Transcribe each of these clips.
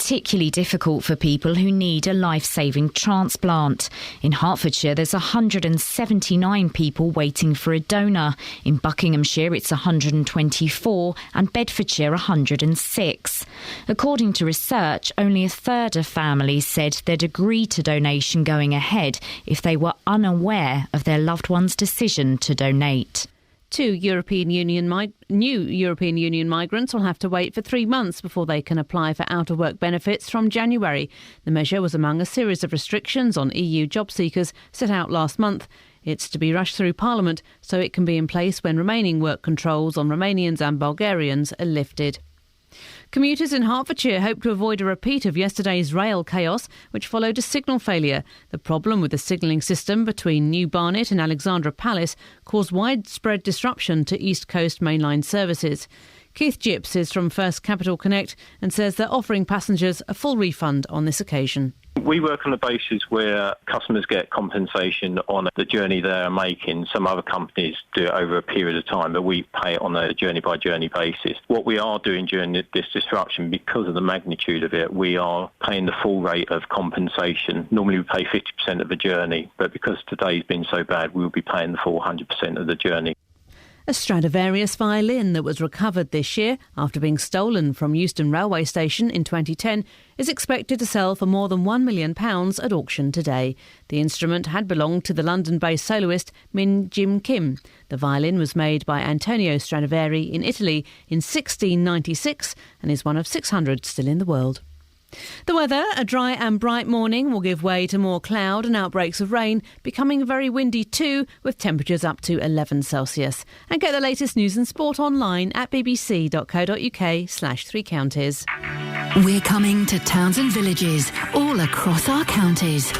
particularly difficult for people who need a life-saving transplant. In Hertfordshire, there's 179 people waiting for a donor. In Buckinghamshire, it's 124 and Bedfordshire 106. According to research, only a third of families said they'd agree to donation going ahead if they were unaware of their loved one's decision to donate. New European Union migrants will have to wait for 3 months before they can apply for out-of-work benefits from January. The measure was among a series of restrictions on EU job seekers set out last month. It's to be rushed through Parliament so it can be in place when remaining work controls on Romanians and Bulgarians are lifted. Commuters in Hertfordshire hope to avoid a repeat of yesterday's rail chaos, which followed a signal failure. The problem with the signalling system between New Barnet and Alexandra Palace caused widespread disruption to East Coast mainline services. Keith Gips is from First Capital Connect and says they're offering passengers a full refund on this occasion. We work on the basis where customers get compensation on the journey they're making. Some other companies do it over a period of time, but we pay it on a journey-by-journey basis. What we are doing during this disruption, because of the magnitude of it, we are paying the full rate of compensation. Normally we pay 50% of the journey, but because today's been so bad, we will be paying the full 100% of the journey. A Stradivarius violin that was recovered this year after being stolen from Euston Railway Station in 2010 is expected to sell for more than £1 million at auction today. The instrument had belonged to the London-based soloist Min Jim Kim. The violin was made by Antonio Stradivari in Italy in 1696 and is one of 600 still in the world. The weather, a dry and bright morning, will give way to more cloud and outbreaks of rain, becoming very windy too, with temperatures up to 11 Celsius. And get the latest news and sport online at bbc.co.uk/3 counties. We're coming to towns and villages all across our counties.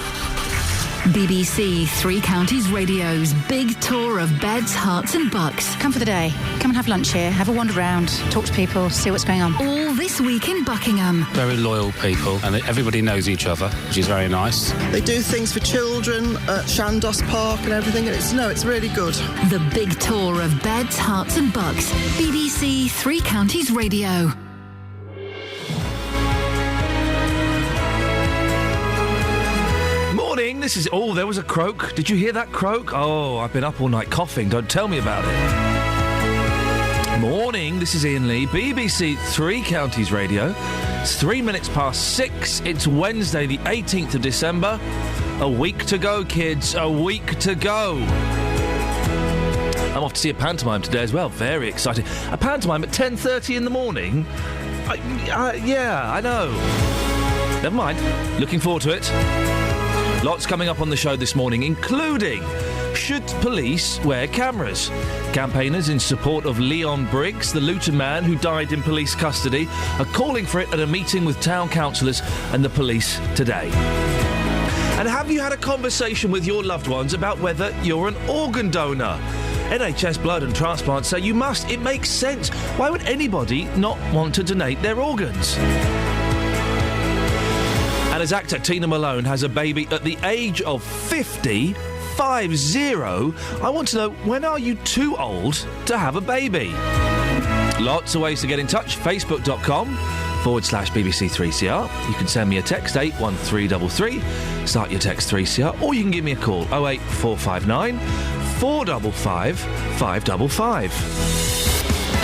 BBC Three Counties Radio's big tour of beds, hearts and bucks. Come for the day. Come and have lunch here. Have a wander around. Talk to people. See what's going on. All this week in Buckingham. Very loyal people and everybody knows each other, which is very nice. They do things for children at Chandos Park and everything. And it's really good. The big tour of beds, hearts and bucks. BBC Three Counties Radio. Morning, this is... Oh, there was a croak. Did you hear that croak? Oh, I've been up all night coughing. Don't tell me about it. Morning, this is Iain Lee, BBC Three Counties Radio. It's 3 minutes past 6. It's Wednesday, the 18th of December. A week to go, kids. A week to go. I'm off to see a pantomime today as well. Very exciting. A pantomime at 10:30 in the morning? Yeah, I know. Never mind. Looking forward to it. Lots coming up on the show this morning, including should police wear cameras? Campaigners in support of Leon Briggs, the Luton man who died in police custody, are calling for it at a meeting with town councillors and the police today. And have you had a conversation with your loved ones about whether you're an organ donor? NHS Blood and Transplant say you must. It makes sense. Why would anybody not want to donate their organs? And as actor Tina Malone has a baby at the age of 50, I want to know, when are you too old to have a baby? Lots of ways to get in touch. Facebook.com/BBC3CR. You can send me a text, 81333. Start your text 3CR. Or you can give me a call, 08459 455 555.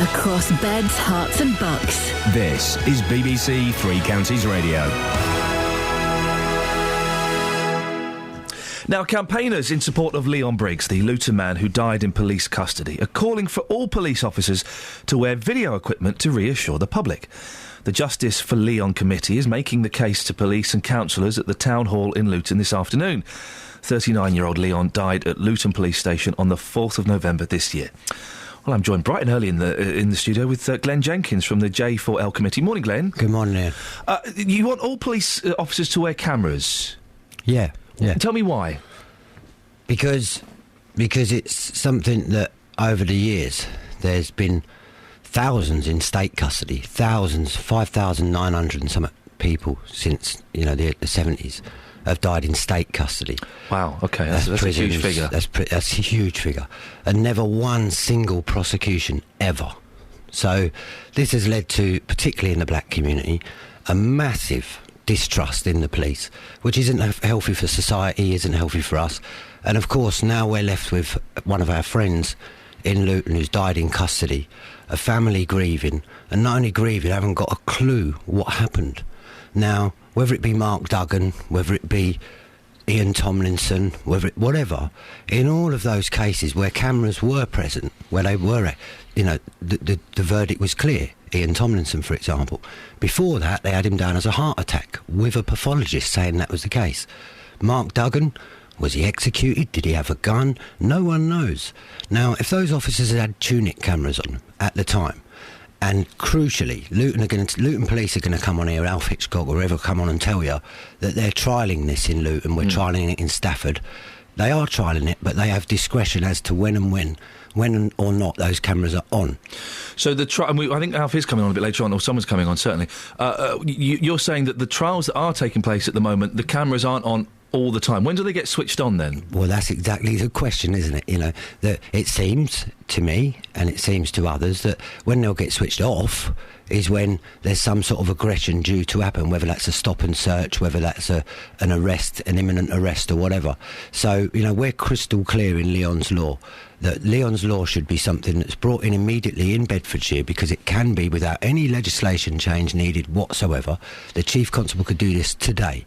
Across beds, hearts and bucks. This is BBC Three Counties Radio. Now, campaigners in support of Leon Briggs, the Luton man who died in police custody, are calling for all police officers to wear video equipment to reassure the public. The Justice for Leon Committee is making the case to police and councillors at the Town Hall in Luton this afternoon. 39-year-old Leon died at Luton Police Station on the 4th of November this year. Well, I'm joined bright and early in the studio with Glenn Jenkins from the J4L Committee. Morning, Glenn. Good morning, Ian. You want all police officers to wear cameras? Yeah. Tell me why. Because it's something that over the years there's been thousands in state custody, 5,900 and some people since the 70s have died in state custody. Wow, okay, that's a huge figure. That's a huge figure, and never one single prosecution ever. So this has led to, particularly in the black community, a massive distrust in the police, which isn't healthy for society, isn't healthy for us. And of course, now we're left with one of our friends in Luton who's died in custody, a family grieving, and not only grieving, haven't got a clue what happened. Now, whether it be Mark Duggan, whether it be Iain Tomlinson, whatever, in all of those cases where cameras were present, where they were, the verdict was clear. Iain Tomlinson, for example. Before that, they had him down as a heart attack, with a pathologist saying that was the case. Mark Duggan, was he executed? Did he have a gun? No one knows. Now, if those officers had tunic cameras on at the time, and crucially, Luton police are going to come on here, Alf Hitchcock or whoever come on and tell you that they're trialling this in Luton, we're trialling it in Stafford. They are trialling it, but they have discretion as to when or not those cameras are on. So I think Alf is coming on a bit later on, or someone's coming on, certainly. You're saying that the trials that are taking place at the moment, the cameras aren't on all the time. When do they get switched on then? Well, that's exactly the question, isn't it? That it seems to me, and it seems to others, that when they'll get switched off is when there's some sort of aggression due to happen, whether that's a stop and search, whether that's an arrest, an imminent arrest or whatever. So, we're crystal clear in Leon's law that Leon's law should be something that's brought in immediately in Bedfordshire, because it can be without any legislation change needed whatsoever. The Chief Constable could do this today.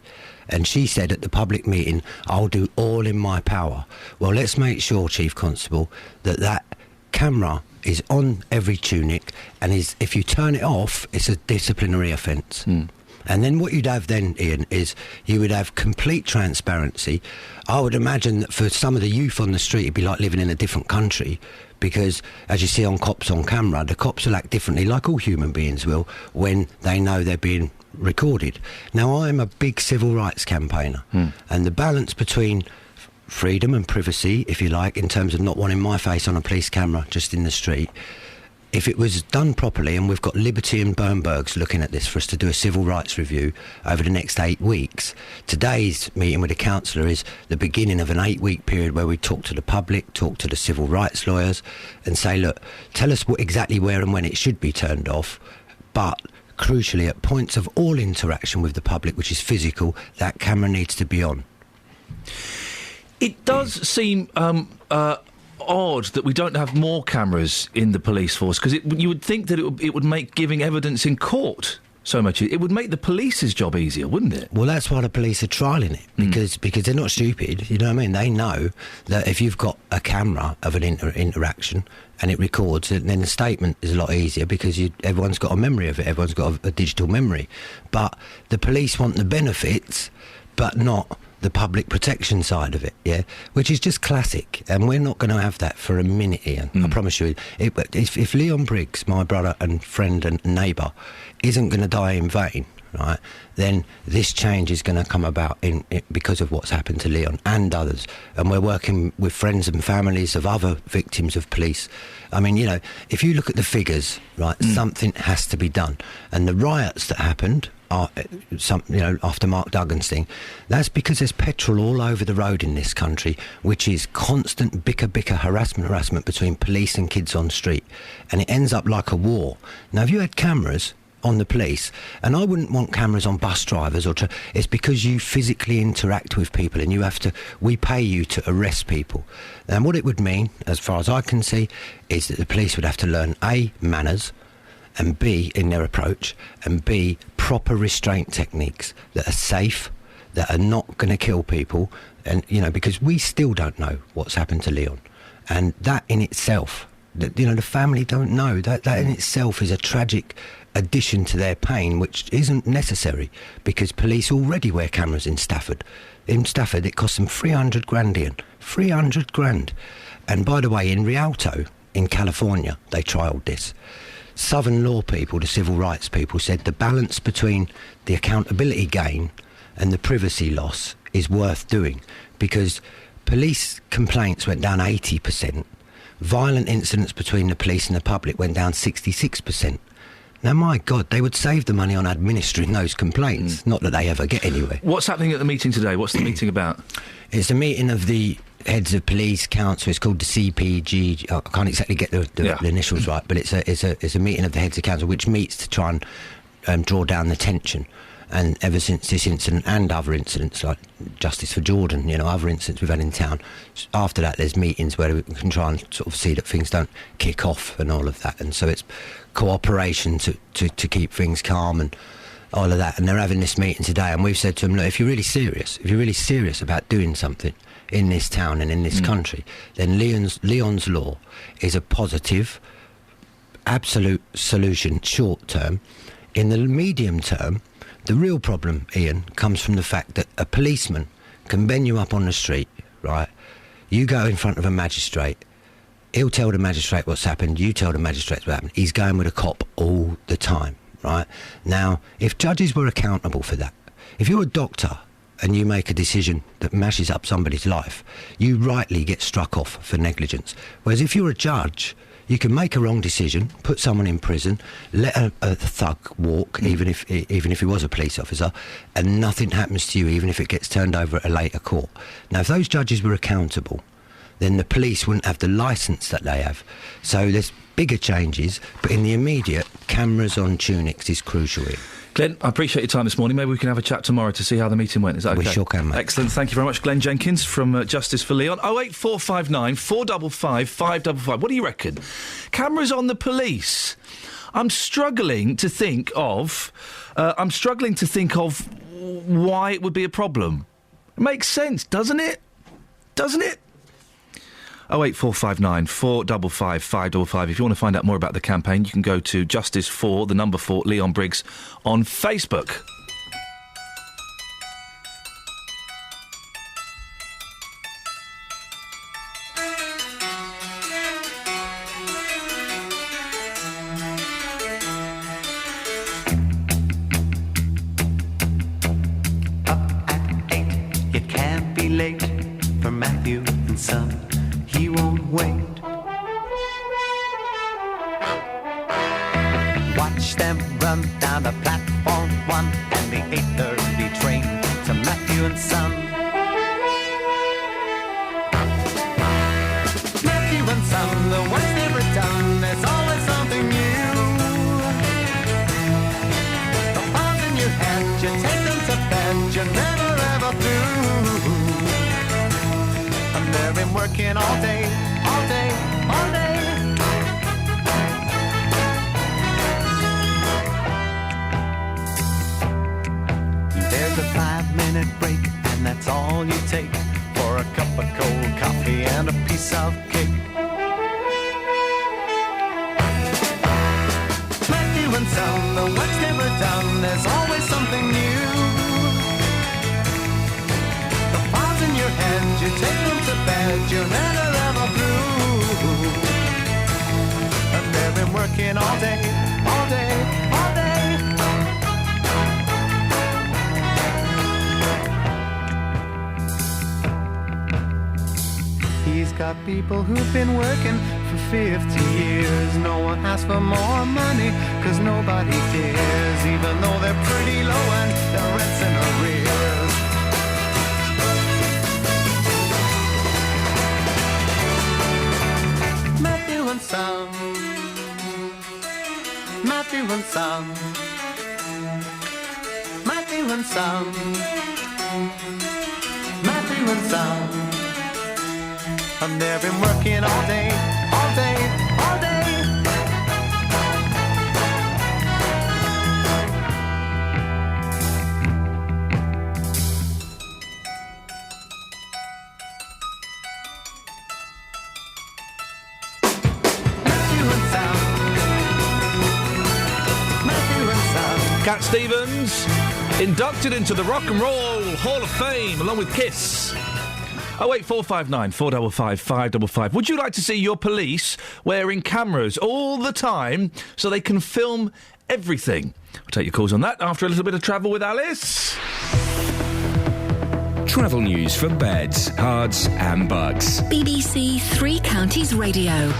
And she said at the public meeting, I'll do all in my power. Well, let's make sure, Chief Constable, that camera is on every tunic, and if you turn it off, it's a disciplinary offence. And then what you'd have then, Iain, is you would have complete transparency. I would imagine that for some of the youth on the street, it'd be like living in a different country, because, as you see on cops on camera, the cops will act differently, like all human beings will, when they know they're being recorded. Now, I'm a big civil rights campaigner, and the balance between freedom and privacy, if you like, in terms of not wanting my face on a police camera just in the street, if it was done properly, and we've got Liberty and Bernberg's looking at this for us to do a civil rights review over the next 8 weeks, today's meeting with the councillor is the beginning of an 8-week period where we talk to the public, talk to the civil rights lawyers, and say, look, tell us exactly where and when it should be turned off, but crucially, at points of all interaction with the public, which is physical, that camera needs to be on. It does seem odd that we don't have more cameras in the police force, because you would think that it would make giving evidence in court so much. It would make the police's job easier, wouldn't it? Well, that's why the police are trialling it, because they're not stupid, you know what I mean? They know that if you've got a camera of an interaction and it records it, then the statement is a lot easier, because everyone's got a memory of it, everyone's got a digital memory. But the police want the benefits, but not the public protection side of it, yeah, which is just classic, and we're not going to have that for a minute, Iain. I promise you. If Leon Briggs, my brother and friend and neighbour, isn't going to die in vain, right, then this change is going to come about because of what's happened to Leon and others. And we're working with friends and families of other victims of police. I mean, if you look at the figures, right, something has to be done. And the riots that happened after Mark Duggan's thing, that's because there's petrol all over the road in this country, which is constant bicker, harassment between police and kids on street, and it ends up like a war. Now, if you had cameras on the police, and I wouldn't want cameras on bus drivers it's because you physically interact with people, and we pay you to arrest people. And what it would mean, as far as I can see, is that the police would have to learn A, manners, and B, in their approach, and B, proper restraint techniques that are safe, that are not going to kill people, and because we still don't know what's happened to Leon, and that in itself, the family don't know, that in itself is a tragic addition to their pain, which isn't necessary, because police already wear cameras in Stafford. In Stafford, it costs them 300 grand, Iain. 300 grand. And by the way, in Rialto, in California, they trialled this. Southern law people, the civil rights people, said the balance between the accountability gain and the privacy loss is worth doing, because police complaints went down 80%. Violent incidents between the police and the public went down 66%. Now, my God, they would save the money on administering those complaints, not that they ever get anywhere. What's happening at the meeting today? What's the meeting about? It's a meeting of the heads of police, council. It's called the CPG. I can't exactly get the initials right, but it's a meeting of the heads of council, which meets to try and draw down the tension. And ever since this incident and other incidents like Justice for Jordan, other incidents we've had in town, after that there's meetings where we can try and sort of see that things don't kick off and all of that. And so it's cooperation to keep things calm and all of that. And they're having this meeting today, and we've said to them, look, if you're really serious about doing something in this town and in this country, then Leon's Law is a positive, absolute solution short term. In the medium term, the real problem, Ian, comes from the fact that a policeman can bend you up on the street, right? You go in front of a magistrate, he'll tell the magistrate what's happened, you tell the magistrate what's happened. He's going with a cop all the time, right? Now, if judges were accountable for that, if you're a doctor and you make a decision that mashes up somebody's life, you rightly get struck off for negligence. Whereas if you're a judge, you can make a wrong decision, put someone in prison, let a thug walk, even if he was a police officer, and nothing happens to you, even if it gets turned over at a later court. Now, if those judges were accountable, then the police wouldn't have the licence that they have. So there's bigger changes, but in the immediate, cameras on tunics is crucial here. Glenn, I appreciate your time this morning. Maybe we can have a chat tomorrow to see how the meeting went. Is that okay? We sure can, mate. Excellent. Thank you very much, Glenn Jenkins from Justice for Leon. 08459 455 555. What do you reckon? Cameras on the police. I'm struggling to think of why it would be a problem. It makes sense, doesn't it? Doesn't it? 08459 455 555. If you want to find out more about the campaign, you can go to Justice for, the number 4, Leon Briggs on Facebook. Up at 8, it can't be late for Matthew and Son. He won't wait. Watch them run down the platform 1 and the 8:30 train to Matthew and Son. Matthew and Son, the work's never done. There's always something new. The balls in your head, you take them to bed. You're never ever through. They've been working all day, all day, all day. There's a 5-minute break, and that's all you take for a cup of cold coffee and a piece of cake. Matthew and Son, the work's never done. There's always something new. The balls in your head, you take them to bed, you're never ever through. And they've been working all day, all day, all day. He's got people who've been working for 50 years. No one asks for more money, cause nobody cares, even though they're pretty low and their rent's in arrears. Matthew and Son, Matthew and Son, Matthew and Son, Matthew and Son. And they've been working all day, all day, all day. Cat Stevens, inducted into the Rock and Roll Hall of Fame, along with Kiss. 08459 455 555. Would you like to see your police wearing cameras all the time so they can film everything? We'll take your calls on that after a little bit of travel with Alice. Travel news for beds, cards and bugs. BBC Three Counties Radio.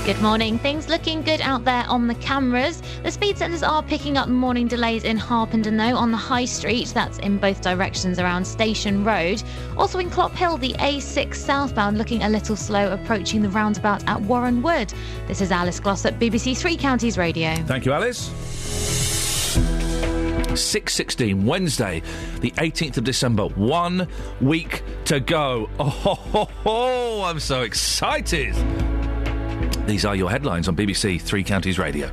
Good morning. Things looking good out there on the cameras. The speed sensors are picking up morning delays in Harpenden, though, on the High Street. That's in both directions around Station Road. Also in Clop Hill, the A6 southbound looking a little slow approaching the roundabout at Warren Wood. This is Alice Glossop, BBC Three Counties Radio. Thank you, Alice. 6:16, Wednesday, the 18th of December. 1 week to go. Oh, I'm so excited. These are your headlines on BBC Three Counties Radio.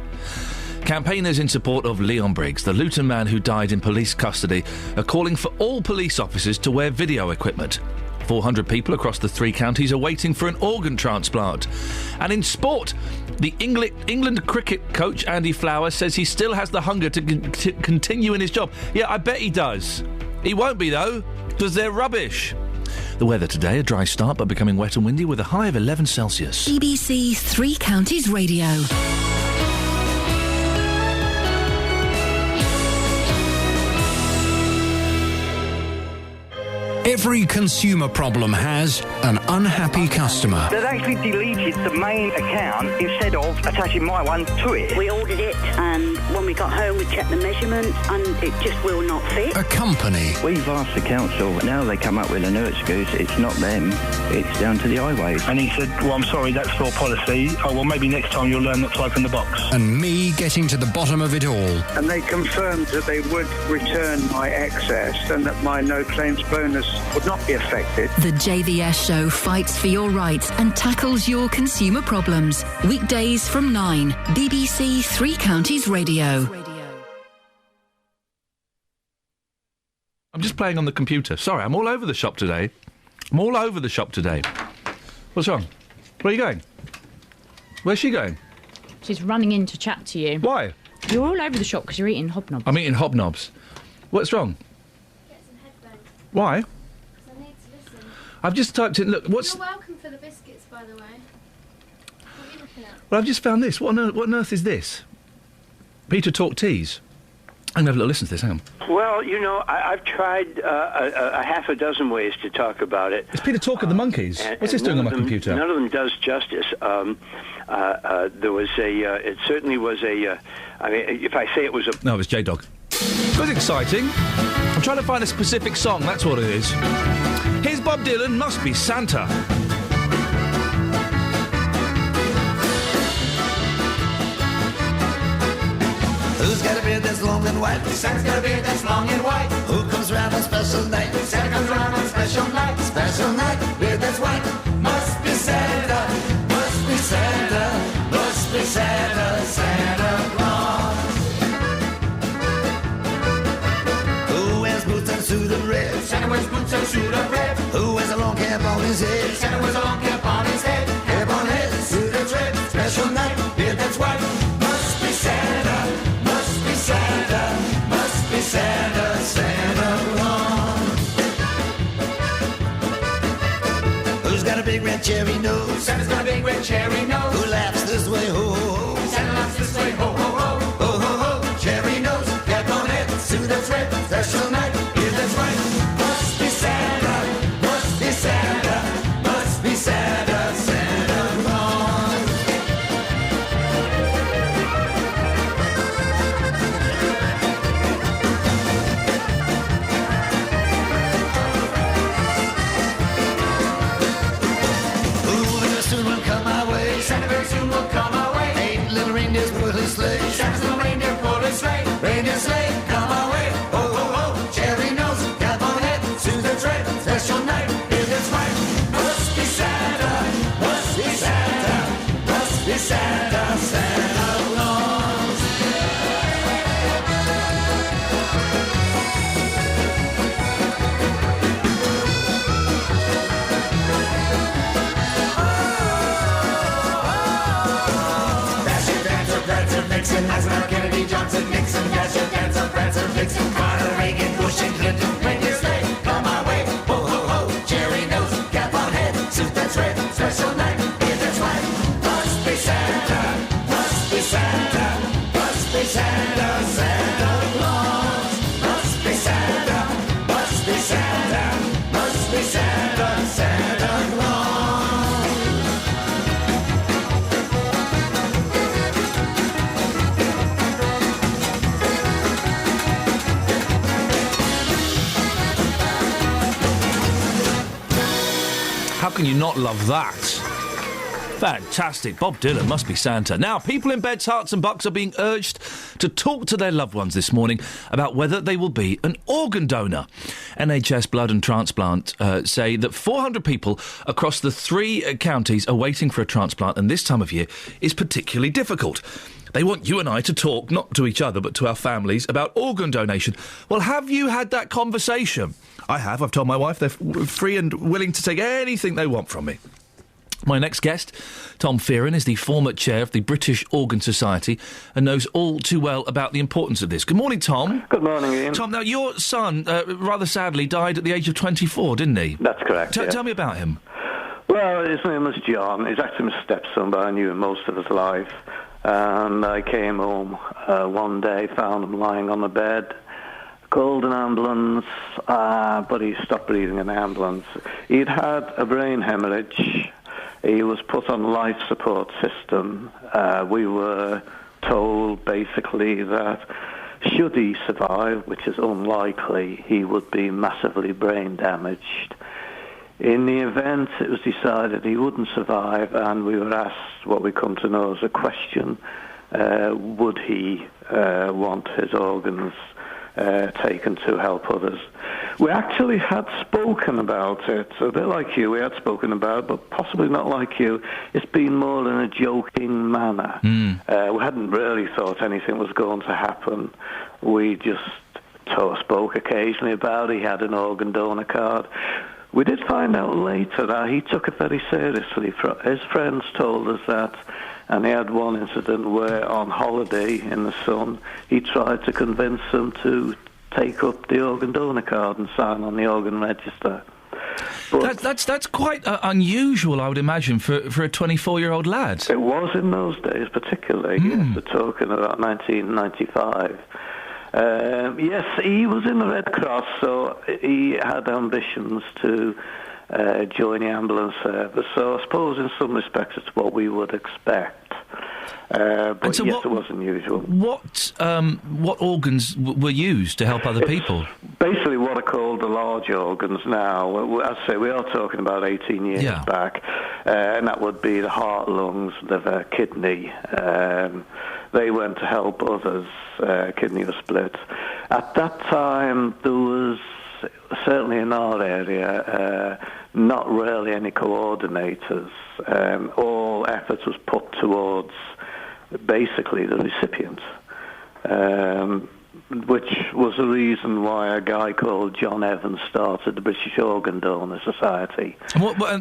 Campaigners in support of Leon Briggs, the Luton man who died in police custody, are calling for all police officers to wear video equipment. 400 people across the three counties are waiting for an organ transplant. And in sport, the England cricket coach Andy Flower says he still has the hunger to continue in his job. Yeah, I bet he does. He won't be, though, because they're rubbish. The weather today, a dry start but becoming wet and windy with a high of 11 Celsius. BBC Three Counties Radio. Every consumer problem has an unhappy customer. They've actually deleted the main account instead of attaching my one to it. We ordered it, and when we got home we checked the measurements and it just will not fit. A company. We've asked the council, now they come up with a new excuse. It's not them, it's down to the highways. And he said, well, I'm sorry, that's for policy. Oh, well, maybe next time you'll learn not to open the box. And me getting to the bottom of it all. And they confirmed that they would return my excess and that my no claims bonus would not be affected. The JVS show fights for your rights and tackles your consumer problems. Weekdays from 9, BBC Three Counties Radio. I'm just playing on the computer. Sorry, I'm all over the shop today. What's wrong? Where are you going? Where's she going? She's running in to chat to you. Why? You're all over the shop because you're eating hobnobs. I'm eating hobnobs. What's wrong? Get some headphones. Why? Because I need to listen. I've just typed in... Look, what's... You're welcome for the biscuits, by the way. What are you looking at? Well, I've just found this. What on earth is this? Peter Talk Teas. I'm going to have a little listen to this. Hang on. Well, you know, I've tried a half a dozen ways to talk about it. It's Peter Talk of the Monkeys. What's this doing on my computer? None of them does justice. There was it certainly was a, I mean, if I say it was a... No, it was J-Dog. It was exciting. I'm trying to find a specific song, that's what it is. Here's Bob Dylan, Must Be Santa. Who's got a beard that's long and white? Santa's got a beard that's long and white. Who comes round on special night? Santa comes round on special night. Special night, beard that's white. Must be Santa, must be Santa, must be Santa, Santa Claus. Who wears boots and suit of red? Santa wears boots and suit of red. Who wears a long cap on his head? Santa wears a long cap on his head. Cap on head, suit of red. Special night, beard that's white. Must be Santa. Santa, must be Santa, Santa Claus. Who's got a big red cherry nose? Santa's got a big red cherry nose. Who laughs this way, ho, ho, ho? Santa laughs this way, ho, ho, ho. Ho, ho, ho, cherry nose, cap on head, suit that's red, special night, beard that's right. Must be Santa, must be Santa, must be Santa, Santa Claus. Santa very soon will come our way. 8 little reindeers pull his sleigh. Santa's little reindeer pull his sleigh. Reindeer sleigh, come our way. Ho, ho, ho, cherry nose, cap on head, suit that's red, special night, beard that's white. Must be Santa, must be Santa, must be Santa, Santa Claus. Nixon, Eisenhower, Kennedy, Johnson, Nixon, Dasher, Dancer, Prancer, Vixen, Carter, Reagan, Bush, and Clinton. Reindeer sleigh, come our way. Ho, ho, ho, cherry nose, cap on head, suit that's red, special night, beard that's white. Must be Santa, must be Santa, must be Santa, Santa Claus. Must be Santa, must be Santa, must be Santa, Santa Claus. How can you not love that? Fantastic. Bob Dylan must be Santa. Now, people in beds, hearts and bucks are being urged to talk to their loved ones this morning about whether they will be an organ donor. NHS Blood and Transplant say that 400 people across the 3 counties are waiting for a transplant, and this time of year is particularly difficult. They want you and I to talk, not to each other, but to our families, about organ donation. Well, have you had that conversation? I have. I've told my wife they're free and willing to take anything they want from me. My next guest, Tom Fearon, is the former chair of the British Organ Society and knows all too well about the importance of this. Good morning, Tom. Good morning, Ian. Tom, now, your son, rather sadly, died at the age of 24, didn't he? That's correct, yeah. Tell me about him. Well, his name was John. He's actually my stepson, but I knew him most of his life. And I came home one day, found him lying on the bed, called an ambulance, but he stopped breathing in the ambulance. He'd had a brain hemorrhage. He was put on life support system. We were told basically that should he survive, which is unlikely, he would be massively brain damaged. In the event, it was decided he wouldn't survive, and we were asked what we come to know as a question, would he want his organs taken to help others. We actually had spoken about it, a bit like you, we had spoken about it, but possibly not like you. It's been more in a joking manner. We hadn't really thought anything was going to happen. We just spoke occasionally about it. He had an organ donor card. We did find out later that he took it very seriously. His friends told us that, and he had one incident where on holiday in the sun, he tried to convince them to take up the organ donor card and sign on the organ register. But That's quite unusual, I would imagine, for a 24-year-old lad. It was in those days, particularly. Yes, we're talking about 1995. Yes, he was in the Red Cross, so he had ambitions to join the ambulance service. So I suppose in some respects it's what we would expect. But so yes, it was unusual. What organs were used to help other people? Basically what are called the large organs now. As I say, we are talking about 18 years back. And that would be the heart, lungs, liver, kidney. They went to help others. Kidney was split. At that time, there was, certainly in our area, not really any coordinators. All effort was put towards basically the recipient, which was the reason why a guy called John Evans started the British Organ Donor Society.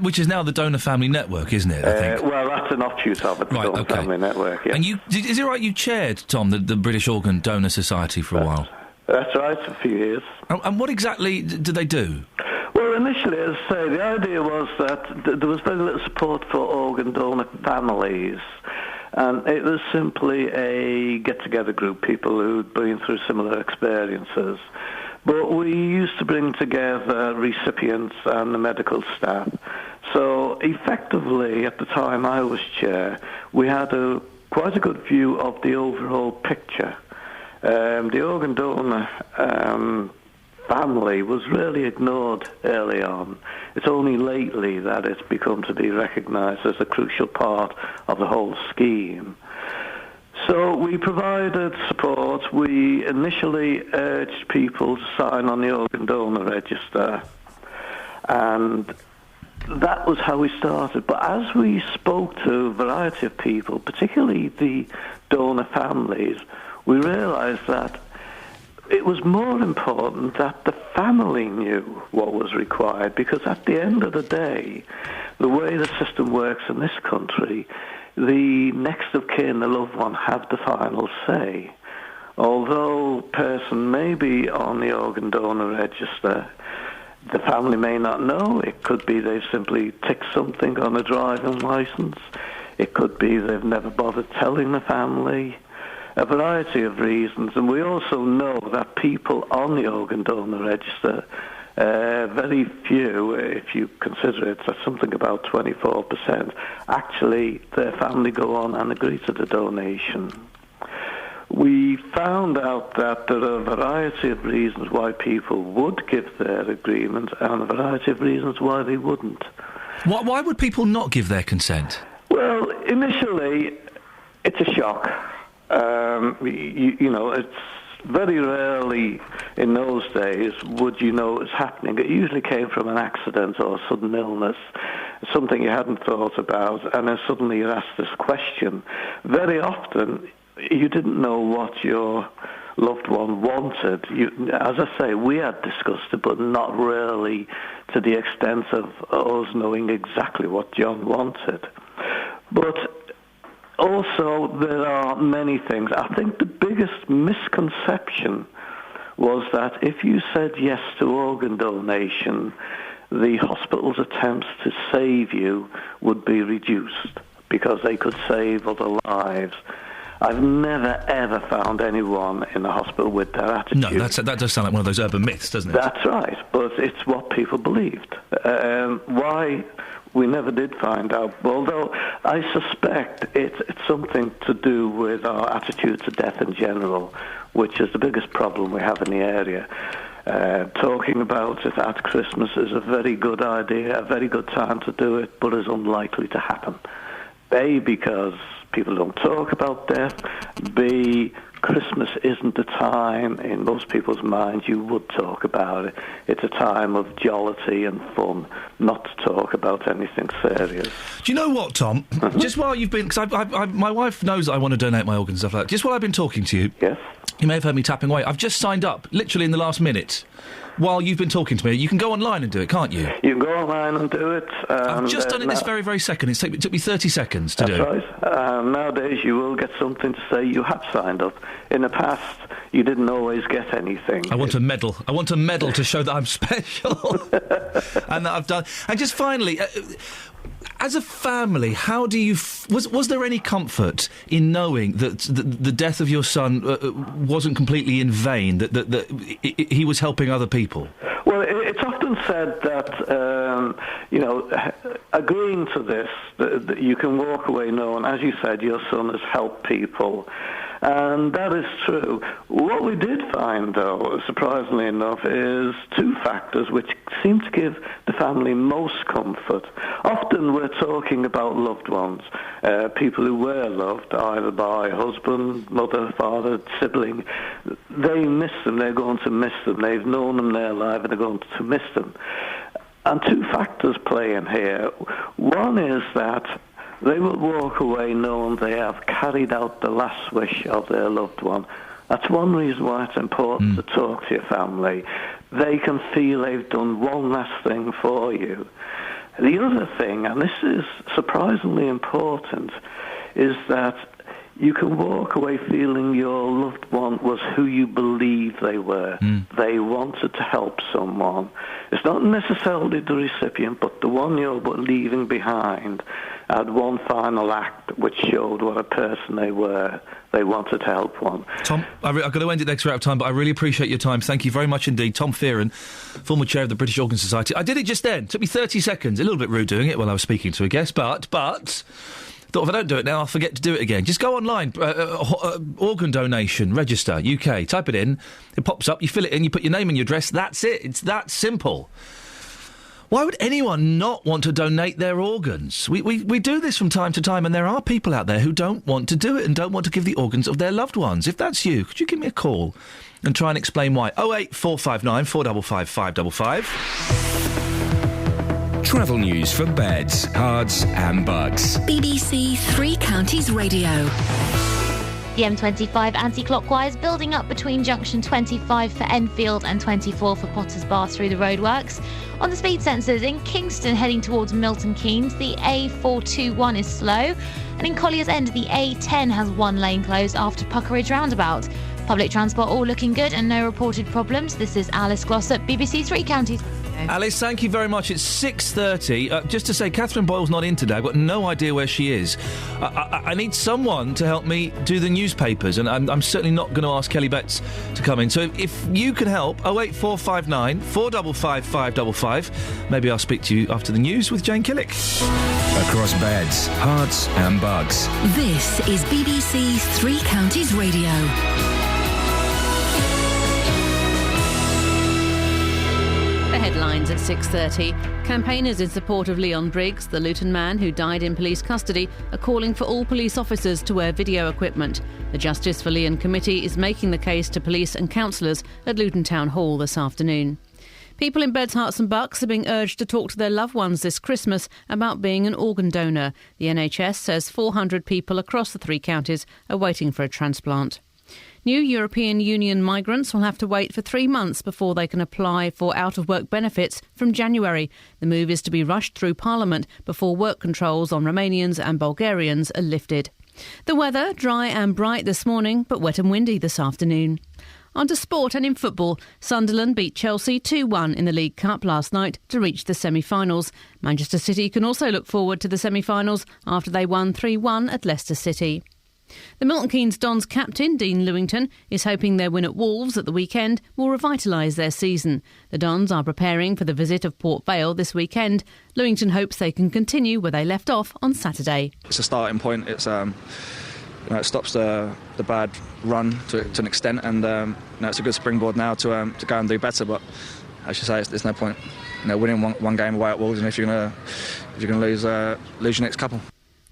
Which is now the Donor Family Network, isn't it, I think? Well, that's an offshoot of it, the Donor Family Network, yeah. And is it right you chaired, Tom, the British Organ Donor Society for a while? That's right, for a few years. And what exactly do they do? Well, initially, as I say, the idea was that there was very little support for organ donor families. And it was simply a get-together group, people who'd been through similar experiences. But we used to bring together recipients and the medical staff. So effectively, at the time I was chair, we had quite a good view of the overall picture. The organ donor family was really ignored early on. It's only lately that it's become to be recognised as a crucial part of the whole scheme. So we provided support. We initially urged people to sign on the organ donor register, and that was how we started. But as we spoke to a variety of people, particularly the donor families, we realised that it was more important that the family knew what was required, because at the end of the day, the way the system works in this country, the next of kin, the loved one, have the final say. Although a person may be on the organ donor register, the family may not know. It could be they've simply ticked something on a driving licence. It could be they've never bothered telling the family. A variety of reasons. And we also know that people on the organ donor register, very few, if you consider it, that's something about 24%, actually their family go on and agree to the donation. We found out that there are a variety of reasons why people would give their agreement and a variety of reasons why they wouldn't. Why would people not give their consent? Well, initially, it's a shock. You know, it's very rarely in those days would you know it was happening. It usually came from an accident or a sudden illness, something you hadn't thought about, and then suddenly you're asked this question. Very often, you didn't know what your loved one wanted. As I say, we had discussed it, but not really to the extent of us knowing exactly what John wanted. But also, there are many things. I think the biggest misconception was that if you said yes to organ donation, the hospital's attempts to save you would be reduced because they could save other lives. I've never, ever found anyone in the hospital with that attitude. No, that does sound like one of those urban myths, doesn't it? That's right, but it's what people believed. Why we never did find out, although I suspect it's something to do with our attitude to death in general, which is the biggest problem we have in the area. Talking about it at Christmas is a very good idea, a very good time to do it, but is unlikely to happen. A, because people don't talk about death. B, Christmas isn't the time, in most people's minds, you would talk about it. It's a time of jollity and fun, not to talk about anything serious. Do you know what, Tom? Just while you've been... Because my wife knows I want to donate my organs and stuff like that. Just while I've been talking to you... Yes? You may have heard me tapping away. I've just signed up, literally in the last minute. While you've been talking to me, you can go online and do it, can't you? You can go online and do it. I've just done it this very, very second. It took me 30 seconds to do. That's right. Nowadays, you will get something to say you have signed up. In the past, you didn't always get anything. I want a medal. I want a medal to show that I'm special. And that I've done. And just finally... as a family, how do you... Was there any comfort in knowing that the death of your son wasn't completely in vain, that he was helping other people? Well, it's often said that, agreeing to this, that you can walk away knowing, as you said, your son has helped people. And that is true. What we did find, though, surprisingly enough, is two factors which seem to give the family most comfort. Often we're talking about loved ones, people who were loved either by husband, mother, father, sibling. They miss them, they're going to miss them. They've known them their life and they're going to miss them. And two factors play in here. One is that they will walk away knowing they have carried out the last wish of their loved one. That's one reason why it's important to talk to your family. They can feel they've done one last thing for you. The other thing, and this is surprisingly important, is that you can walk away feeling your loved one was who you believe they were. They wanted to help someone. It's not necessarily the recipient, but the one you're leaving behind had one final act which showed what a person they were. They wanted to help one. Tom, I've got to end it next. We're out of time, but I really appreciate your time. Thank you very much indeed. Tom Fearon, former chair of the British Organ Society. I did it just then. It took me 30 seconds. A little bit rude doing it while I was speaking to a guest, but thought if I don't do it now, I'll forget to do it again. Just go online, organ donation, register, UK, type it in, it pops up, you fill it in, you put your name and your address, that's it. It's that simple. Why would anyone not want to donate their organs? We do this from time to time, and there are people out there who don't want to do it and don't want to give the organs of their loved ones. If that's you, could you give me a call and try and explain why? 08459 455 555. Travel news for beds, cards and bugs. BBC Three Counties Radio. The M25 anti-clockwise building up between junction 25 for Enfield and 24 for Potters Bar through the roadworks. On the speed sensors in Kingston heading towards Milton Keynes, the A421 is slow, and in Collier's End the A10 has one lane closed after Puckeridge roundabout. Public transport all looking good and no reported problems. This is Alice Glossop, BBC Three Counties. Alice, thank you very much. It's 6:30. Just to say, Catherine Boyle's not in today. I've got no idea where she is. I need someone to help me do the newspapers, and I'm certainly not going to ask Kelly Betts to come in. So if you can help, 08459 455 555. Maybe I'll speak to you after the news with Jane Killick. Across beds, hearts and bugs. This is BBC Three Counties Radio. The headlines at 6:30. Campaigners in support of Leon Briggs, the Luton man who died in police custody, are calling for all police officers to wear video equipment. The Justice for Leon Committee is making the case to police and councillors at Luton Town Hall this afternoon. People in Beds, Herts and Bucks are being urged to talk to their loved ones this Christmas about being an organ donor. The NHS says 400 people across the 3 counties are waiting for a transplant. New European Union migrants will have to wait for 3 months before they can apply for out-of-work benefits from January. The move is to be rushed through Parliament before work controls on Romanians and Bulgarians are lifted. The weather, dry and bright this morning, but wet and windy this afternoon. On to sport and in football. Sunderland beat Chelsea 2-1 in the League Cup last night to reach the semi-finals. Manchester City can also look forward to the semi-finals after they won 3-1 at Leicester City. The Milton Keynes Dons captain, Dean Lewington, is hoping their win at Wolves at the weekend will revitalise their season. The Dons are preparing for the visit of Port Vale this weekend. Lewington hopes they can continue where they left off on Saturday. It's a starting point. It's it stops the bad run to an extent, and it's a good springboard now to go and do better. But as you say, there's no point winning one game away at Wolves, and if you're going to lose your next couple.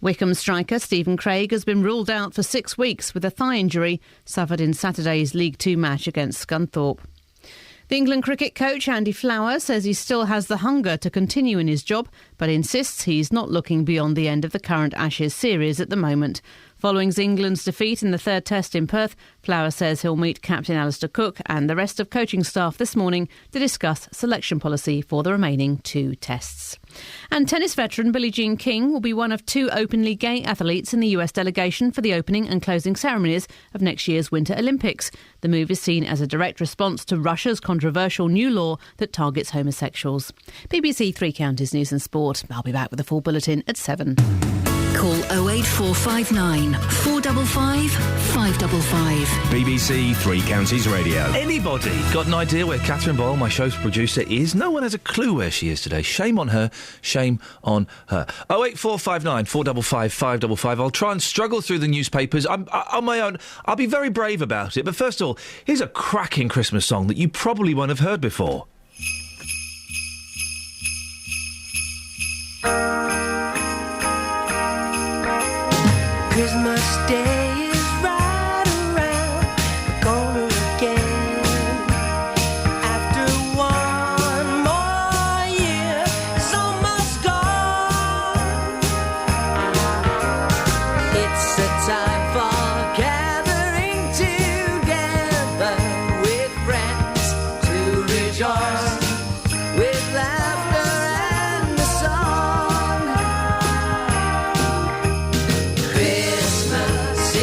Wycombe striker Stephen Craig has been ruled out for 6 weeks with a thigh injury suffered in Saturday's League 2 match against Scunthorpe. The England cricket coach Andy Flower says he still has the hunger to continue in his job, but insists he's not looking beyond the end of the current Ashes series at the moment. Following England's defeat in the 3rd Test in Perth, Flower says he'll meet captain Alistair Cook and the rest of coaching staff this morning to discuss selection policy for the remaining 2 tests. And tennis veteran Billie Jean King will be one of 2 openly gay athletes in the US delegation for the opening and closing ceremonies of next year's Winter Olympics. The move is seen as a direct response to Russia's controversial new law that targets homosexuals. BBC 3 Counties News and Sport. I'll be back with a full bulletin at 7. Call 08459 455 555. BBC 3 Counties Radio. Anybody got an idea where Catherine Boyle, my show's producer, is? No one has a clue where she is today. Shame on her. Shame on her. 08459 455 555. I'll try and struggle through the newspapers. I'm on my own. I'll be very brave about it. But first of all, here's a cracking Christmas song that you probably won't have heard before. Christmas Day is right around the corner again. After one more year, it's almost gone. It's a time for gathering together with friends to rejoice with laughter and a song. Christmas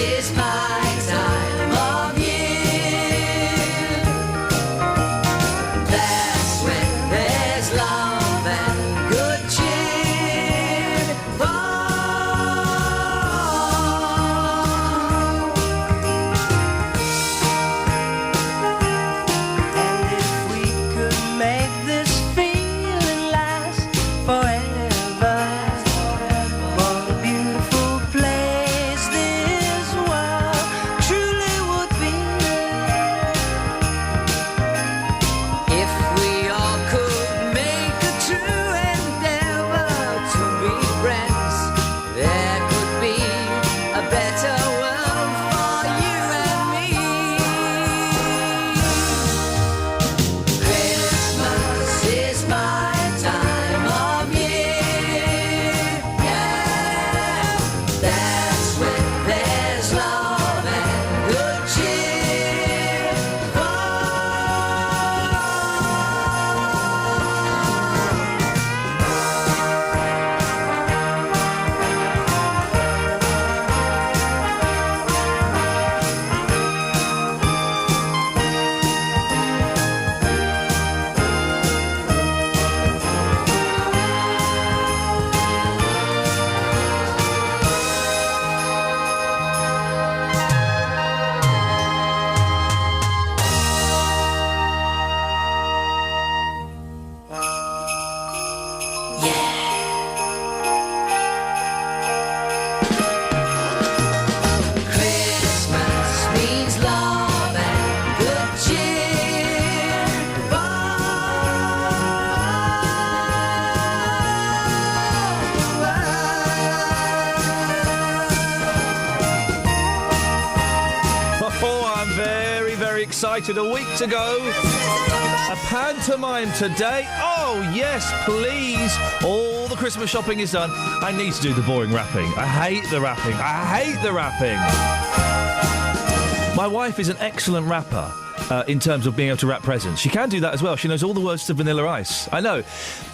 excited. A week to go. A pantomime today. Oh, yes, please. All the Christmas shopping is done. I need to do the boring wrapping. I hate the wrapping. My wife is an excellent rapper. In terms of being able to wrap presents. She can do that as well. She knows all the words to Vanilla Ice. I know.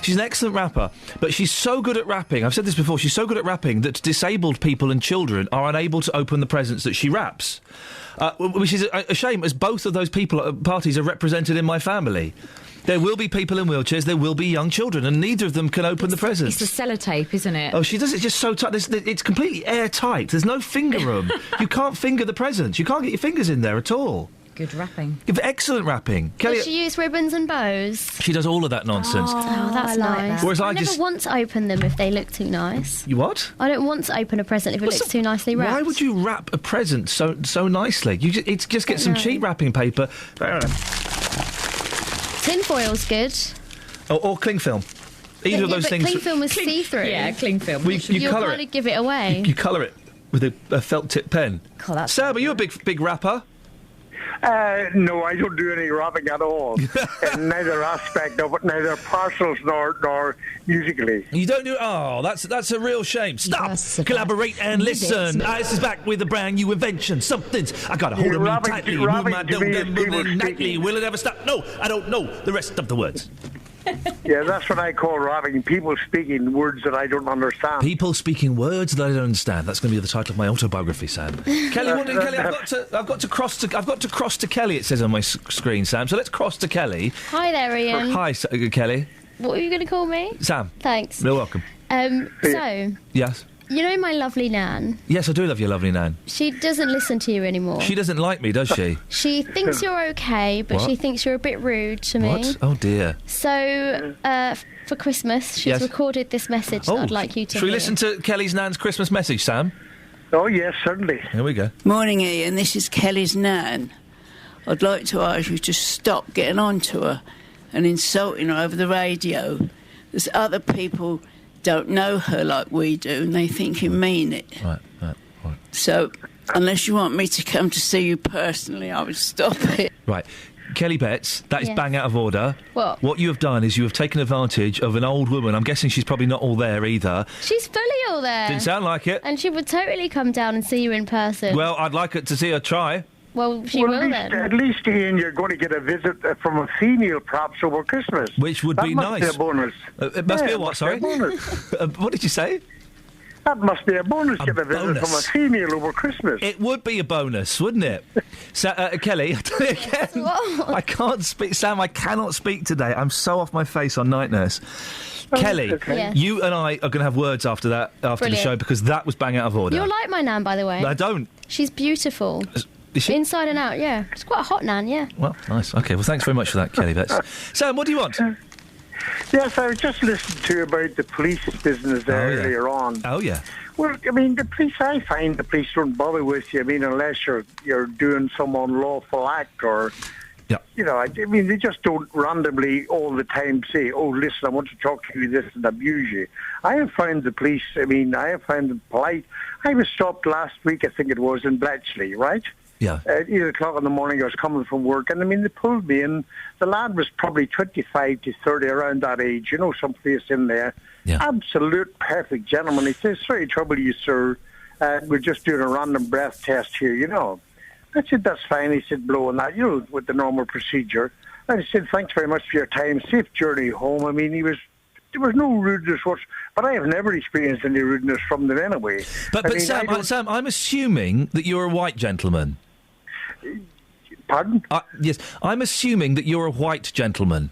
She's an excellent rapper, but she's so good at rapping. I've said this before. She's so good at rapping that disabled people and children are unable to open the presents that she wraps. Which is a shame, as both of those people at parties are represented in my family. There will be people in wheelchairs, there will be young children, and neither of them can open the presents. It's the sellotape, isn't it? Oh, she does it just so tight. It's completely airtight. There's no finger room. You can't finger the presents. You can't get your fingers in there at all. Good wrapping. Excellent wrapping. Kelly, does she use ribbons and bows? She does all of that nonsense. Oh, that's nice. Whereas I never want to open them if they look too nice. You what? I don't want to open a present if it looks too nicely wrapped. Why would you wrap a present so nicely? It's just get some cheap wrapping paper. Tin foil's good. Or cling film. Either of those things. Cling film is see-through. Yeah, cling film. You colour kind of give it away. You colour it with a felt-tip pen. Oh, that's Sam, are you a big rapper? No, I don't do any rapping at all. In neither aspect of it, neither parcels nor musically. You don't do... Oh, that's a real shame. Stop! Collaborate and listen. Ice is back with a brand new invention. Something's... I got a hold of me tightly. Move my moving nightly. Will it ever stop? No, I don't know the rest of the words. Yeah, that's what I call rapping. People speaking words that I don't understand. People speaking words that I don't understand. That's going to be the title of my autobiography, Sam. Kelly, Kelly, I've got to cross to Kelly. It says on my screen, Sam. So let's cross to Kelly. Hi there, Iain. Hi, Kelly. What are you going to call me? Sam. Thanks. You're welcome. So. Yes. You know my lovely Nan? Yes, I do love your lovely Nan. She doesn't listen to you anymore. She doesn't like me, does she? She thinks you're okay, but What? she thinks you're a bit rude to me. What? Oh, dear. So, for Christmas, she's recorded this message that I'd like you to Should we hear. listen to Kelly's Nan's Christmas message, Sam? Oh, yes, certainly. Here we go. Morning, Iain. This is Kelly's Nan. I'd like to ask you to stop getting on to her and insulting her over the radio. There's other people don't know her like we do, and they think you mean it. Right. So, unless you want me to come to see you personally, I would stop it. Right. Kelly Betts, that is Yes. bang out of order. What? What you have done is you have taken advantage of an old woman. I'm guessing she's probably not all there either. She's fully all there. Didn't sound like it. And she would totally come down and see you in person. Well, I'd like to see her try. Well, she will then. At least, Iain, you're going to get a visit from a female, perhaps, over Christmas. Which would be nice. That must be a bonus. It must be a what, must sorry? Be a bonus. What did you say? That must be a bonus, get a visit from a female over Christmas. It would be a bonus, wouldn't it? Kelly, I tell you again, I can't speak. Sam, I cannot speak today. I'm so off my face on Night Nurse. Kelly, Yes. you and I are going to have words after the Brilliant. show, because that was bang out of order. You're like my Nan, by the way. I don't. She's beautiful. Is she? Inside and out, yeah. She's quite a hot Nan, yeah. Well, nice. OK, well, thanks very much for that, Kelly. Sam, what do you want? Yes, I was just listening to you about the police business earlier on. Oh, yeah. Well, I mean, I find the police don't bother with you, I mean, unless you're doing some unlawful act or... Yeah. You know, I mean, they just don't randomly all the time say, oh, listen, I want to talk to you this and abuse you. I have found the police, I have found them polite. I was stopped last week, I think it was, in Bletchley, right? Yeah. At 8 o'clock in the morning, I was coming from work, and they pulled me in. The lad was probably 25 to 30, around that age, someplace in there. Yeah. Absolute perfect gentleman. He says, sorry to trouble you, sir. We're just doing a random breath test here, I said, that's fine. He said, blowing that, with the normal procedure. And I said, thanks very much for your time. Safe journey home. There was no rudeness but I have never experienced any rudeness from them anyway. But Sam, I'm assuming that you're a white gentleman. Pardon? Yes, I'm assuming that you're a white gentleman.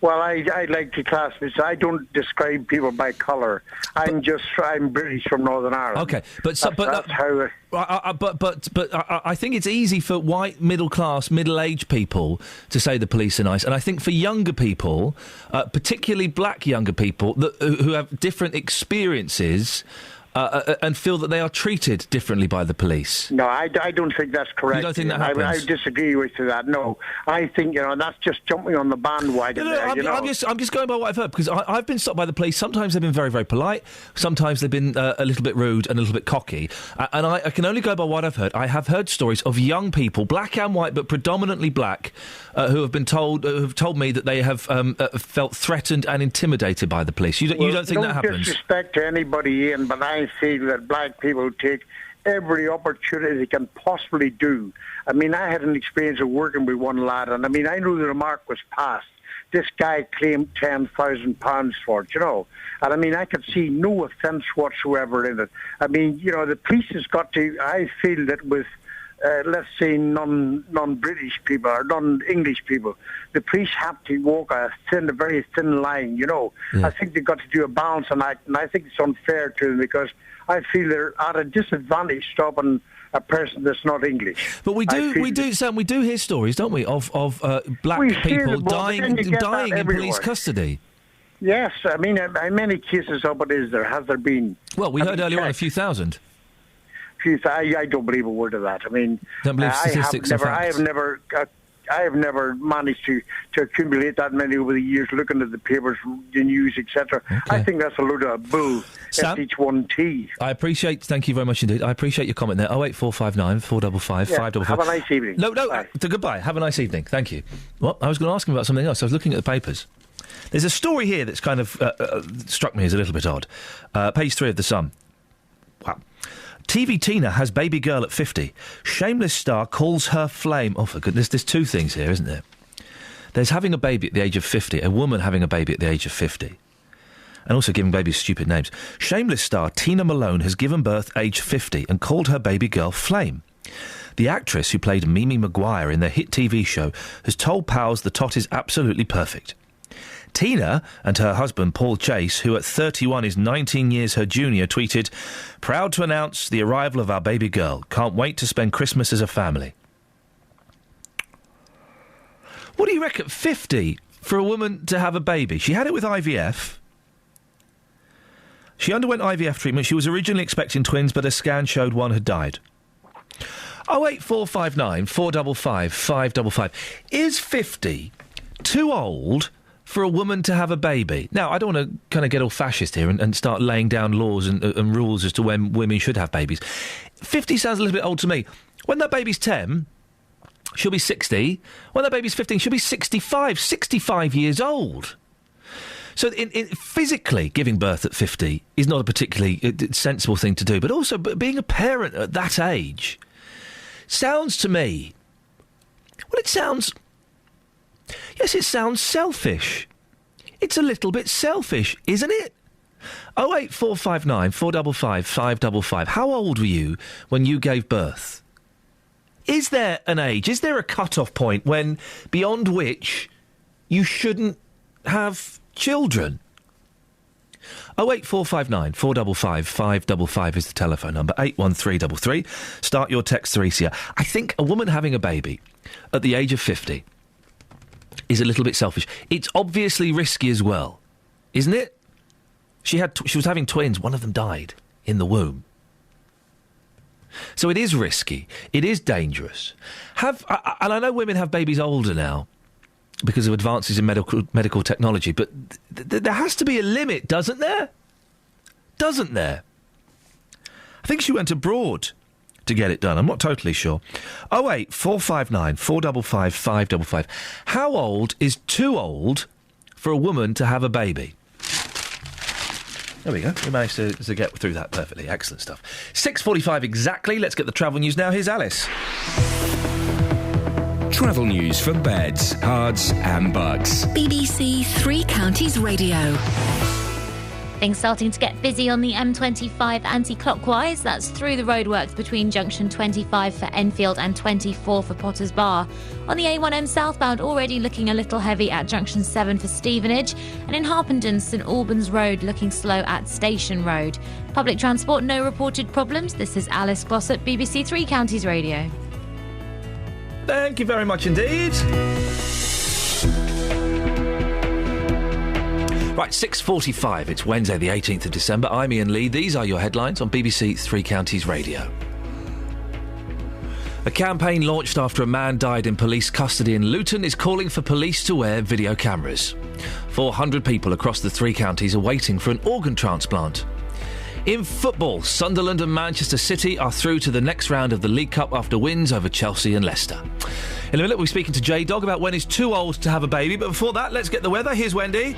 Well, I like to class this. I don't describe people by colour. I'm British from Northern Ireland. Okay, that's how. I think it's easy for white, middle-class, middle-aged people to say the police are nice, and I think for younger people, particularly black younger people who have different experiences. and feel that they are treated differently by the police. No, I don't think that's correct. You don't think that happens? I disagree with you that. No, I think that's just jumping on the bandwagon. I'm just going by what I've heard, because I've been stopped by the police. Sometimes they've been very, very polite. Sometimes they've been a little bit rude and a little bit cocky. And I can only go by what I've heard. I have heard stories of young people, black and white, but predominantly black, who have told me that they have felt threatened and intimidated by the police. You don't think that happens? No disrespect to anybody, Ian, but I feel that black people take every opportunity they can possibly do. I mean, I had an experience of working with one lad, and I mean, I knew the remark was passed. This guy claimed £10,000 for it, And I mean, I could see no offence whatsoever in it. I mean, the police has got to, I feel that with let's say non-British people or non-English people, the police have to walk a very thin line, Yeah. I think they've got to do a balancing act, and I think it's unfair to them because I feel they're at a disadvantage stopping a person that's not English. But we do, Sam, we do hear stories, don't we, of black people dying in police custody. Yes, I mean, in many cases of it is there. Has there been? Well, we heard earlier on a few thousand. I don't believe a word of that. I mean, don't believe statistics and facts. I have never managed to accumulate that many over the years, looking at the papers, the news, etc. Okay. I think that's a load of bull. Sam, SH1T. Thank you very much indeed. I appreciate your comment there. 08459 455 555. Have a nice evening. No, goodbye. Have a nice evening. Thank you. Well, I was going to ask him about something else. I was looking at the papers. There's a story here that's kind of struck me as a little bit odd. Page 3 of The Sun. Wow. TV Tina has baby girl at 50. Shameless star calls her flame. Oh, for goodness, there's two things here, isn't there? There's having a baby at the age of 50, a woman having a baby at the age of 50, and also giving babies stupid names. Shameless star Tina Malone has given birth age 50 and called her baby girl Flame. The actress who played Mimi Maguire in their hit TV show has told pals the tot is absolutely perfect. Tina and her husband Paul Chase, who at 31 is 19 years her junior, tweeted, "Proud to announce the arrival of our baby girl. Can't wait to spend Christmas as a family." What do you reckon? 50 for a woman to have a baby? She had it with IVF. She underwent IVF treatment. She was originally expecting twins, but a scan showed one had died. 08459 455 555. Is 50 too old for a woman to have a baby? Now, I don't want to kind of get all fascist here and start laying down laws and rules as to when women should have babies. 50 sounds a little bit old to me. When that baby's 10, she'll be 60. When that baby's 15, she'll be 65 years old. So physically, giving birth at 50 is not a particularly sensible thing to do. But also, being a parent at that age sounds to me... Well, it sounds... Yes, it sounds selfish. It's a little bit selfish, isn't it? 08459 455 555. How old were you when you gave birth? Is there an age, is there a cut-off point beyond which you shouldn't have children? 08459 455 555 is the telephone number. 81333. Start your text 3CR. I think a woman having a baby at the age of 50 is a little bit selfish. It's obviously risky as well, isn't it? She was having twins. One of them died in the womb. So it is risky. It is dangerous. And I know women have babies older now because of advances in medical technology, but there has to be a limit, doesn't there? Doesn't there? I think she went abroad to get it done. I'm not totally sure. 08459 455 555. How old is too old for a woman to have a baby? There we go. We managed to get through that perfectly. Excellent stuff. 6:45 exactly. Let's get the travel news now. Here's Alice. Travel news for beds, cards and bugs. BBC Three Counties Radio. Things starting to get busy on the M25 anti-clockwise. That's through the roadworks between junction 25 for Enfield and 24 for Potters Bar. On the A1M southbound, already looking a little heavy at junction 7 for Stevenage. And in Harpenden, St Albans Road looking slow at Station Road. Public transport, no reported problems. This is Alice Glossop, BBC Three Counties Radio. Thank you very much indeed. Right, 6:45. It's Wednesday, the 18th of December. I'm Iain Lee. These are your headlines on BBC Three Counties Radio. A campaign launched after a man died in police custody in Luton is calling for police to wear video cameras. 400 people across the three counties are waiting for an organ transplant. In football, Sunderland and Manchester City are through to the next round of the League Cup after wins over Chelsea and Leicester. In a minute, we'll be speaking to J-Dog about when he's too old to have a baby, but before that, let's get the weather. Here's Wendy.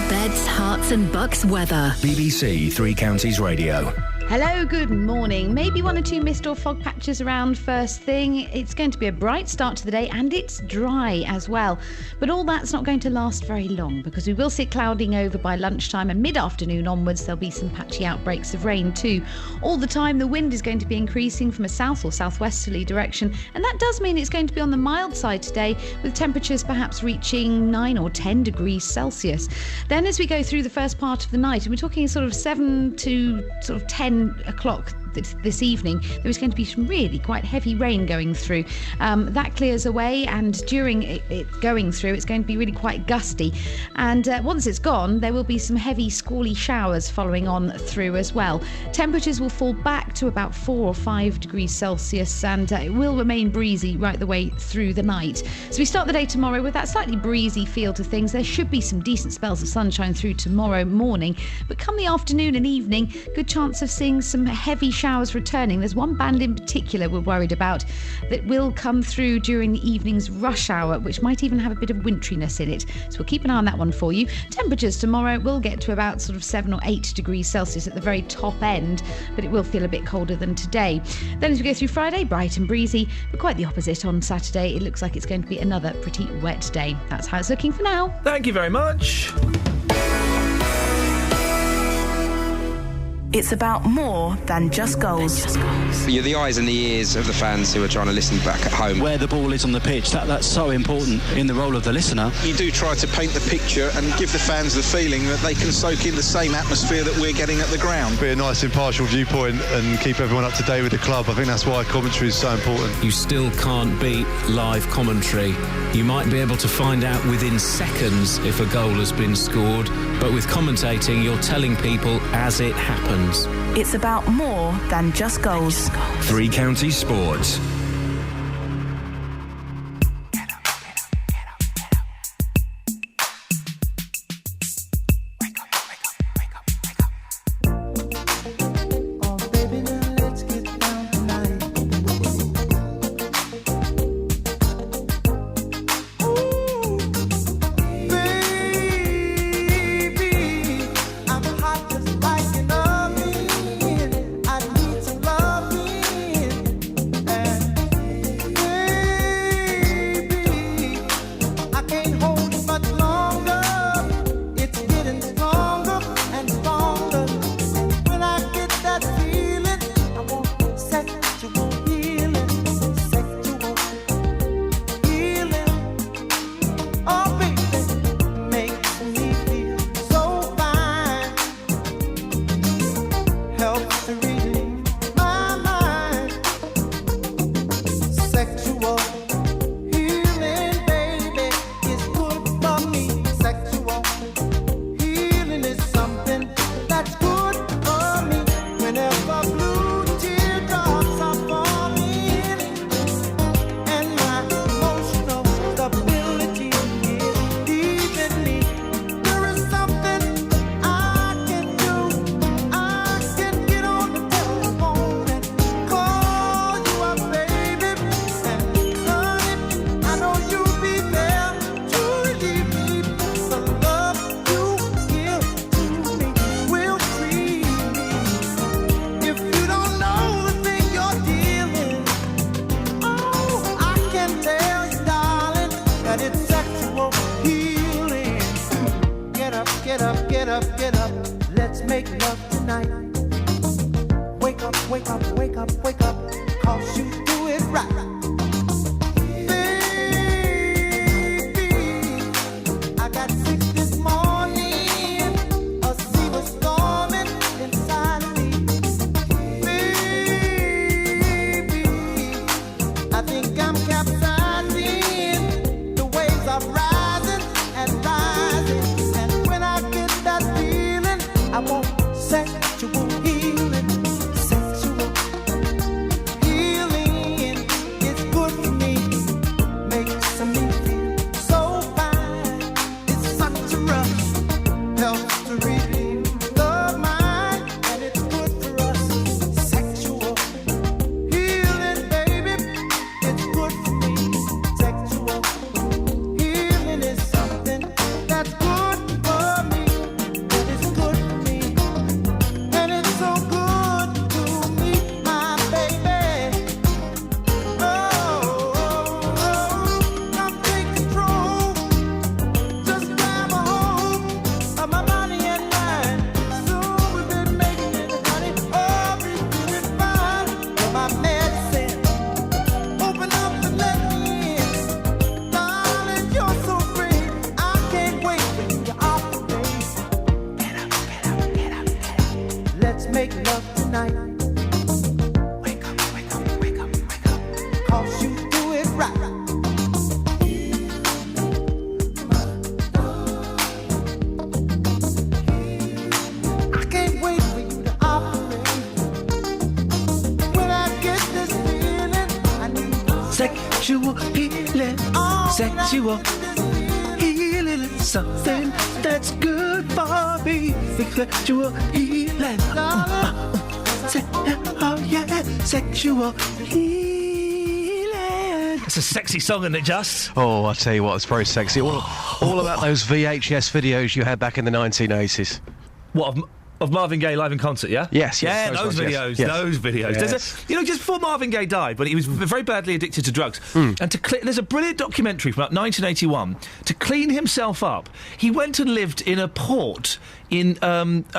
Beds, Herts and Bucks weather. BBC Three Counties Radio. Hello, good morning. Maybe one or two mist or fog patches around first thing. It's going to be a bright start to the day and it's dry as well. But all that's not going to last very long because we will see it clouding over by lunchtime and mid-afternoon onwards. There'll be some patchy outbreaks of rain too. All the time the wind is going to be increasing from a south or southwesterly direction, and that does mean it's going to be on the mild side today, with temperatures perhaps reaching 9 or 10 degrees Celsius. Then as we go through the first part of the night, and we're talking sort of 7 to sort of 10 o'clock this evening, there is going to be some really quite heavy rain going through. That clears away, and during it going through, it's going to be really quite gusty. And once it's gone, there will be some heavy squally showers following on through as well. Temperatures will fall back to about 4 or 5 degrees Celsius, and it will remain breezy right the way through the night. So we start the day tomorrow with that slightly breezy feel to things. There should be some decent spells of sunshine through tomorrow morning, but come the afternoon and evening, good chance of seeing some heavy showers returning. There's one band in particular we're worried about that will come through during the evening's rush hour, which might even have a bit of wintriness in it. So we'll keep an eye on that one for you. Temperatures tomorrow will get to about sort of 7 or 8 degrees Celsius at the very top end, but it will feel a bit colder than today. Then as we go through Friday, bright and breezy, but quite the opposite on Saturday. It looks like it's going to be another pretty wet day. That's how it's looking for now. Thank you very much. It's about more than just goals. You're the eyes and the ears of the fans who are trying to listen back at home. Where the ball is on the pitch, that's so important in the role of the listener. You do try to paint the picture and give the fans the feeling that they can soak in the same atmosphere that we're getting at the ground. Be a nice impartial viewpoint and keep everyone up to date with the club. I think that's why commentary is so important. You still can't beat live commentary. You might be able to find out within seconds if a goal has been scored, but with commentating, you're telling people as it happens. It's about more than just goals. Three Counties Sports. I'm capsizing, the waves are rising and rising. sexual healing is something that's good for me. Sexual healing. Oh yeah, sexual healing. It's a sexy song, isn't it, Just? Oh, I tell you what, it's very sexy. All about those VHS videos you had back in the 1980s. What, of Marvin Gaye live in concert, yeah? Yes. Yeah, those videos. Yes. There's just before Marvin Gaye died, but he was very badly addicted to drugs. And there's a brilliant documentary from 1981. To clean himself up, he went and lived in a port in Denmark,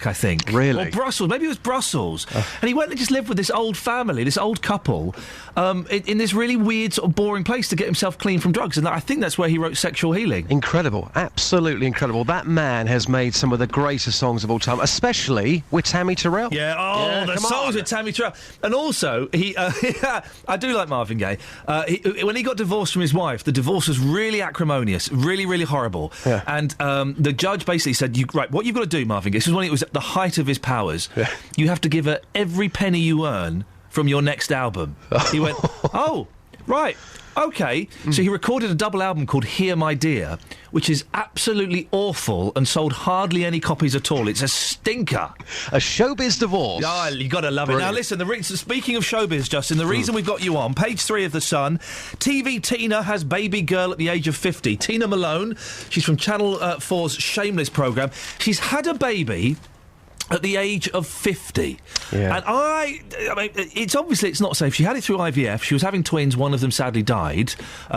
I think. Really? Or Brussels. Maybe it was Brussels. And he went and just lived with this old family, this old couple, in this really weird, sort of boring place to get himself clean from drugs. And I think that's where he wrote Sexual Healing. Incredible. Absolutely incredible. That man has made some of the greatest songs of all time, especially with Tammy Terrell. Yeah, the songs with Tammy Terrell. And also, I do like Marvin Gaye. When he got divorced from his wife, the divorce was really acrimonious, really, really horrible. Yeah. And the judge basically said, what you've got to do, Marvin Gaye, this was when it was at the height of his powers, you have to give her every penny you earn from your next album. He went, oh, right, OK. So he recorded a double album called Hear My Dear, which is absolutely awful and sold hardly any copies at all. It's a stinker. A showbiz divorce. Oh, you got to love it. Now, listen, speaking of showbiz, Justin, the reason we've got you on, page 3 of The Sun, TV Tina has baby girl at the age of 50. Tina Malone, she's from Channel 4's Shameless programme. She's had a baby at the age of 50. Yeah. And I mean, it's not safe. She had it through IVF. She was having twins. One of them sadly died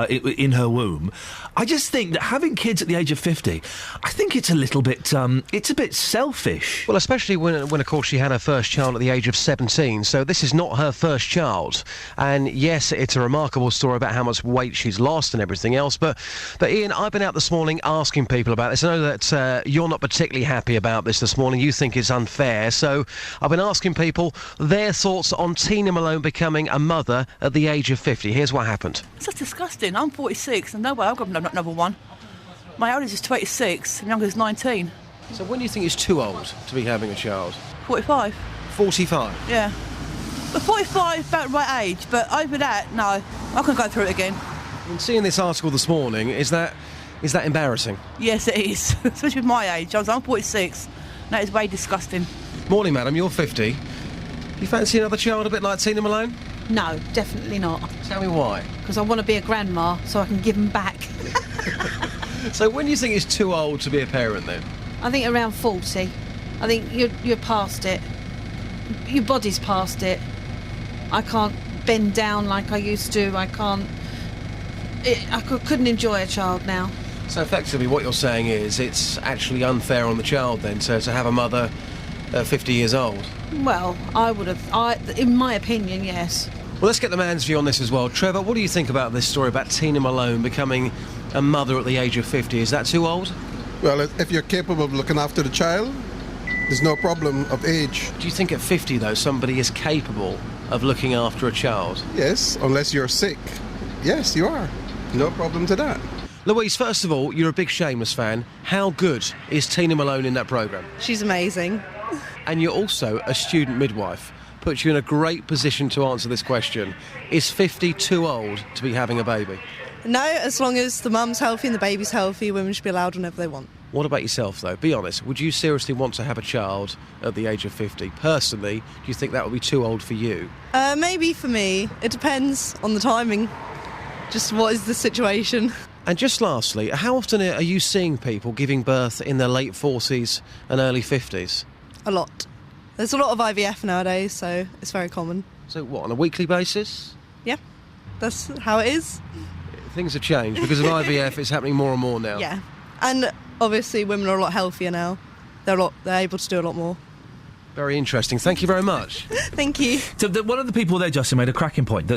in her womb. I just think that having kids at the age of 50, I think it's a little bit, it's a bit selfish. Well, especially when, of course, she had her first child at the age of 17. So this is not her first child. And yes, it's a remarkable story about how much weight she's lost and everything else. But Iain, I've been out this morning asking people about this. I know that you're not particularly happy about this morning. You think it's unfair. So I've been asking people their thoughts on Tina Malone becoming a mother at the age of 50. Here's what happened. It's just disgusting. I'm 46 and no way I've got another one. My oldest is 26 and youngest is 19. So when do you think it's too old to be having a child? 45. 45? Yeah. But 45 is about the right age, but over that, no. I couldn't go through it again. And seeing this article this morning, is that embarrassing? Yes, it is. Especially with my age. I'm 46. That is way disgusting. Morning, madam. You're 50. Do you fancy another child a bit like Tina Malone? No, definitely not. Tell me why. Because I want to be a grandma so I can give them back. So when do you think it's too old to be a parent then? I think around 40. I think you're past it. Your body's past it. I can't bend down like I used to. I couldn't enjoy a child now. So effectively what you're saying is it's actually unfair on the child then to have a mother 50 years old? Well, in my opinion, yes. Well, let's get the man's view on this as well. Trevor, what do you think about this story about Tina Malone becoming a mother at the age of 50? Is that too old? Well, if you're capable of looking after the child, there's no problem of age. Do you think at 50, though, somebody is capable of looking after a child? Yes, unless you're sick. Yes, you are. No problem to that. Louise, first of all, you're a big Shameless fan. How good is Tina Malone in that programme? She's amazing. And you're also a student midwife. Puts you in a great position to answer this question. Is 50 too old to be having a baby? No, as long as the mum's healthy and the baby's healthy, women should be allowed whenever they want. What about yourself, though? Be honest. Would you seriously want to have a child at the age of 50? Personally, do you think that would be too old for you? Maybe for me. It depends on the timing. Just what is the situation? And just lastly, how often are you seeing people giving birth in their late 40s and early 50s? A lot. There's a lot of IVF nowadays, so it's very common. So what, on a weekly basis? Yeah, that's how it is. Things have changed because of IVF. It's happening more and more now. Yeah, and obviously women are a lot healthier now. They're able to do a lot more. Very interesting. Thank you very much. Thank you. So one of the people there, Justin, made a cracking point.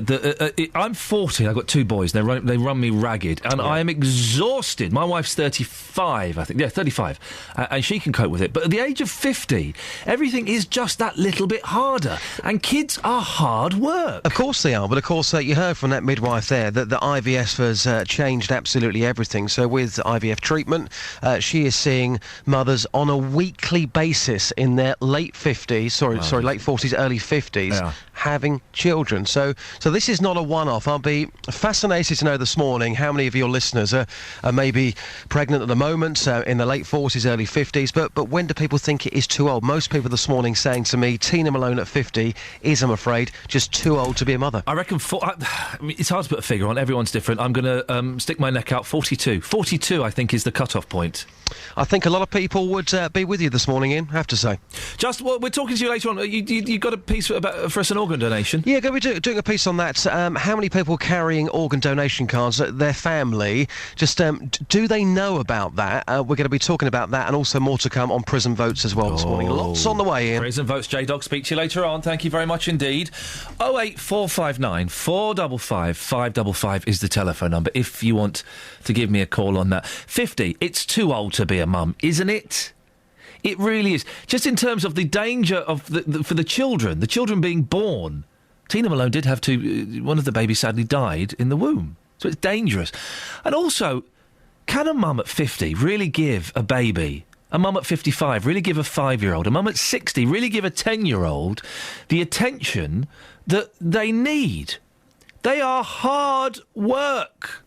I'm 40. I've got 2 boys. They run me ragged, and I am exhausted. My wife's 35, I think. Yeah, 35, and she can cope with it. But at the age of 50, everything is just that little bit harder, and kids are hard work. Of course they are, but of course you heard from that midwife there that the IVF has changed absolutely everything. So with IVF treatment, she is seeing mothers on a weekly basis in their late 50s 50s, sorry, late 40s, early 50s, having children. So this is not a one-off. I'll be fascinated to know this morning how many of your listeners are maybe pregnant at the moment, in the late 40s, early 50s, but when do people think it is too old? Most people this morning saying to me, Tina Malone at 50 is, I'm afraid, just too old to be a mother. I reckon, it's hard to put a figure on, everyone's different. I'm going to stick my neck out, 42. 42, I think, is the cut-off point. I think a lot of people would be with you this morning, Ian, I have to say. Just, well, we're talking to you later on. You got a piece for us, an organ donation? Yeah, going to be doing a piece on that. How many people carrying organ donation cards, their family, just do they know about that? We're going to be talking about that and also more to come on prison votes as well this morning. Lots on the way, Ian. Prison votes, J-Dog, speak to you later on. Thank you very much indeed. 08459 455 555 is the telephone number if you want to give me a call on that. 50, it's too old to be a mum, isn't it? It really is. Just in terms of the danger of for the children being born. Tina Malone did have two. One of the babies sadly died in the womb, so it's dangerous. And also, can a mum at 50 really give a baby, a mum at 55 really give a 5-year-old, a mum at 60 really give a 10-year-old the attention that they need? They are hard work.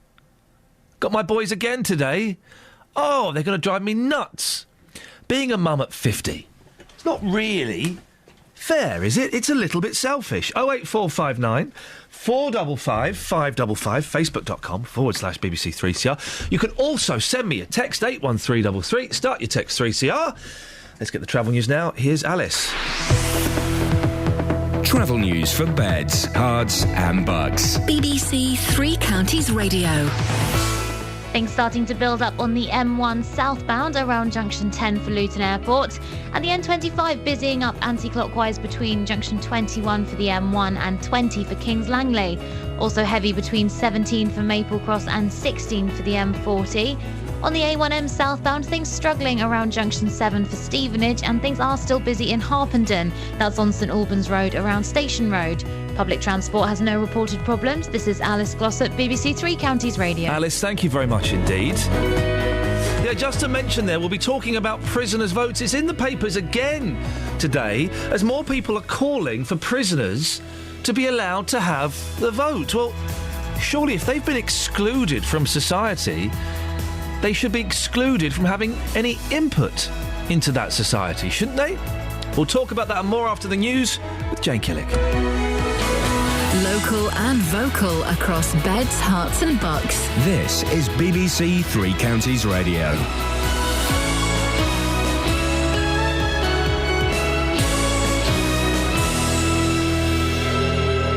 Got my boys again today. Oh, they're going to drive me nuts. Being a mum at 50, it's not really fair, is it? It's a little bit selfish. 08459 455 555, facebook.com/BBC3CR. You can also send me a text, 81333. Start your text 3CR. Let's get the travel news now. Here's Alice. Travel news for beds, cards and bugs. BBC Three Counties Radio. Things starting to build up on the M1 southbound around junction 10 for Luton Airport, and the N25 busying up anti-clockwise between junction 21 for the M1 and 20 for Kings Langley. Also heavy between 17 for Maple Cross and 16 for the M40. On the A1M southbound, things struggling around junction 7 for Stevenage, and things are still busy in Harpenden. That's on St Albans Road around Station Road. Public transport has no reported problems. This is Alice Glossop, BBC Three Counties Radio. Alice, thank you very much indeed. Yeah, just to mention there, we'll be talking about prisoners' votes. It's in the papers again today, as more people are calling for prisoners to be allowed to have the vote. Well, surely if they've been excluded from society, they should be excluded from having any input into that society, shouldn't they? We'll talk about that and more after the news with Jane Killick. Local and vocal across beds, hearts and bucks. This is BBC Three Counties Radio.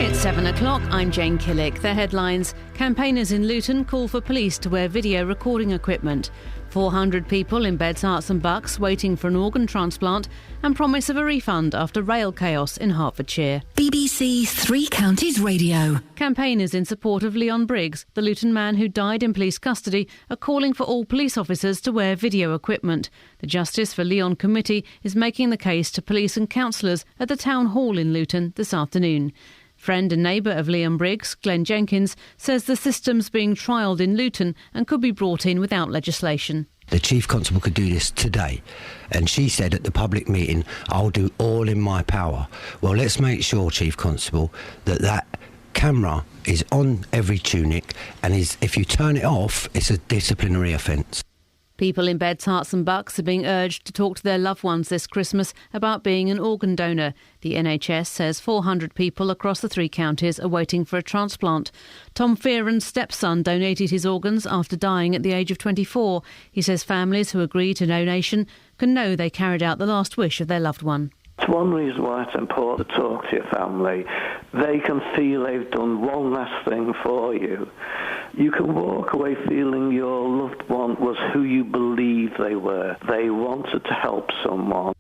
It's 7 o'clock. I'm Jane Killick. The headlines. Campaigners in Luton call for police to wear video recording equipment. 400 people in beds, hearts and bucks waiting for an organ transplant, and promise of a refund after rail chaos in Hertfordshire. BBC Three Counties Radio. Campaigners in support of Leon Briggs, the Luton man who died in police custody, are calling for all police officers to wear video equipment. The Justice for Leon Committee is making the case to police and councillors at the Town Hall in Luton this afternoon. Friend and neighbour of Leon Briggs, Glenn Jenkins, says the system's being trialled in Luton and could be brought in without legislation. The Chief Constable could do this today, and she said at the public meeting, I'll do all in my power. Well, let's make sure, Chief Constable, that camera is on every tunic, and if you turn it off, it's a disciplinary offence. People in beds, hearts and bucks are being urged to talk to their loved ones this Christmas about being an organ donor. The NHS says 400 people across the three counties are waiting for a transplant. Tom Fearon's stepson donated his organs after dying at the age of 24. He says families who agree to donation can know they carried out the last wish of their loved one. It's one reason why it's important to talk to your family. They can feel they've done one last thing for you. You can walk away feeling your loved one was who you believe they were. They wanted to help someone.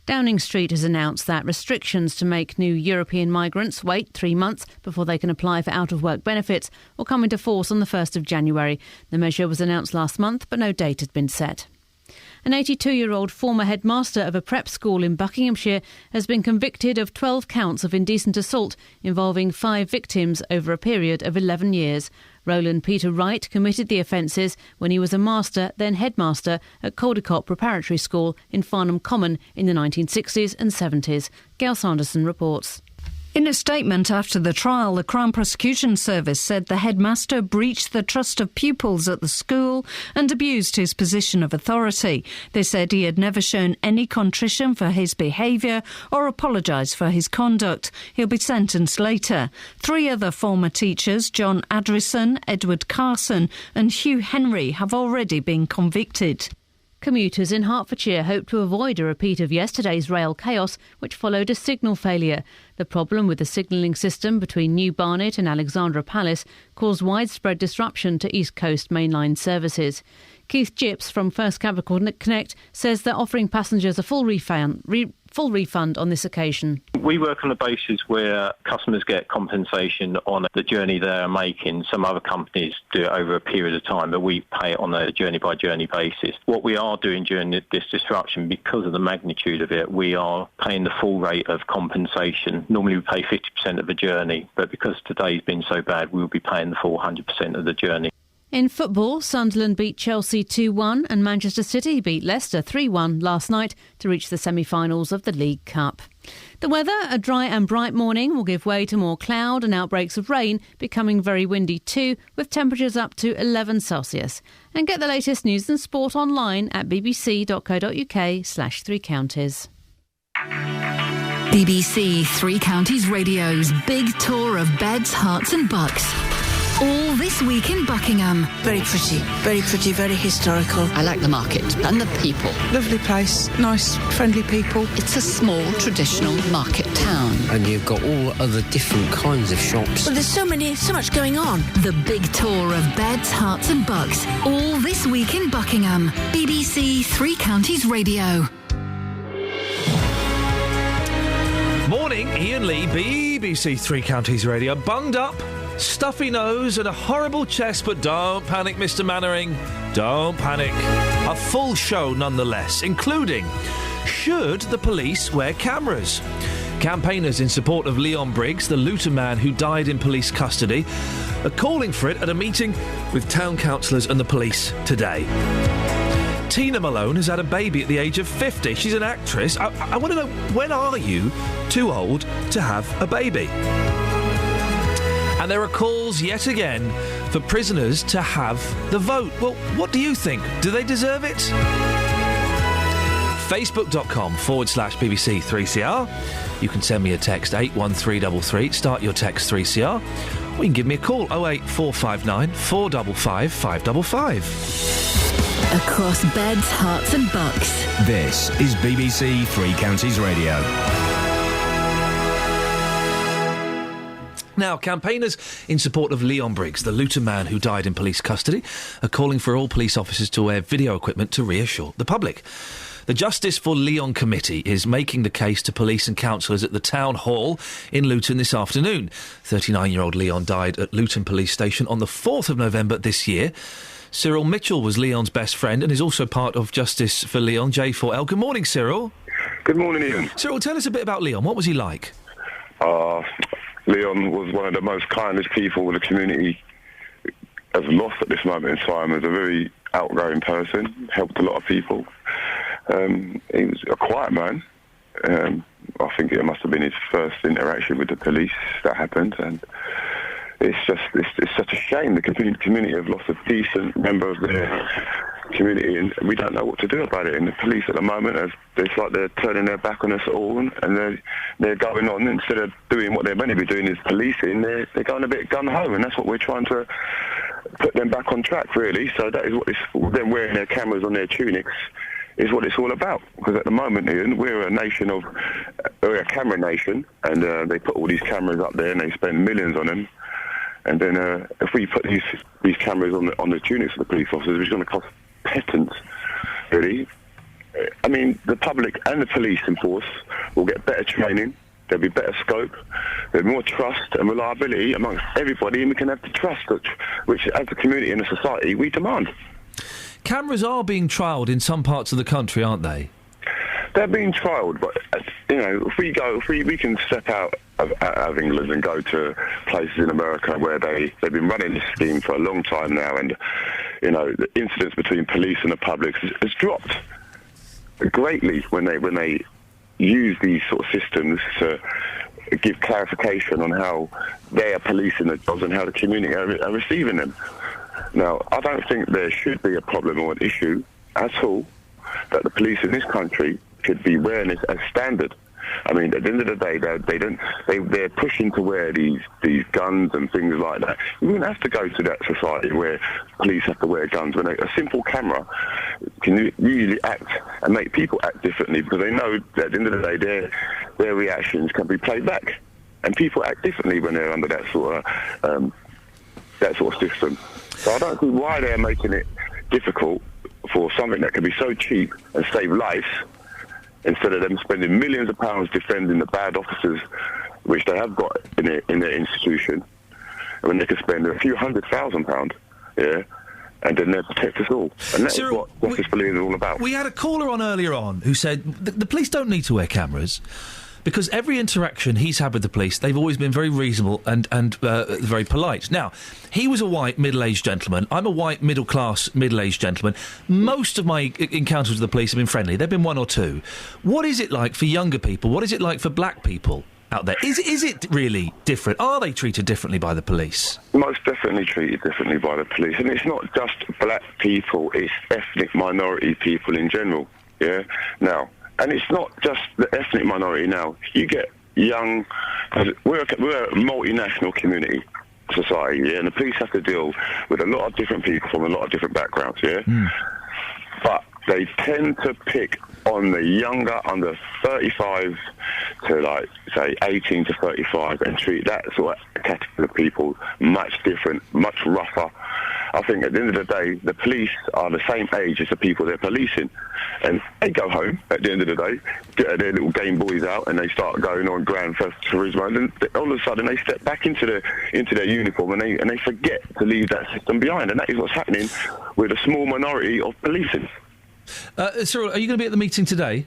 Downing Street has announced that restrictions to make new European migrants wait 3 months before they can apply for out-of-work benefits will come into force on the 1st of January. The measure was announced last month, but no date had been set. An 82-year-old former headmaster of a prep school in Buckinghamshire has been convicted of 12 counts of indecent assault involving 5 victims over a period of 11 years. Roland Peter Wright committed the offences when he was a master, then headmaster, at Caldecott Preparatory School in Farnham Common in the 1960s and 70s. Gail Sanderson reports. In a statement after the trial, the Crown Prosecution Service said the headmaster breached the trust of pupils at the school and abused his position of authority. They said he had never shown any contrition for his behaviour or apologised for his conduct. He'll be sentenced later. 3 other former teachers, John Adrison, Edward Carson and Hugh Henry, have already been convicted. Commuters in Hertfordshire hope to avoid a repeat of yesterday's rail chaos, which followed a signal failure. The problem with the signalling system between New Barnet and Alexandra Palace caused widespread disruption to East Coast mainline services. Keith Gips from First Capital Connect says they're offering passengers a full refund on this occasion. We work on the basis where customers get compensation on the journey they're making. Some other companies do it over a period of time, but we pay it on a journey-by-journey basis. What we are doing during this disruption, because of the magnitude of it, we are paying the full rate of compensation. Normally we pay 50% of the journey, but because today's been so bad, we'll be paying the full 100% of the journey. In football, Sunderland beat Chelsea 2-1 and Manchester City beat Leicester 3-1 last night to reach the semi-finals of the League Cup. The weather, a dry and bright morning, will give way to more cloud and outbreaks of rain, becoming very windy too, with temperatures up to 11 Celsius. And get the latest news and sport online at bbc.co.uk/3 counties. BBC Three Counties Radio's big tour of beds, hearts and bucks. All this week in Buckingham. Very pretty, very historical. I like the market and the people. Lovely place, nice, friendly people. It's a small, traditional market town. And you've got all other different kinds of shops. Well, there's so much going on. The big tour of beds, hearts and bucks. All this week in Buckingham. BBC Three Counties Radio. Morning, Iain Lee, BBC Three Counties Radio. Bunged up, stuffy nose and a horrible chest, but don't panic, Mr. Mannering. Don't panic. A full show nonetheless, including should the police wear cameras? Campaigners in support of Leon Briggs, the Luton man who died in police custody, are calling for it at a meeting with town councillors and the police today. Tina Malone has had a baby at the age of 50. She's an actress. I want to know, when are you too old to have a baby? And there are calls yet again for prisoners to have the vote. Well, what do you think? Do they deserve it? Facebook.com/BBC3CR. You can send me a text 81333. Start your text 3CR. Or you can give me a call 08459 455 555. Across beds, hearts and bucks. This is BBC Three Counties Radio. Now, campaigners in support of Leon Briggs, the Luton man who died in police custody, are calling for all police officers to wear video equipment to reassure the public. The Justice for Leon Committee is making the case to police and councillors at the Town Hall in Luton this afternoon. 39-year-old Leon died at Luton Police Station on the 4th of November this year. Cyril Mitchell was Leon's best friend and is also part of Justice for Leon, J4L. Good morning, Cyril. Good morning, Ian. Cyril, tell us a bit about Leon. What was he like? Leon was one of the most kindest people the community has lost at this moment in time. As a very outgoing person, helped a lot of people. He was a quiet man. I think it must have been his first interaction with the police that happened, and it's such a shame. The community have lost a decent member of their community, and we don't know what to do about it. And the police at the moment, it's like they're turning their back on us all, and they're going on, instead of doing what they're meant to be doing is policing, they're going a bit gun-ho, and that's what we're trying to put them back on track, really. So that is what them wearing their cameras on their tunics is what it's all about. Because at the moment, Ian, we're a camera nation, and they put all these cameras up there, and they spend millions on them. And then if we put these cameras on the tunics of the police officers, which is going to cost pittance, really. I mean, the public and the police in force will get better training, there'll be better scope, there'll be more trust and reliability amongst everybody, and we can have the trust which as a community and a society, we demand. Cameras are being trialled in some parts of the country, aren't they? they're being trialled, but if we can step out of England and go to places in America where they've been running this scheme for a long time now, and the incidents between police and the public has dropped greatly when they use these sort of systems to give clarification on how they are policing the jobs and how the community are receiving them. Now, I don't think there should be a problem or an issue at all that the police in this country should be wearing this as standard. I mean, at the end of the day, they're pushing to wear these guns and things like that. You wouldn't have to go to that society where police have to wear guns when a simple camera can usually act and make people act differently, because they know that at the end of the day their reactions can be played back, and people act differently when they're under that sort of system. So I don't see why they're making it difficult for something that can be so cheap and save lives, instead of them spending millions of pounds defending the bad officers, which they have got in their institution. I mean, they could spend a few £100,000, and then they'll protect us all. And that's what Justice for Leon is all about. We had a caller on earlier on who said the police don't need to wear cameras, because every interaction he's had with the police, they've always been very reasonable and very polite. Now, he was a white, middle-aged gentleman. I'm a white, middle-class, middle-aged gentleman. Most of my encounters with the police have been friendly. There have been one or two. What is it like for younger people? What is it like for black people out there? Is it really different? Are they treated differently by the police? Most definitely treated differently by the police. And it's not just black people, it's ethnic minority people in general, yeah? Now, and it's not just the ethnic minority now. You get young... We're a multinational community society, yeah? And the police have to deal with a lot of different people from a lot of different backgrounds, yeah? But they tend to pick on the younger, under 35 to, say, 18 to 35, and treat that sort of category of people much different, much rougher. I think at the end of the day, the police are the same age as the people they're policing. And they go home at the end of the day, get their little Game Boys out, and they start going on Grand Theft Turismo, and then all of a sudden they step back into their uniform, and they forget to leave that system behind. And that is what's happening with a small minority of policing. Cyril, are you going to be at the meeting today?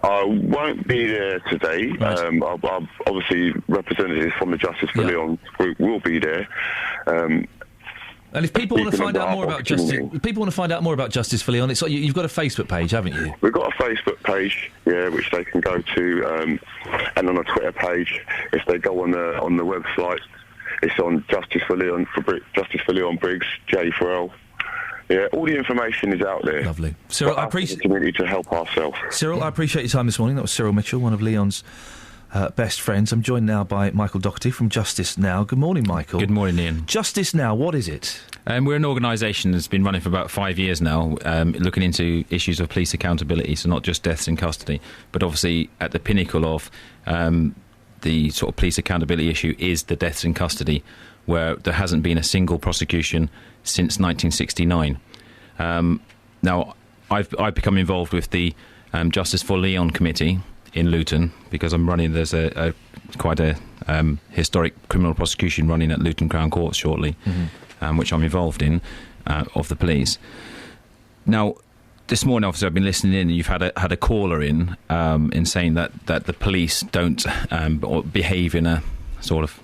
I won't be there today. Right. Obviously, representatives from the Justice for Leon group will be there. And if people want to find out more about Justice for Leon, you've got a Facebook page, haven't you? We've got a Facebook page, which they can go to, and on a Twitter page. If they go on the website, it's on Justice for Leon Briggs, J for L. Yeah, all the information is out there. Lovely. Cyril, I appreciate the community to help ourselves. Cyril, I appreciate your time this morning. That was Cyril Mitchell, one of Leon's best friends. I'm joined now by Michael Doherty from Justice Now. Good morning, Michael. Good morning, Ian. Justice Now, what is it? We're an organisation that's been running for about 5 years now, looking into issues of police accountability, so not just deaths in custody, but obviously at the pinnacle of the sort of police accountability issue is the deaths in custody, where there hasn't been a single prosecution since 1969. Now, I've become involved with the Justice for Leon Committee in Luton, because I'm running, there's quite a historic criminal prosecution running at Luton Crown Court shortly, which I'm involved in, of the police. Now, this morning, obviously, I've been listening in, and you've had a caller in saying that the police don't behave in a sort of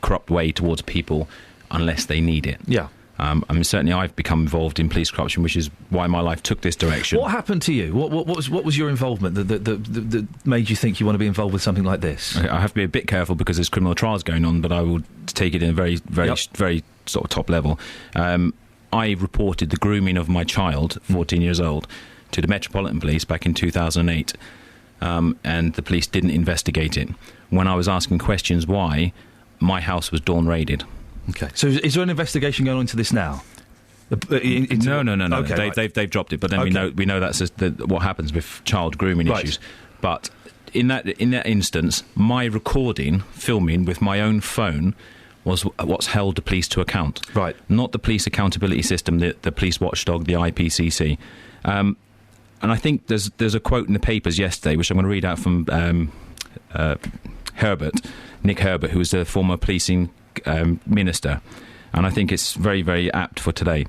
corrupt way towards people unless they need it. Yeah. I mean, certainly I've become involved in police corruption, which is why my life took this direction. What happened to you? What was your involvement that made you think you want to be involved with something like this? I have to be a bit careful because there's criminal trials going on, but I will take it in a very sort of top level. I reported the grooming of my child, 14 years old, to the Metropolitan Police back in 2008, and the police didn't investigate it. When I was asking questions why, my house was dawn raided. Okay. So is there an investigation going on into this now? No. Okay, they've dropped it, but then we know that's what happens with child grooming issues. But in that instance, my recording, filming with my own phone, was what's held the police to account. Right. Not the police accountability system, the police watchdog, the IPCC. And I think there's a quote in the papers yesterday, which I'm going to read out from Nick Herbert, who was the former policing minister, and I think it's very, very apt for today.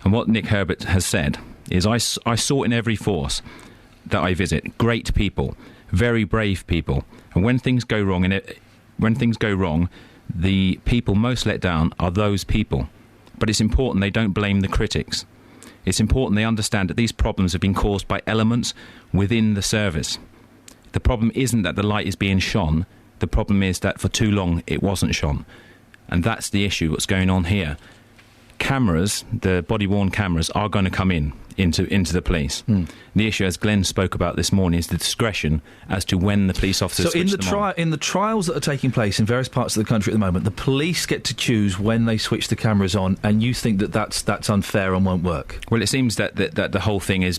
And what Nick Herbert has said is, I sought in every force that I visit, great people, very brave people. And when things go wrong, the people most let down are those people. But it's important they don't blame the critics. It's important they understand that these problems have been caused by elements within the service. The problem isn't that the light is being shone. The problem is that for too long it wasn't shone. And that's the issue what's going on here. Cameras, the body-worn cameras, are going to come into the police. The issue, as Glenn spoke about this morning, is the discretion as to when the police officers switch them on. In the trials that are taking place in various parts of the country at the moment, the police get to choose when they switch the cameras on, and you think that that's unfair and won't work? Well, it seems that the whole thing is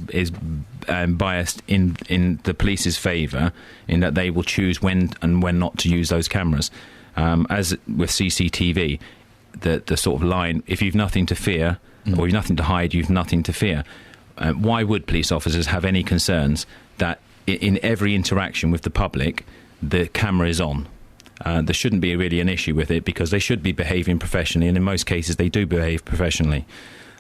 biased in the police's favour, in that they will choose when and when not to use those cameras. As with CCTV, the sort of line, if you've nothing to fear or you've nothing to hide, you've nothing to fear. Why would police officers have any concerns that in every interaction with the public the camera is on? There shouldn't be really an issue with it, because they should be behaving professionally, and in most cases they do behave professionally.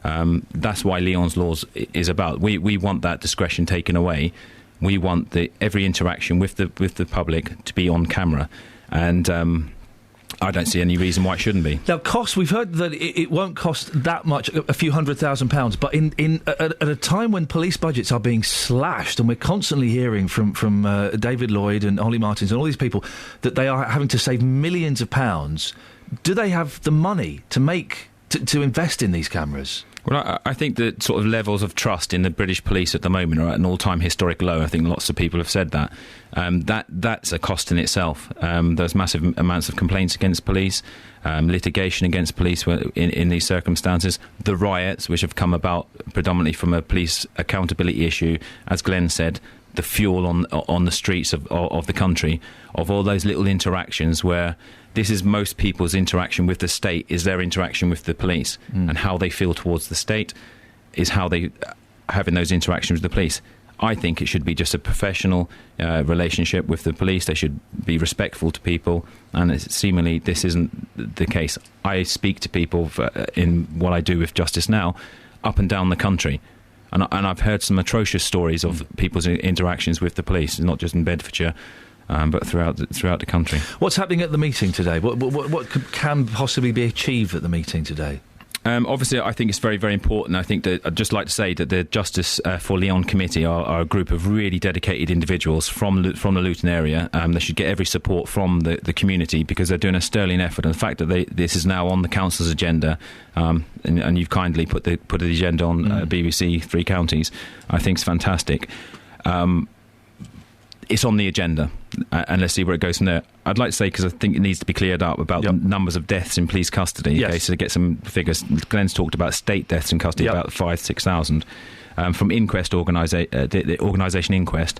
That's why Leon's Laws is about. We want that discretion taken away. We want every interaction with the public to be on camera, and I don't see any reason why it shouldn't be. Now, we've heard that it won't cost that much, a few £100,000, but at a time when police budgets are being slashed, and we're constantly hearing from David Lloyd and Ollie Martins and all these people that they are having to save millions of pounds, do they have the money to invest in these cameras? Well, I think that sort of levels of trust in the British police at the moment are at an all-time historic low. I think lots of people have said that. That's a cost in itself. There's massive amounts of complaints against police, litigation against police in these circumstances. The riots, which have come about predominantly from a police accountability issue, as Glenn said, the fuel on the streets of the country, of all those little interactions where this is most people's interaction with the state, is their interaction with the police, and how they feel towards the state is how they having those interactions with the police. I think it should be just a professional relationship with the police. They should be respectful to people, and seemingly this isn't the case. I speak to people in what I do with Justice Now up and down the country, and I've heard some atrocious stories of people's interactions with the police, not just in Bedfordshire, but throughout the country. What's happening at the meeting today? What can possibly be achieved at the meeting today? Obviously, I think it's very, very important. I think that I'd just like to say that the Justice for Leon Committee are a group of really dedicated individuals from the Luton area. They should get every support from the community, because they're doing a sterling effort. And the fact that this is now on the council's agenda, and you've kindly put the agenda on BBC Three Counties, I think is fantastic. It's on the agenda, and let's see where it goes from there. I'd like to say, because I think it needs to be cleared up about the numbers of deaths in police custody. Yes. Okay, so to get some figures, Glenn's talked about state deaths in custody, about 5,000-6,000. From the organisation Inquest,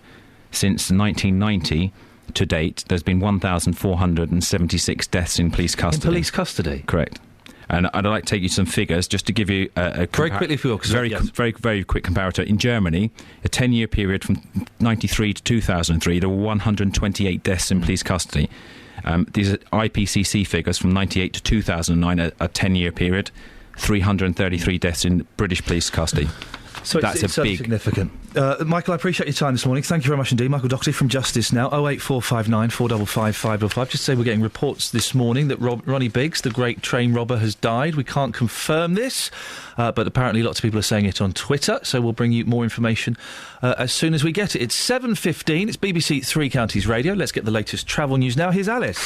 since 1990 to date, there's been 1,476 deaths in police custody. In police custody? Correct. And I'd like to take you some figures just to give you a very quickly, if you will, very quick comparator. In Germany, a 10-year period from 93 to 2003, there were 128 deaths in police custody. These are IPCC figures from 98 to 2009, a 10-year period, 333 deaths in British police custody. So that's it's big... significant. Michael, I appreciate your time this morning. Thank you very much indeed. Michael Doherty from Justice Now, 08459 455 505. Just say we're getting reports this morning that Ronnie Biggs, the great train robber, has died. We can't confirm this, but apparently lots of people are saying it on Twitter, so we'll bring you more information as soon as we get it. It's 7:15. It's BBC Three Counties Radio. Let's get the latest travel news now. Here's Alice.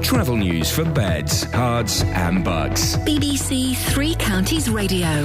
Travel news for beds, cards and bugs. BBC Three Counties Radio.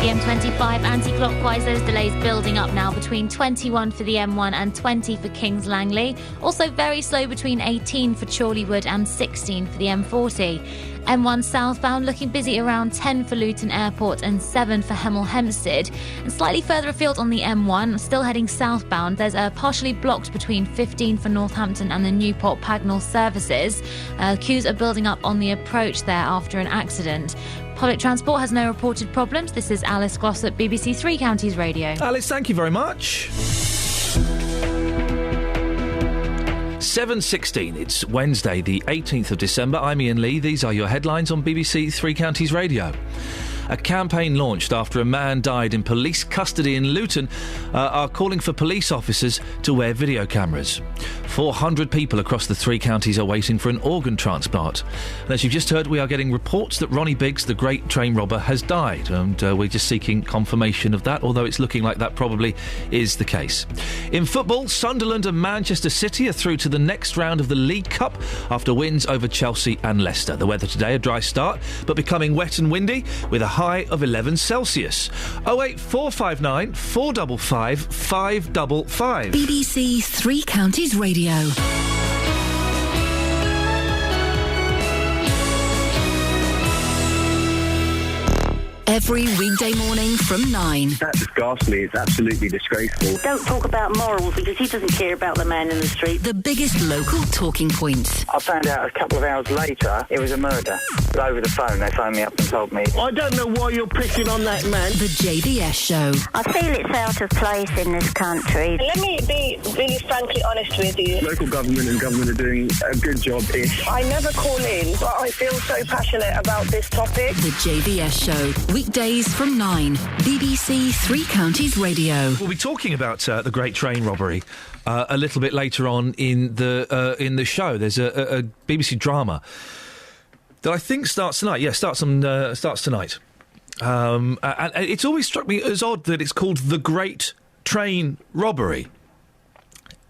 The M25 anti-clockwise, those delays building up now between 21 for the M1 and 20 for Kings Langley. Also very slow between 18 for Chorleywood and 16 for the M40. M1 southbound looking busy around 10 for Luton Airport and 7 for Hemel Hempstead. And slightly further afield on the M1, still heading southbound, there's a partially blocked between 15 for Northampton and the Newport Pagnell services. Queues are building up on the approach there after an accident. Public transport has no reported problems. This is Alice Glossop, BBC Three Counties Radio. Alice, thank you very much. 7:16. It's Wednesday, the 18th of December. I'm Iain Lee. These are your headlines on BBC Three Counties Radio. A campaign launched after a man died in police custody in Luton are calling for police officers to wear video cameras. 400 people across the 3 counties are waiting for an organ transplant. And as you've just heard, we are getting reports that Ronnie Biggs, the great train robber, has died, and we're just seeking confirmation of that, although it's looking like that probably is the case. In football, Sunderland and Manchester City are through to the next round of the League Cup after wins over Chelsea and Leicester. The weather today, a dry start, but becoming wet and windy with a high of 11 Celsius. 08459 455 555. BBC 3 Counties Radio. Every weekday morning from 9. That's ghastly. It's absolutely disgraceful. Don't talk about morals because he doesn't care about the man in the street. The biggest local talking points. I found out a couple of hours later it was a murder. But over the phone, they phoned me up and told me. I don't know why you're picking on that man. The JVS Show. I feel it's out of place in this country. Let me be really frankly honest with you. Local government and government are doing a good job-ish. I never call in, but I feel so passionate about this topic. The JVS Show. Weekdays from 9. BBC 3 Counties Radio. We'll be talking about the Great Train Robbery a little bit later on in the show. There's a BBC drama that I think starts tonight. Yeah, starts tonight. And it's always struck me as odd that it's called The Great Train Robbery.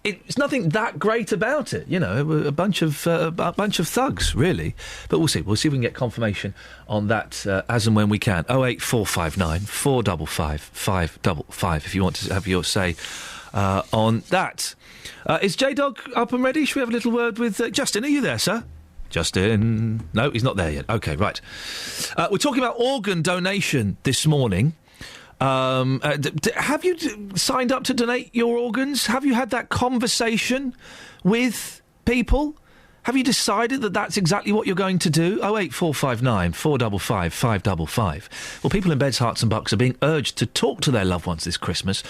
It's nothing that great about it, you know. A bunch of thugs, really. But we'll see. We'll see if we can get confirmation on that as and when we can. 08459 455 555 if you want to have your say on that. Is J-Dog up and ready? Should we have a little word with Justin? Are you there, sir? Justin? No, he's not there yet. OK, right. We're talking about organ donation this morning. Have you signed up to donate your organs? Have you had that conversation with people? Have you decided that that's exactly what you're going to do? 08459 455 555. Well, people in Beds, Herts and Bucks are being urged to talk to their loved ones this Christmas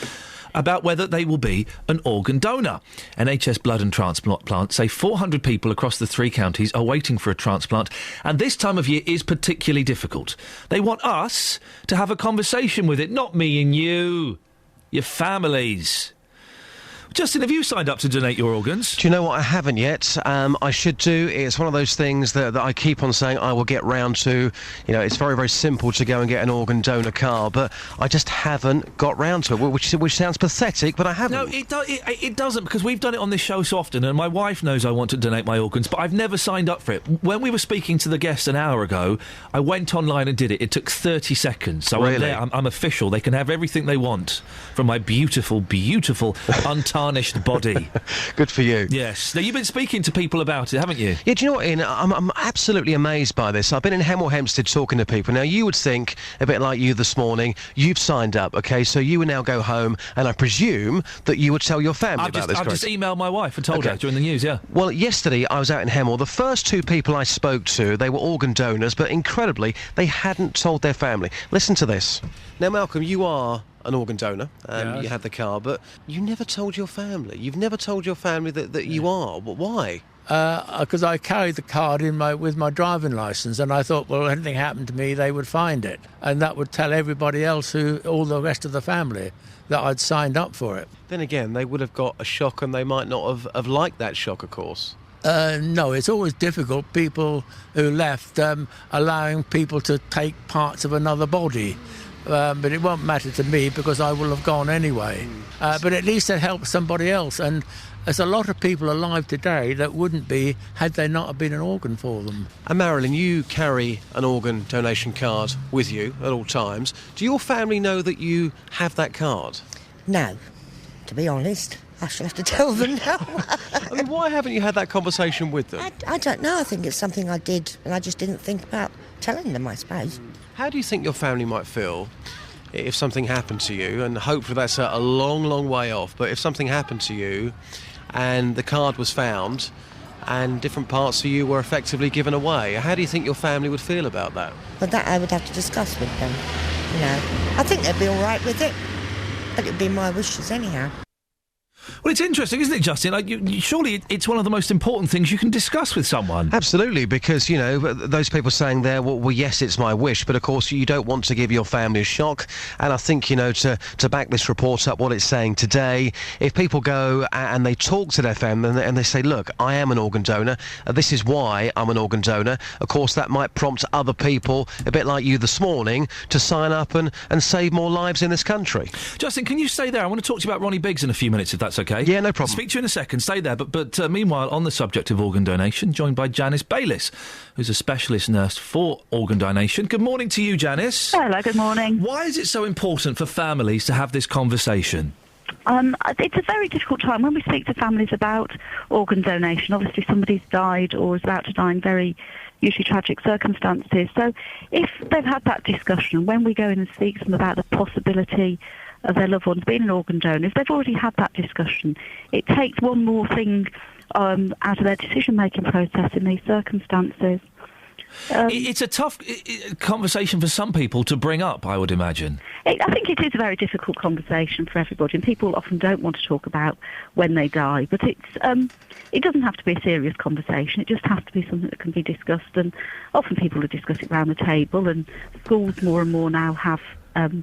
about whether they will be an organ donor. NHS Blood and Transplant say 400 people across the 3 counties are waiting for a transplant, and this time of year is particularly difficult. They want us to have a conversation with it, not me and you, your families. Justin, have you signed up to donate your organs? Do you know what? I haven't yet. I should do. It's one of those things that I keep on saying I will get round to. You know, it's very, very simple to go and get an organ donor card, but I just haven't got round to it, which sounds pathetic, but I haven't. No, it doesn't, because we've done it on this show so often, and my wife knows I want to donate my organs, but I've never signed up for it. When we were speaking to the guest an hour ago, I went online and did it. It took 30 seconds. So really? I'm there. I'm official. They can have everything they want from my beautiful, beautiful, untarnished body. Good for you. Yes. Now, you've been speaking to people about it, haven't you? Yeah, do you know what, Ian? I'm absolutely amazed by this. I've been in Hemel Hempstead talking to people. Now, you would think, a bit like you this morning, you've signed up, OK, so you would now go home, and I presume that you would tell your family about this. I've just emailed my wife and told her during the news, yeah. Well, yesterday I was out in Hemel. The first 2 people I spoke to, they were organ donors, but incredibly, they hadn't told their family. Listen to this. Now, Malcolm, you are an organ donor. Yes. You had the card, but you never told your family. You've never told your family that you are. But why? Because I carried the card with my driving licence, and I thought, well, if anything happened to me, they would find it, and that would tell everybody else, all the rest of the family, that I'd signed up for it. Then again, they would have got a shock, and they might not have liked that shock, of course. No, it's always difficult, people who left, allowing people to take parts of another body. But it won't matter to me because I will have gone anyway. But at least it helps somebody else. And there's a lot of people alive today that wouldn't be had there not been an organ for them. And Marilyn, you carry an organ donation card with you at all times. Do your family know that you have that card? No, to be honest. I shall have to tell them now. I mean, why haven't you had that conversation with them? I don't know. I think it's something I did, and I just didn't think about telling them, I suppose. How do you think your family might feel if something happened to you? And hopefully that's a long, long way off. But if something happened to you and the card was found and different parts of you were effectively given away, how do you think your family would feel about that? Well, that I would have to discuss with them. You know, I think they'd be all right with it. But it'd be my wishes anyhow. Well, it's interesting, isn't it, Justin? Surely it's one of the most important things you can discuss with someone. Absolutely, because, those people saying there, well, yes, it's my wish, but of course you don't want to give your family a shock. And I think, to back this report up, what it's saying today, if people go and they talk to their family and they say, look, I am an organ donor, this is why I'm an organ donor, of course that might prompt other people, a bit like you this morning, to sign up and save more lives in this country. Justin, can you stay there? I want to talk to you about Ronnie Biggs in a few minutes, if that's OK. Yeah, no problem. Speak to you in a second. Stay there. But meanwhile, on the subject of organ donation, joined by Janice Bayliss, who's a specialist nurse for organ donation. Good morning to you, Janice. Hello, good morning. Why is it so important for families to have this conversation? It's a very difficult time when we speak to families about organ donation. Obviously, somebody's died or is about to die in very usually tragic circumstances. So if they've had that discussion, when we go in and speak to them about the possibility of their loved ones being an organ donor, if they've already had that discussion, it takes one more thing out of their decision-making process in these circumstances. It's a tough conversation for some people to bring up, I would imagine. I think it is a very difficult conversation for everybody, and people often don't want to talk about when they die, but it doesn't have to be a serious conversation. It just has to be something that can be discussed, and often people will discuss it around the table, and schools more and more now have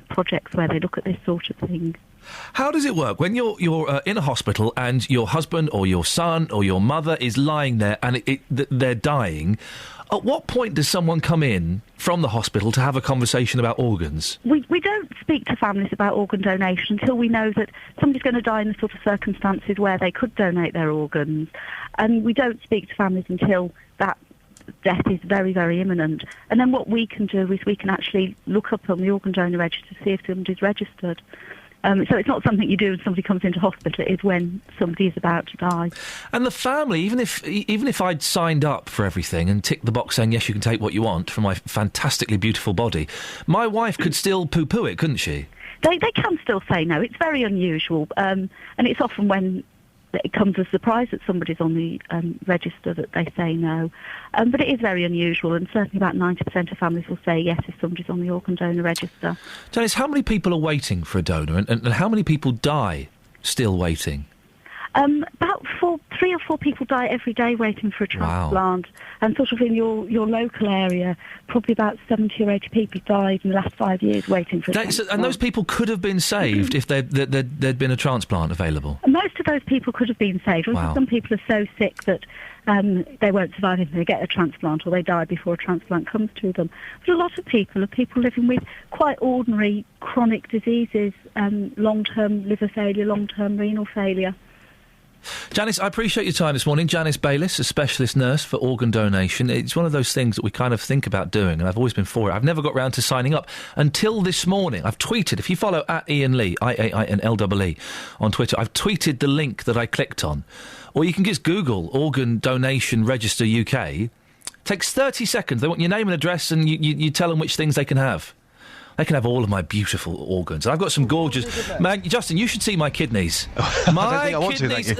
projects where they look at this sort of thing. How does it work when you're in a hospital and your husband or your son or your mother is lying there and they're dying? At what point does someone come in from the hospital to have a conversation about organs? We don't speak to families about organ donation until we know that somebody's going to die in the sort of circumstances where they could donate their organs. And we don't speak to families until that death is very, very imminent. And then what we can do is we can actually look up on the organ donor register to see if somebody's registered. So it's not something you do when somebody comes into hospital. It is when somebody is about to die. And the family, even if I'd signed up for everything and ticked the box saying, yes, you can take what you want from my fantastically beautiful body, my wife could still poo-poo it, couldn't she? They can still say no. It's very unusual. And it's often when it comes as a surprise that somebody's on the register that they say no. But it is very unusual, and certainly about 90% of families will say yes if somebody's on the organ donor register. Janice, how many people are waiting for a donor, and how many people die still waiting? About 3 or 4 people die every day waiting for a transplant. Wow. And sort of in your local area, probably about 70 or 80 people died in the last 5 years waiting for a transplant. And those people could have been saved if there'd been a transplant available? Most of those people could have been saved. Wow. Some people are so sick that they won't survive if they get a transplant, or they die before a transplant comes to them. But a lot of people are people living with quite ordinary chronic diseases, long-term liver failure, long-term renal failure. Janice, I appreciate your time this morning. Janice Bayliss, a specialist nurse for organ donation. It's one of those things that we kind of think about doing, and I've always been for it. I've never got round to signing up until this morning. I've tweeted, if you follow at Iain Lee, IAINLEE, on Twitter, I've tweeted the link that I clicked on. Or you can just Google Organ Donation Register UK. It takes 30 seconds. They want your name and address, and you tell them which things they can have. They can have all of my beautiful organs. I've got some gorgeous... Man, Justin, you should see my kidneys. My kidneys...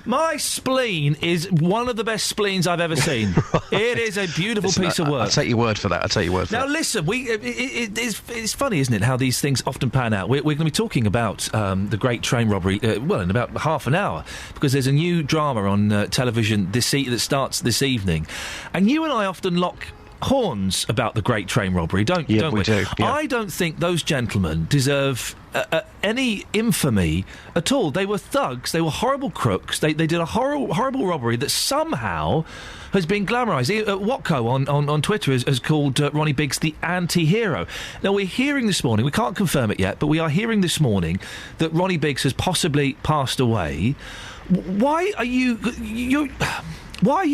my spleen is one of the best spleens I've ever seen. Right. It is a beautiful piece of work. I'll take your word for that. Now, listen, it's funny, isn't it, how these things often pan out. We're going to be talking about the Great Train Robbery, in about half an hour, because there's a new drama on television that starts this evening. And you and I often lock horns about the Great Train Robbery, don't we? We do. Yeah. I don't think those gentlemen deserve any infamy at all. They were thugs. They were horrible crooks. They did a horrible robbery that somehow has been glamorised. Watco on Twitter has called Ronnie Biggs the anti-hero. Now, we're hearing this morning, we can't confirm it yet, but we are hearing this morning that Ronnie Biggs has possibly passed away. Why are you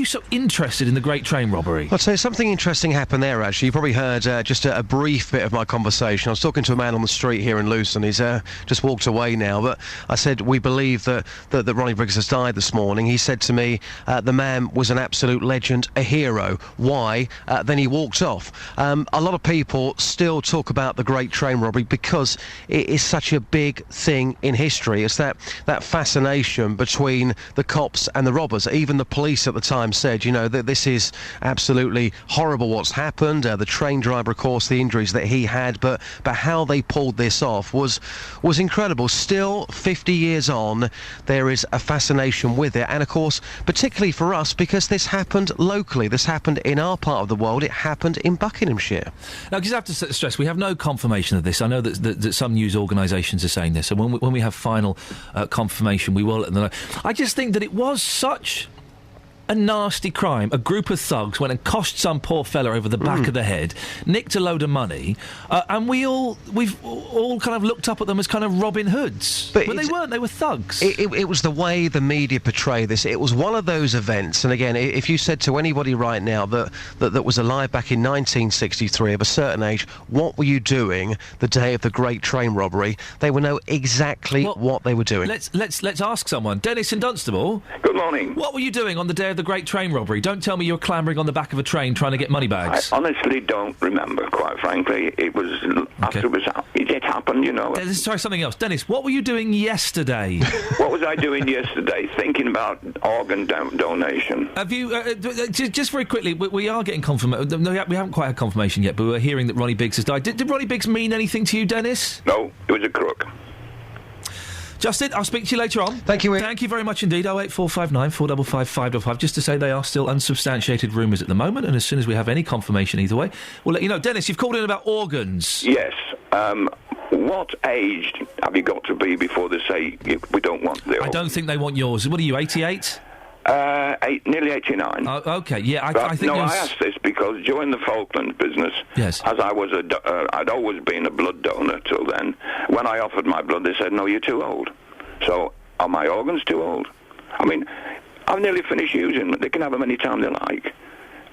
so interested in the Great Train Robbery? I'll tell you, something interesting happened there, actually. You probably heard just a brief bit of my conversation. I was talking to a man on the street here in Luton. He's just walked away now, but I said, we believe that Ronnie Biggs has died this morning. He said to me, the man was an absolute legend, a hero. Why? Then he walked off. A lot of people still talk about the Great Train Robbery because it is such a big thing in history. It's that fascination between the cops and the robbers. Even the police at at the time said, you know, that this is absolutely horrible what's happened. The train driver, of course, the injuries that he had, but how they pulled this off was incredible. Still, 50 years on, there is a fascination with it, and of course, particularly for us, because this happened locally. This happened in our part of the world. It happened in Buckinghamshire. Now, because I have to stress, we have no confirmation of this. I know that some news organisations are saying this, and when we have final confirmation, we will let them know. I just think that it was such a nasty crime. A group of thugs went and cost some poor fella over the back of the head, nicked a load of money, and we've all kind of looked up at them as kind of Robin Hoods. But they weren't, they were thugs. It was the way the media portray this. It was one of those events, and again, if you said to anybody right now that was alive back in 1963 of a certain age, what were you doing the day of the Great Train Robbery, they would know exactly what they were doing. Let's ask someone. Dennis in Dunstable. Good morning. What were you doing on the day of the Great Train Robbery? Don't tell me you were clambering on the back of a train trying to get money bags. I honestly don't remember, quite frankly. It was after it happened, you know. Let's try something else. Dennis, what were you doing yesterday? What was I doing yesterday? Thinking about organ donation. Have you, just very quickly, we are getting confirmation. No, we haven't quite had confirmation yet, but we're hearing that Ronnie Biggs has died. Did Ronnie Biggs mean anything to you, Dennis? No, it was a crook. Justin, I'll speak to you later on. Thank you, Ian. Thank you very much indeed. 08459 455 555. Just to say they are still unsubstantiated rumours at the moment, and as soon as we have any confirmation either way, we'll let you know. Dennis, you've called in about organs. Yes. What age have you got to be before they say we don't want the organs? I don't think they want yours. What are you, 88? Nearly 89. OK, yeah, I think... No, I asked this because during the Falklands business, yes, as I was I'd always been a blood donor till then, when I offered my blood, they said, no, you're too old. So, are my organs too old? I mean, I've nearly finished using them. They can have them any time they like.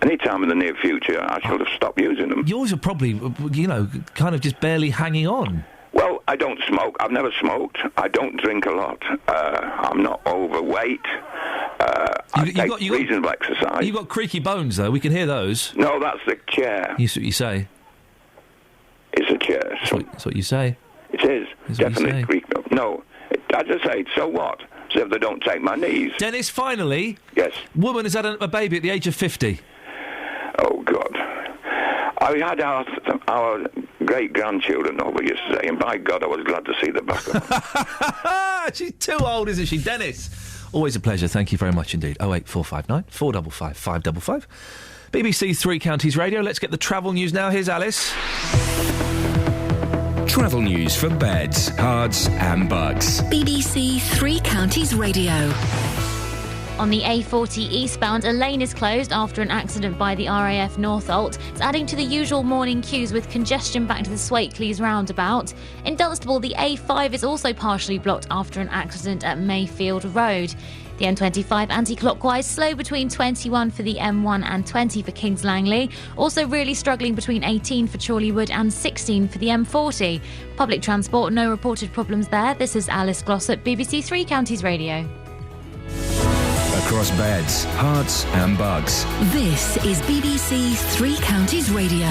Any time in the near future, I shall have stopped using them. Yours are probably, you know, kind of just barely hanging on. Well, I don't smoke. I've never smoked. I don't drink a lot. I'm not overweight. I take reasonable exercise. You've got creaky bones, though. We can hear those. No, that's the chair. That's what you say. It's a chair. That's what you say. It is. Definitely creaky. No. As I say, so what? So if they don't take my knees. Dennis, finally. Yes. Woman has had a baby at the age of 50. Oh, God. I had our great-grandchildren over yesterday, and by God, I was glad to see the back of them. She's too old, isn't she? Dennis, always a pleasure. Thank you very much indeed. 08459 455 555. BBC Three Counties Radio. Let's get the travel news now. Here's Alice. Travel news for beds, cards and bugs. BBC Three Counties Radio. On the A40 eastbound, a lane is closed after an accident by the RAF Northolt. It's adding to the usual morning queues with congestion back to the Swakeleys roundabout. In Dunstable, the A5 is also partially blocked after an accident at Mayfield Road. The M25 anti-clockwise, slow between 21 for the M1 and 20 for Kings Langley. Also really struggling between 18 for Chorleywood and 16 for the M40. Public transport, no reported problems there. This is Alice Glossop, BBC Three Counties Radio. Across beds, hearts and bugs. This is BBC Three Counties Radio.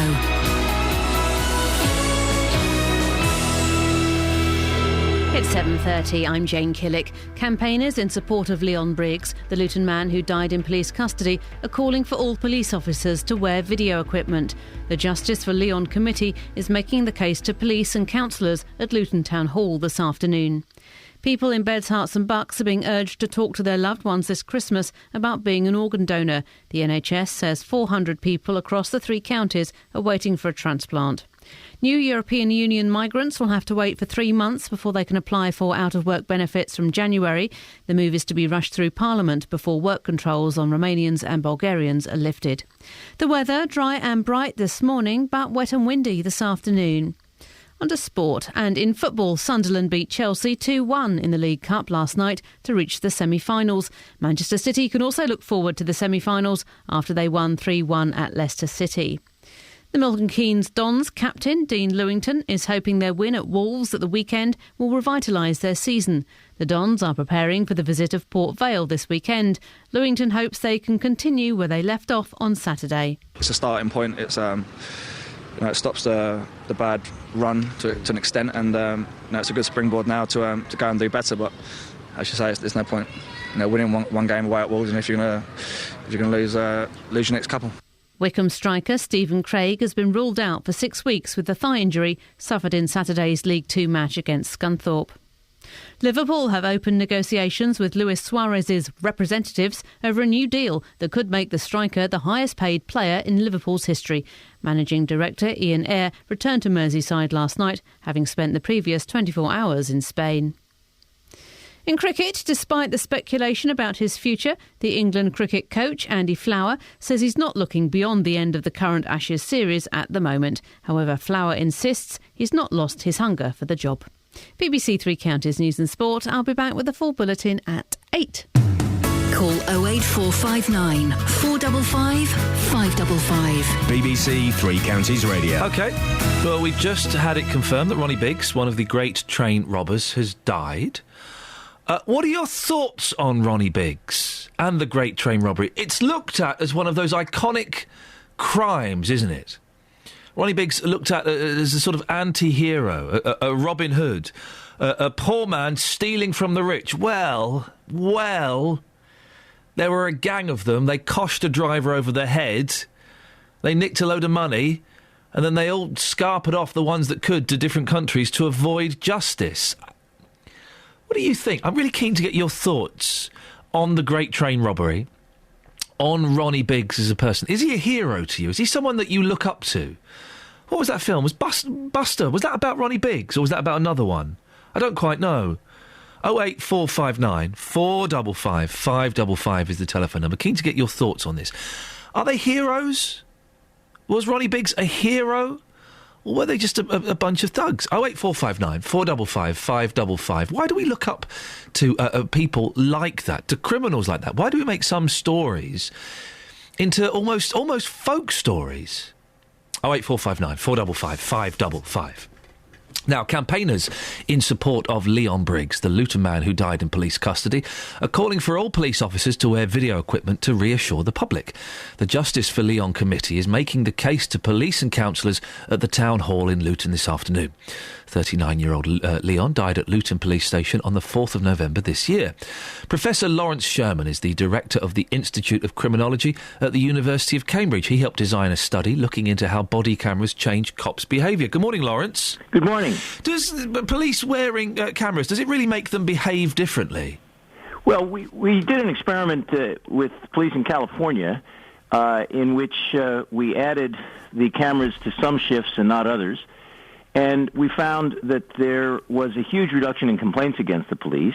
It's 7:30. I'm Jane Killick. Campaigners in support of Leon Briggs, the Luton man who died in police custody, are calling for all police officers to wear video equipment. The Justice for Leon Committee is making the case to police and councillors at Luton Town Hall this afternoon. People in beds, hearts and bucks are being urged to talk to their loved ones this Christmas about being an organ donor. The NHS says 400 people across the three counties are waiting for a transplant. New European Union migrants will have to wait for 3 months before they can apply for out-of-work benefits from January. The move is to be rushed through Parliament before work controls on Romanians and Bulgarians are lifted. The weather, dry and bright this morning, but wet and windy this afternoon. Under sport, and in football, Sunderland beat Chelsea 2-1 in the League Cup last night to reach the semi-finals. Manchester City can also look forward to the semi-finals after they won 3-1 at Leicester City. The Milton Keynes Dons captain, Dean Lewington, is hoping their win at Wolves at the weekend will revitalise their season. The Dons are preparing for the visit of Port Vale this weekend. Lewington hopes they can continue where they left off on Saturday. It's a starting point. It's it stops the bad run to an extent, and it's a good springboard now to go and do better. But as you say, there's no point winning one game away at Wolves, and if you're going to you're going to lose your next couple. Wycombe striker Stephen Craig has been ruled out for 6 weeks with the thigh injury suffered in Saturday's League Two match against Scunthorpe. Liverpool have opened negotiations with Luis Suarez's representatives over a new deal that could make the striker the highest paid player in Liverpool's history. Managing director Iain returned to Merseyside last night, having spent the previous 24 hours in Spain. In cricket, despite the speculation about his future, the England cricket coach Andy Flower says he's not looking beyond the end of the current Ashes series at the moment. However, Flower insists he's not lost his hunger for the job. BBC Three Counties News and Sport. I'll be back with a full bulletin at 8. Call 08459 455 555. BBC Three Counties Radio. OK, well, we've just had it confirmed that Ronnie Biggs, one of the great train robbers, has died. What are your thoughts on Ronnie Biggs and the Great Train Robbery? It's looked at as one of those iconic crimes, isn't it? Ronnie Biggs looked at as a sort of anti-hero, a Robin Hood, a poor man stealing from the rich. Well, there were a gang of them. They coshed a driver over the head. They nicked a load of money, and then they all scarpered off the ones that could to different countries to avoid justice. What do you think? I'm really keen to get your thoughts on the Great Train Robbery, on Ronnie Biggs as a person. Is he a hero to you? Is he someone that you look up to? What was that film? Was Buster? Was that about Ronnie Biggs, or was that about another one? I don't quite know. 08459 455 555 is the telephone number. Keen to get your thoughts on this. Are they heroes? Was Ronnie Biggs a hero? Or were they just a bunch of thugs? 08459 455 555. Why do we look up to people like that, to criminals like that? Why do we make some stories into almost folk stories? 08459 455 555. Now, campaigners in support of Leon Briggs, the Luton man who died in police custody, are calling for all police officers to wear video equipment to reassure the public. The Justice for Leon Committee is making the case to police and councillors at the Town Hall in Luton this afternoon. 39-year-old Leon died at Luton Police Station on the 4th of November this year. Professor Lawrence Sherman is the director of the Institute of Criminology at the University of Cambridge. He helped design a study looking into how body cameras change cops' behaviour. Good morning, Lawrence. Good morning. Does police wearing cameras, does it really make them behave differently? Well, we did an experiment with police in California in which we added the cameras to some shifts and not others. And we found that there was a huge reduction in complaints against the police,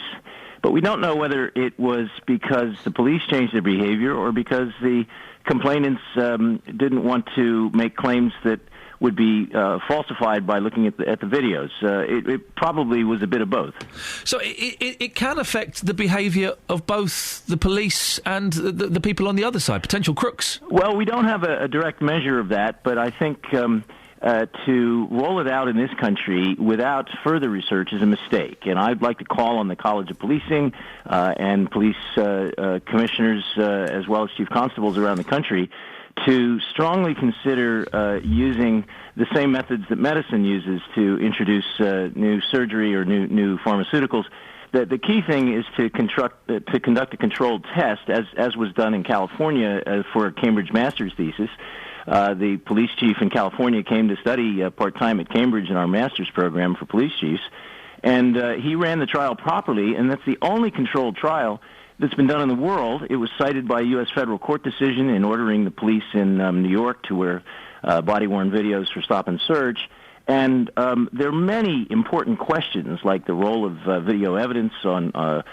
but we don't know whether it was because the police changed their behavior or because the complainants didn't want to make claims that would be falsified by looking at the videos. It probably was a bit of both. So it can affect the behaviour of both the police and the people on the other side, potential crooks? Well, we don't have a direct measure of that, but I think to roll it out in this country without further research is a mistake. And I'd like to call on the College of Policing and police commissioners as well as chief constables around the country to strongly consider using the same methods that medicine uses to introduce new surgery or new pharmaceuticals. The key thing is to conduct a controlled test, as was done in California for a Cambridge master's thesis. The police chief in California came to study part-time at Cambridge in our master's program for police chiefs, and he ran the trial properly, and that's the only controlled trial that's been done in the world. It was cited by a U.S. federal court decision in ordering the police in New York to wear body-worn videos for stop and search. And there are many important questions, like the role of video evidence on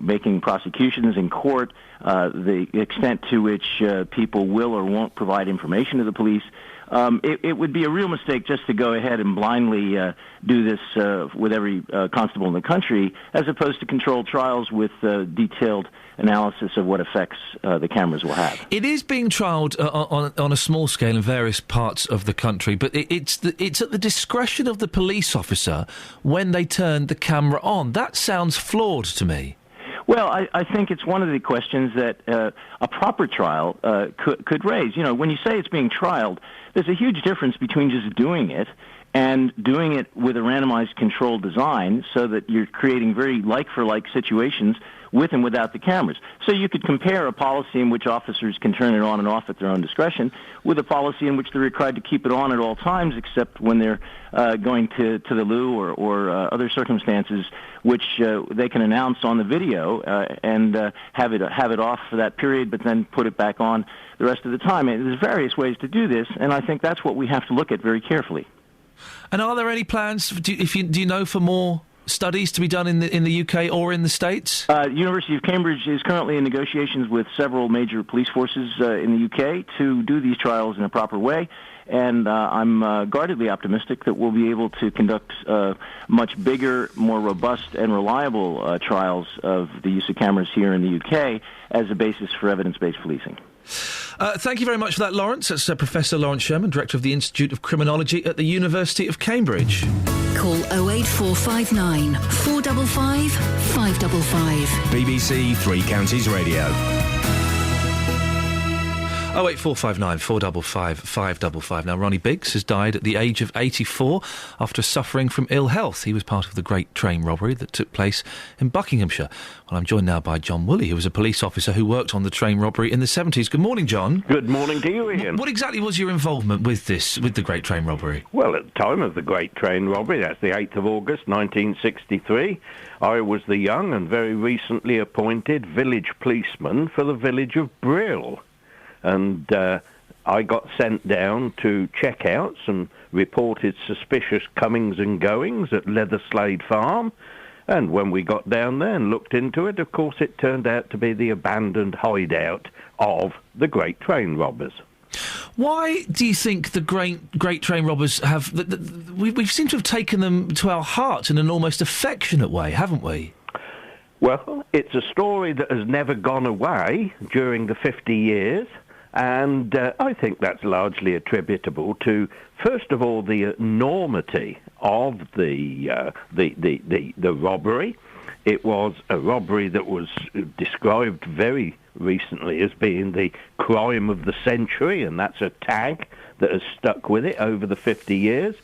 making prosecutions in court, the extent to which people will or won't provide information to the police. It would be a real mistake just to go ahead and blindly do this with every constable in the country, as opposed to controlled trials with detailed analysis of what effects the cameras will have. It is being trialled on a small scale in various parts of the country, but it's at the discretion of the police officer when they turn the camera on. That sounds flawed to me. Well, I think it's one of the questions that a proper trial could raise. You know, when you say it's being trialed, there's a huge difference between just doing it and doing it with a randomized controlled design so that you're creating very like-for-like situations with and without the cameras. So you could compare a policy in which officers can turn it on and off at their own discretion with a policy in which they're required to keep it on at all times, except when they're going to the loo or other circumstances which they can announce on the video and have it off for that period, but then put it back on the rest of the time. And there's various ways to do this, and I think that's what we have to look at very carefully. And are there any plans, do you know, for more studies to be done in the UK or in the States? University of Cambridge is currently in negotiations with several major police forces in the UK to do these trials in a proper way. And I'm guardedly optimistic that we'll be able to conduct much bigger, more robust and reliable trials of the use of cameras here in the UK as a basis for evidence-based policing. Thank you very much for that, Lawrence. That's Professor Lawrence Sherman, Director of the Institute of Criminology at the University of Cambridge. Call 08459 455 555. BBC Three Counties Radio. 08459 455 555. Now, Ronnie Biggs has died at the age of 84 after suffering from ill health. He was part of the great train robbery that took place in Buckinghamshire. Well, I'm joined now by John Woolley, who was a police officer who worked on the train robbery in the 70s. Good morning, John. Good morning to you, Ian. What exactly was your involvement with the great train robbery? Well, at the time of the great train robbery, that's the 8th of August, 1963, I was the young and very recently appointed village policeman for the village of Brill. And I got sent down to check out some reported suspicious comings and goings at Leatherslade Farm. And when we got down there and looked into it, of course, it turned out to be the abandoned hideout of the great train robbers. Why do you think the great train robbers have... we seem to have taken them to our hearts in an almost affectionate way, haven't we? Well, it's a story that has never gone away during the 50 years. And I think that's largely attributable to, first of all, the enormity of the robbery. It was a robbery that was described very recently as being the crime of the century, and that's a tag that has stuck with it over the 50 years.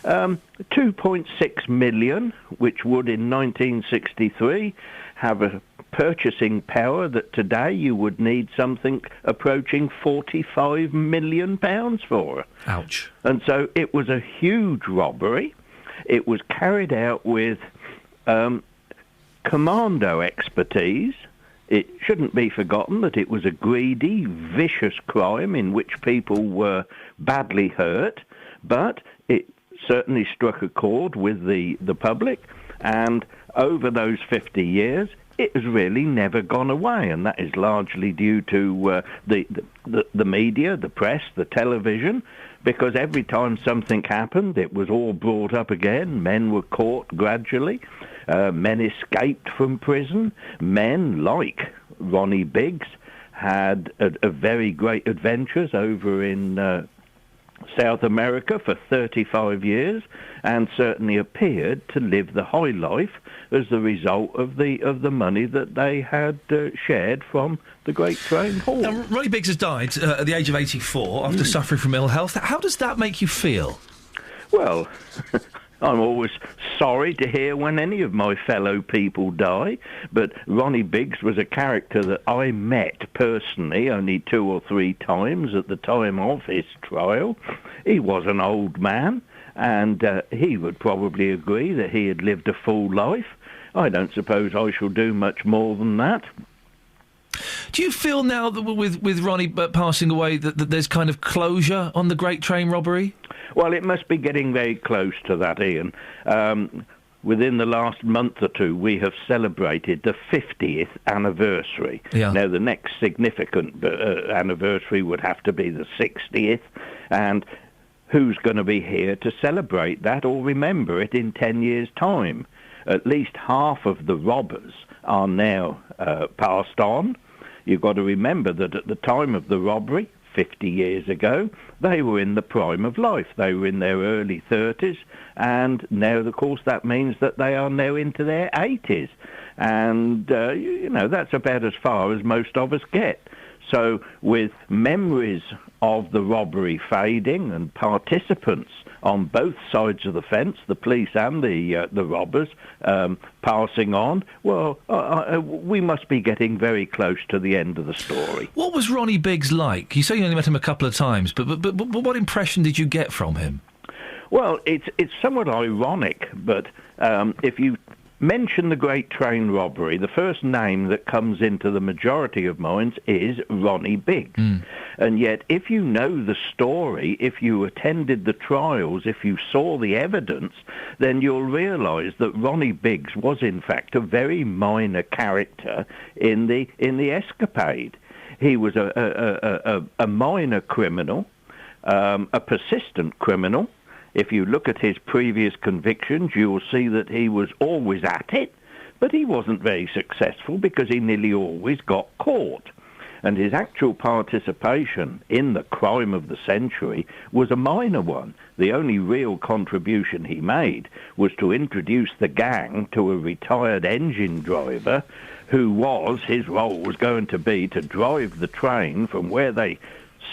2.6 million, which would in 1963 have a purchasing power that today you would need something approaching £45 million for. Ouch. And so it was a huge robbery. It was carried out with commando expertise. It shouldn't be forgotten that it was a greedy, vicious crime in which people were badly hurt, but it certainly struck a chord with the public, and over those 50 years, it has really never gone away, and that is largely due to the media, the press, the television, because every time something happened, it was all brought up again. Men were caught gradually. Men escaped from prison. Men, like Ronnie Biggs, had a very great adventures over in South America for 35 years, and certainly appeared to live the high life as the result of the money that they had shared from the Great Train Hall. Now, Ronnie Biggs has died at the age of 84 after suffering from ill health. How does that make you feel? Well, I'm always sorry to hear when any of my fellow people die, but Ronnie Biggs was a character that I met personally only 2 or 3 times at the time of his trial. He was an old man, and he would probably agree that he had lived a full life. I don't suppose I shall do much more than that. Do you feel now that with Ronnie passing away that there's kind of closure on the great train robbery? Well, it must be getting very close to that, Ian. Within the last month or two, we have celebrated the 50th anniversary. Yeah. Now, the next significant anniversary would have to be the 60th, and who's going to be here to celebrate that or remember it in 10 years' time? At least half of the robbers are now passed on. You've got to remember that at the time of the robbery, 50 years ago, they were in the prime of life. They were in their early 30s, and now, of course, that means that they are now into their 80s. And, that's about as far as most of us get. So with memories of the robbery fading and participants on both sides of the fence, the police and the robbers, passing on. Well, we must be getting very close to the end of the story. What was Ronnie Biggs like? You say you only met him a couple of times, but what impression did you get from him? Well, it's somewhat ironic, but if you mention the Great Train Robbery, the first name that comes into the majority of minds is Ronnie Biggs. And yet, if you know the story, if you attended the trials, if you saw the evidence, then you'll realise that Ronnie Biggs was, in fact, a very minor character in the escapade. He was a minor criminal, a persistent criminal. If you look at his previous convictions, you'll see that he was always at it, but he wasn't very successful because he nearly always got caught. And his actual participation in the crime of the century was a minor one. The only real contribution he made was to introduce the gang to a retired engine driver his role was going to be to drive the train from where they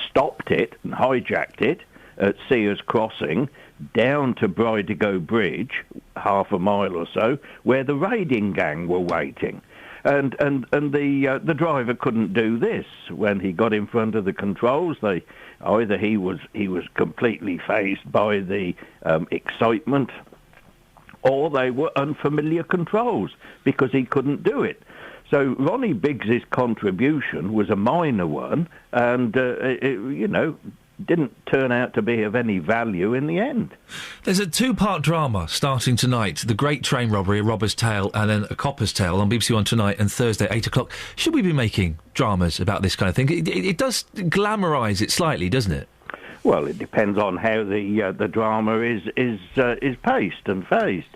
stopped it and hijacked it at Sears Crossing down to Bridego Bridge, half a mile or so, where the raiding gang were waiting. And the driver couldn't do this. When he got in front of the controls, either he was completely fazed by the excitement, or they were unfamiliar controls because he couldn't do it. So Ronnie Biggs's contribution was a minor one, and didn't turn out to be of any value in the end. There's a two-part drama starting tonight, The Great Train Robbery, A Robber's Tale, and then A Copper's Tale on BBC One tonight and Thursday, 8 o'clock. Should we be making dramas about this kind of thing? It does glamorise it slightly, doesn't it? Well, it depends on how the drama is paced and phased.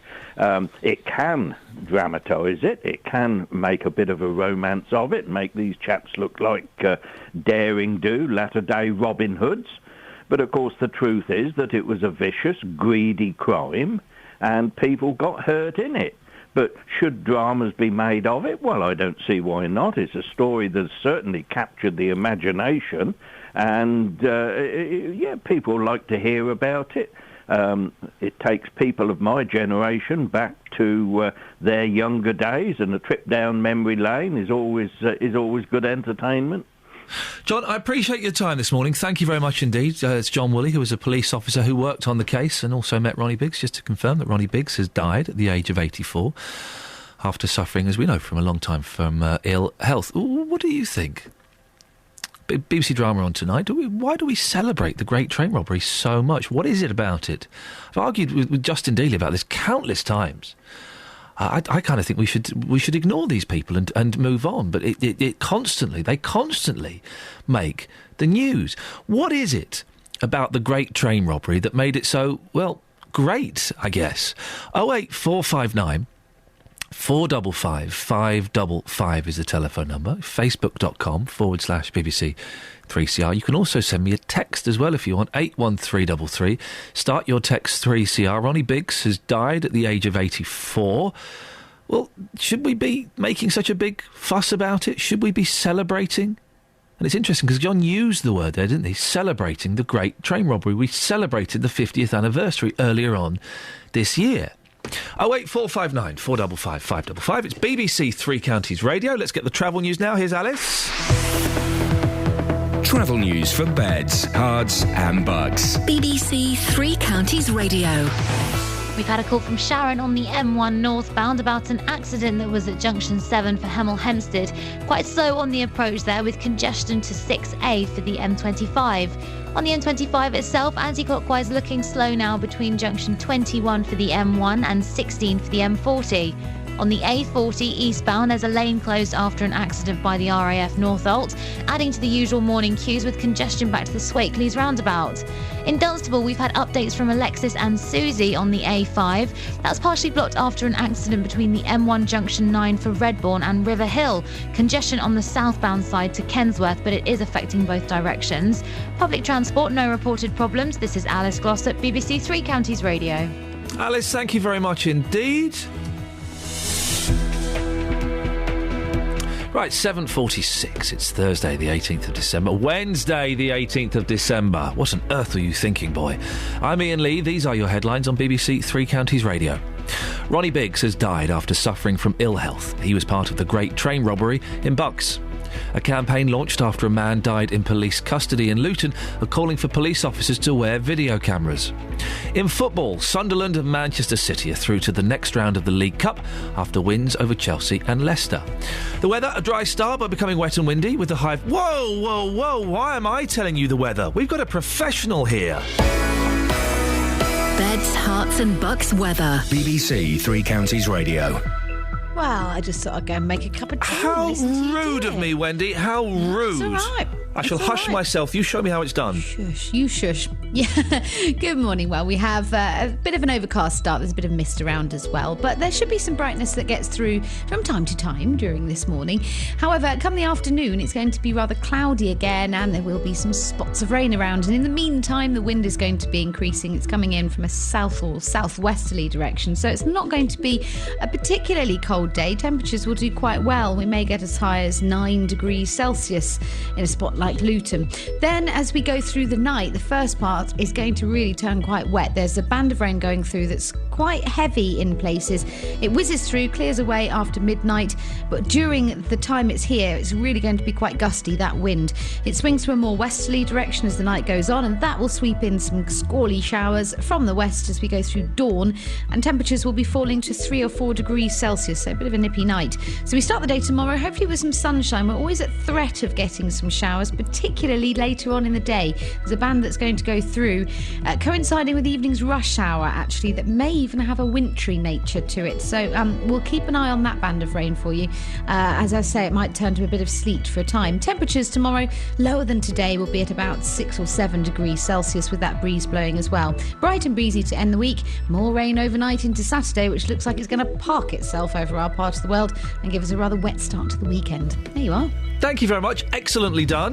It can dramatise it. It can make a bit of a romance of it, make these chaps look like daring-do, latter-day Robin Hoods. But, of course, the truth is that it was a vicious, greedy crime, and people got hurt in it. But should dramas be made of it? Well, I don't see why not. It's a story that's certainly captured the imagination, and, people like to hear about it. It takes people of my generation back to their younger days, and a trip down memory lane is always good entertainment. John, I appreciate your time this morning. Thank you very much indeed. It's John Woolley, who was a police officer who worked on the case and also met Ronnie Biggs, just to confirm that Ronnie Biggs has died at the age of 84 after suffering, as we know, from a long time from ill health. What do you think? BBC Drama on tonight. Why do we celebrate the Great Train Robbery so much? What is it about it? I've argued with Justin Dealey about this countless times. I kind of think we should ignore these people and move on. But they constantly make the news. What is it about the Great Train Robbery that made it so, well, great, I guess? 08459 455 555 is the telephone number. Facebook.com/BBC 3CR. You can also send me a text as well if you want. 81333. Start your text 3CR. Ronnie Biggs has died at the age of 84. Well, should we be making such a big fuss about it? Should we be celebrating? And it's interesting because John used the word there, didn't he? Celebrating the Great Train Robbery. We celebrated the 50th anniversary earlier on this year. 08459 455 555. It's BBC Three Counties Radio. Let's get the travel news now. Here's Alice. Travel news for beds, cards and bugs. BBC Three Counties Radio. We've had a call from Sharon on the M1 northbound about an accident that was at junction 7 for Hemel Hempstead. Quite slow on the approach there, with congestion to 6A for the M25. On the M25 itself, anti-clockwise looking slow now between junction 21 for the M1 and 16 for the M40. On the A40 eastbound, there's a lane closed after an accident by the RAF Northolt, adding to the usual morning queues with congestion back to the Swakeleys roundabout. In Dunstable, we've had updates from Alexis and Susie on the A5. That's partially blocked after an accident between the M1 junction 9 for Redbourne and River Hill. Congestion on the southbound side to Kensworth, but it is affecting both directions. Public transport, no reported problems. This is Alice Glossop, BBC Three Counties Radio. Alice, thank you very much indeed. Right, 7:46. It's Thursday, the 18th of December. Wednesday, the 18th of December. What on earth are you thinking, boy? I'm Iain Lee. These are your headlines on BBC Three Counties Radio. Ronnie Biggs has died after suffering from ill health. He was part of the Great Train Robbery in Bucks. A campaign launched after a man died in police custody in Luton are calling for police officers to wear video cameras. In football, Sunderland and Manchester City are through to the next round of the League Cup after wins over Chelsea and Leicester. The weather, a dry start but becoming wet and windy with the high... Whoa, why am I telling you the weather? We've got a professional here. Beds, Hearts and Bucks weather. BBC Three Counties Radio. Well, I just thought I'd go and make a cup of tea. How rude of me, Wendy. How rude. It's all right. I shall hush myself. You show me how it's done. Shush. You shush. Yeah. Good morning. Well, we have a bit of an overcast start. There's a bit of mist around as well. But there should be some brightness that gets through from time to time during this morning. However, come the afternoon, it's going to be rather cloudy again and there will be some spots of rain around. And in the meantime, the wind is going to be increasing. It's coming in from a south or southwesterly direction. So it's not going to be a particularly cold day. Temperatures will do quite well. We may get as high as 9 degrees Celsius in a spot like Luton. Then as we go through the night, the first part is going to really turn quite wet. There's a band of rain going through that's quite heavy in places. It whizzes through, clears away after midnight, but during the time it's here, it's really going to be quite gusty, that wind. It swings to a more westerly direction as the night goes on, and that will sweep in some squally showers from the west as we go through dawn, and temperatures will be falling to 3 or 4 degrees Celsius, so a bit of a nippy night. So we start the day tomorrow, hopefully with some sunshine. We're always at threat of getting some showers, particularly later on in the day. There's a band that's going to go through, coinciding with the evening's rush hour, actually, that may even have a wintry nature to it. So we'll keep an eye on that band of rain for you. As I say, it might turn to a bit of sleet for a time. Temperatures tomorrow, lower than today, will be at about 6 or 7 degrees Celsius with that breeze blowing as well. Bright and breezy to end the week. More rain overnight into Saturday, which looks like it's going to park itself over our part of the world and give us a rather wet start to the weekend. There you are. Thank you very much. Excellently done.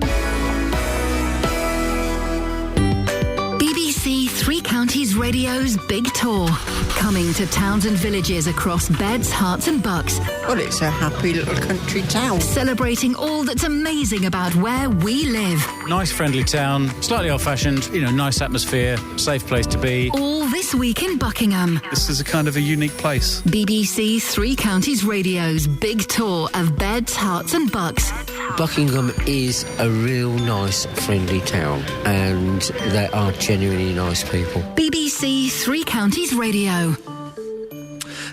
BBC Three Counties Radio's Big Tour. Coming to towns and villages across Beds, Hearts and Bucks. Well, it's a happy little country town. Celebrating all that's amazing about where we live. Nice, friendly town, slightly old-fashioned, nice atmosphere, safe place to be. All this week in Buckingham. This is a kind of a unique place. BBC Three Counties Radio's Big Tour of Beds, Hearts and Bucks. Buckingham is a real nice, friendly town, and they are genuinely nice people. BBC Three Counties Radio.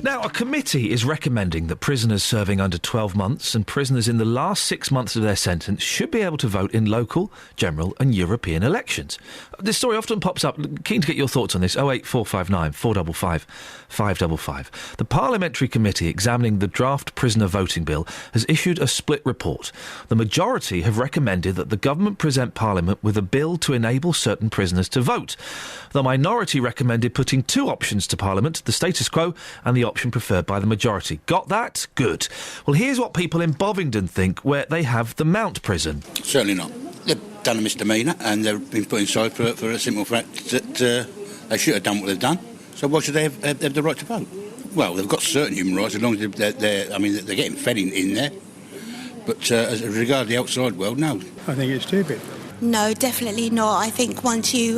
Now, a committee is recommending that prisoners serving under 12 months and prisoners in the last 6 months of their sentence should be able to vote in local, general and European elections. This story often pops up. Keen to get your thoughts on this. 08459 455 555. The Parliamentary Committee examining the draft prisoner voting bill has issued a split report. The majority have recommended that the government present Parliament with a bill to enable certain prisoners to vote. The minority recommended putting two options to Parliament, the status quo and the option preferred by the majority. Got that? Good. Well, here's what people in Bovingdon think, where they have the Mount prison. Certainly not. They've done a misdemeanour and they've been put inside for a simple fact that they should have done what they've done. So why should they have the right to vote? Well, they've got certain human rights as long as they're getting fed in there. But as regards the outside world, no. I think it's stupid. No, definitely not. I think once you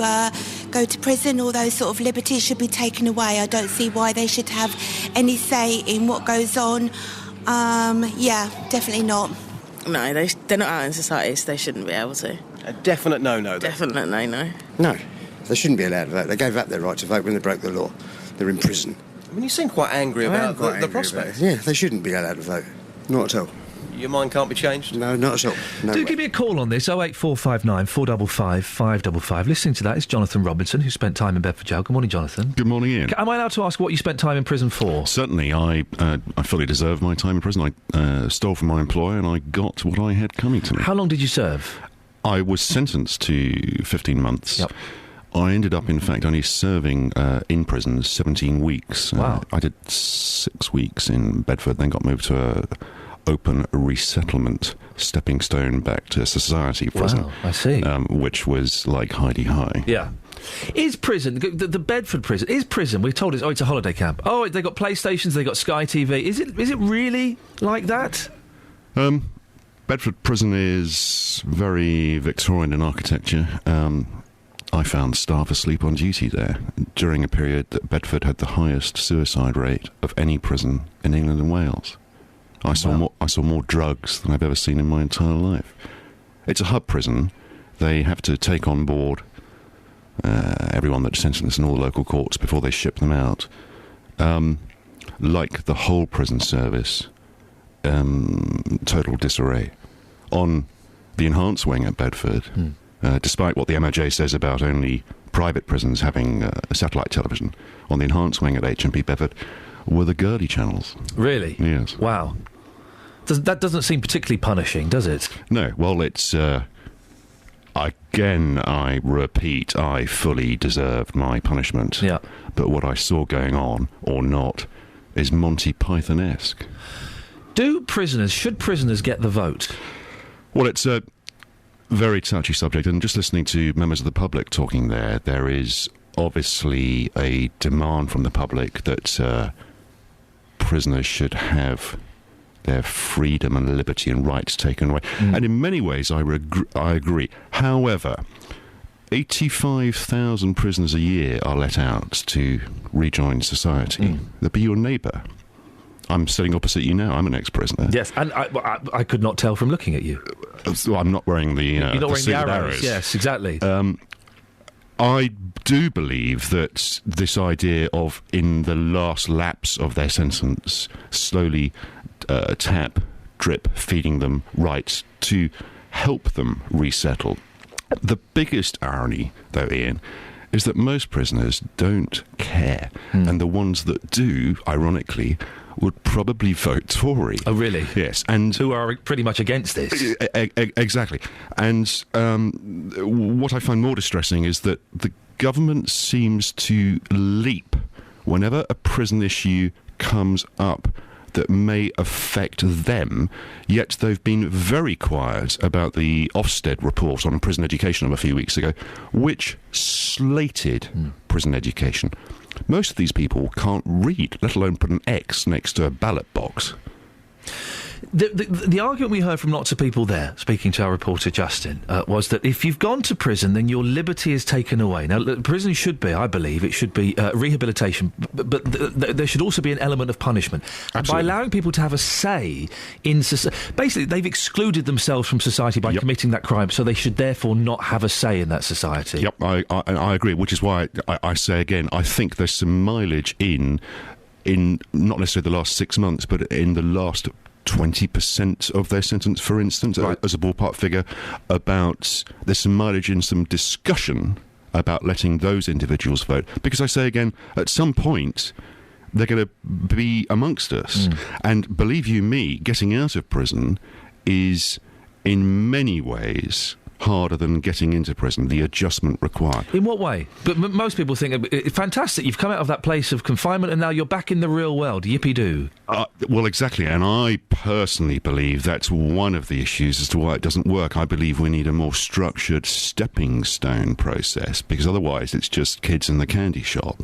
go to prison, all those sort of liberties should be taken away. I don't see why they should have any say in what goes on. Yeah, definitely not. No, they're not out in society, so they shouldn't be able to. A definite no-no, then? Definite no-no. No, they shouldn't be allowed to vote. They gave up their right to vote when they broke the law. They're in prison. I mean, you seem quite angry about the prospect. Yeah, they shouldn't be allowed to vote. Not at all. Your mind can't be changed? No, not at all. No Do way. give me a call on this, 08459 455 555. Listening to that is Jonathan Robinson, who spent time in Bedford Jail. Good morning, Jonathan. Good morning, Ian. Am I allowed to ask what you spent time in prison for? Certainly. I fully deserved my time in prison. I stole from my employer and I got what I had coming to me. How long did you serve? I was sentenced to 15 months. Yep. I ended up, in fact, only serving in prison 17 weeks. Wow. I did 6 weeks in Bedford, then got moved to a open resettlement stepping stone back to society prison. Wow, I see. Which was like Heidi High. Yeah. Is prison, the Bedford prison, we've told us, it's a holiday camp. Oh, they got PlayStations, they got Sky TV. Is it really like that? Bedford Prison is very Victorian in architecture. I found staff asleep on duty there during a period that Bedford had the highest suicide rate of any prison in England and Wales. I saw more drugs than I've ever seen in my entire life. It's a hub prison. They have to take on board everyone that's sentenced in all the local courts before they ship them out. Like the whole prison service, total disarray. On the enhanced wing at Bedford, despite what the MOJ says about only private prisons having satellite television, on the enhanced wing at HMP Bedford were the girly channels. Really? Yes. Wow. That doesn't seem particularly punishing, does it? No. Well, it's... Again, I repeat, I fully deserved my punishment. Yeah. But what I saw going on, or not, is Monty Python-esque. Should prisoners get the vote? Well, it's a very touchy subject, and just listening to members of the public talking there is obviously a demand from the public that prisoners should have their freedom and liberty and rights taken away. And in many ways, I agree. However, 85,000 prisoners a year are let out to rejoin society. They'll be your neighbour. I'm sitting opposite you now. I'm an ex-prisoner. Yes, and I could not tell from looking at you. So I'm not wearing the You're not wearing the arrows. arrows. Yes, exactly. I do believe that this idea of, in the last lapse of their sentence, slowly tap, drip, feeding them rights to help them resettle. The biggest irony, though, Ian, is that most prisoners don't care, and the ones that do, ironically, would probably vote Tory. Oh, really? Yes. And who are pretty much against this. Exactly. And what I find more distressing is that the government seems to leap whenever a prison issue comes up that may affect them, yet they've been very quiet about the Ofsted report on prison education a few weeks ago, which slated prison education. Most of these people can't read, let alone put an X next to a ballot box. The argument we heard from lots of people there, speaking to our reporter Justin, was that if you've gone to prison, then your liberty is taken away. Now, prison should be, I believe, it should be rehabilitation, but there should also be an element of punishment. Absolutely. By allowing people to have a say in society, basically, they've excluded themselves from society by committing that crime, so they should therefore not have a say in that society. Yep, I agree, which is why I say again, I think there's some mileage in not necessarily the last 6 months, but in the last 20% of their sentence, for instance, as a ballpark figure, about there's some mileage in some discussion about letting those individuals vote. Because I say again, at some point, they're going to be amongst us. And believe you me, getting out of prison is, in many ways, harder than getting into prison, the adjustment required. In what way? But most people think, fantastic, you've come out of that place of confinement and now you're back in the real world. Yippee-doo. Well, exactly, and I personally believe that's one of the issues as to why it doesn't work. I believe we need a more structured stepping stone process, because otherwise it's just kids in the candy shop.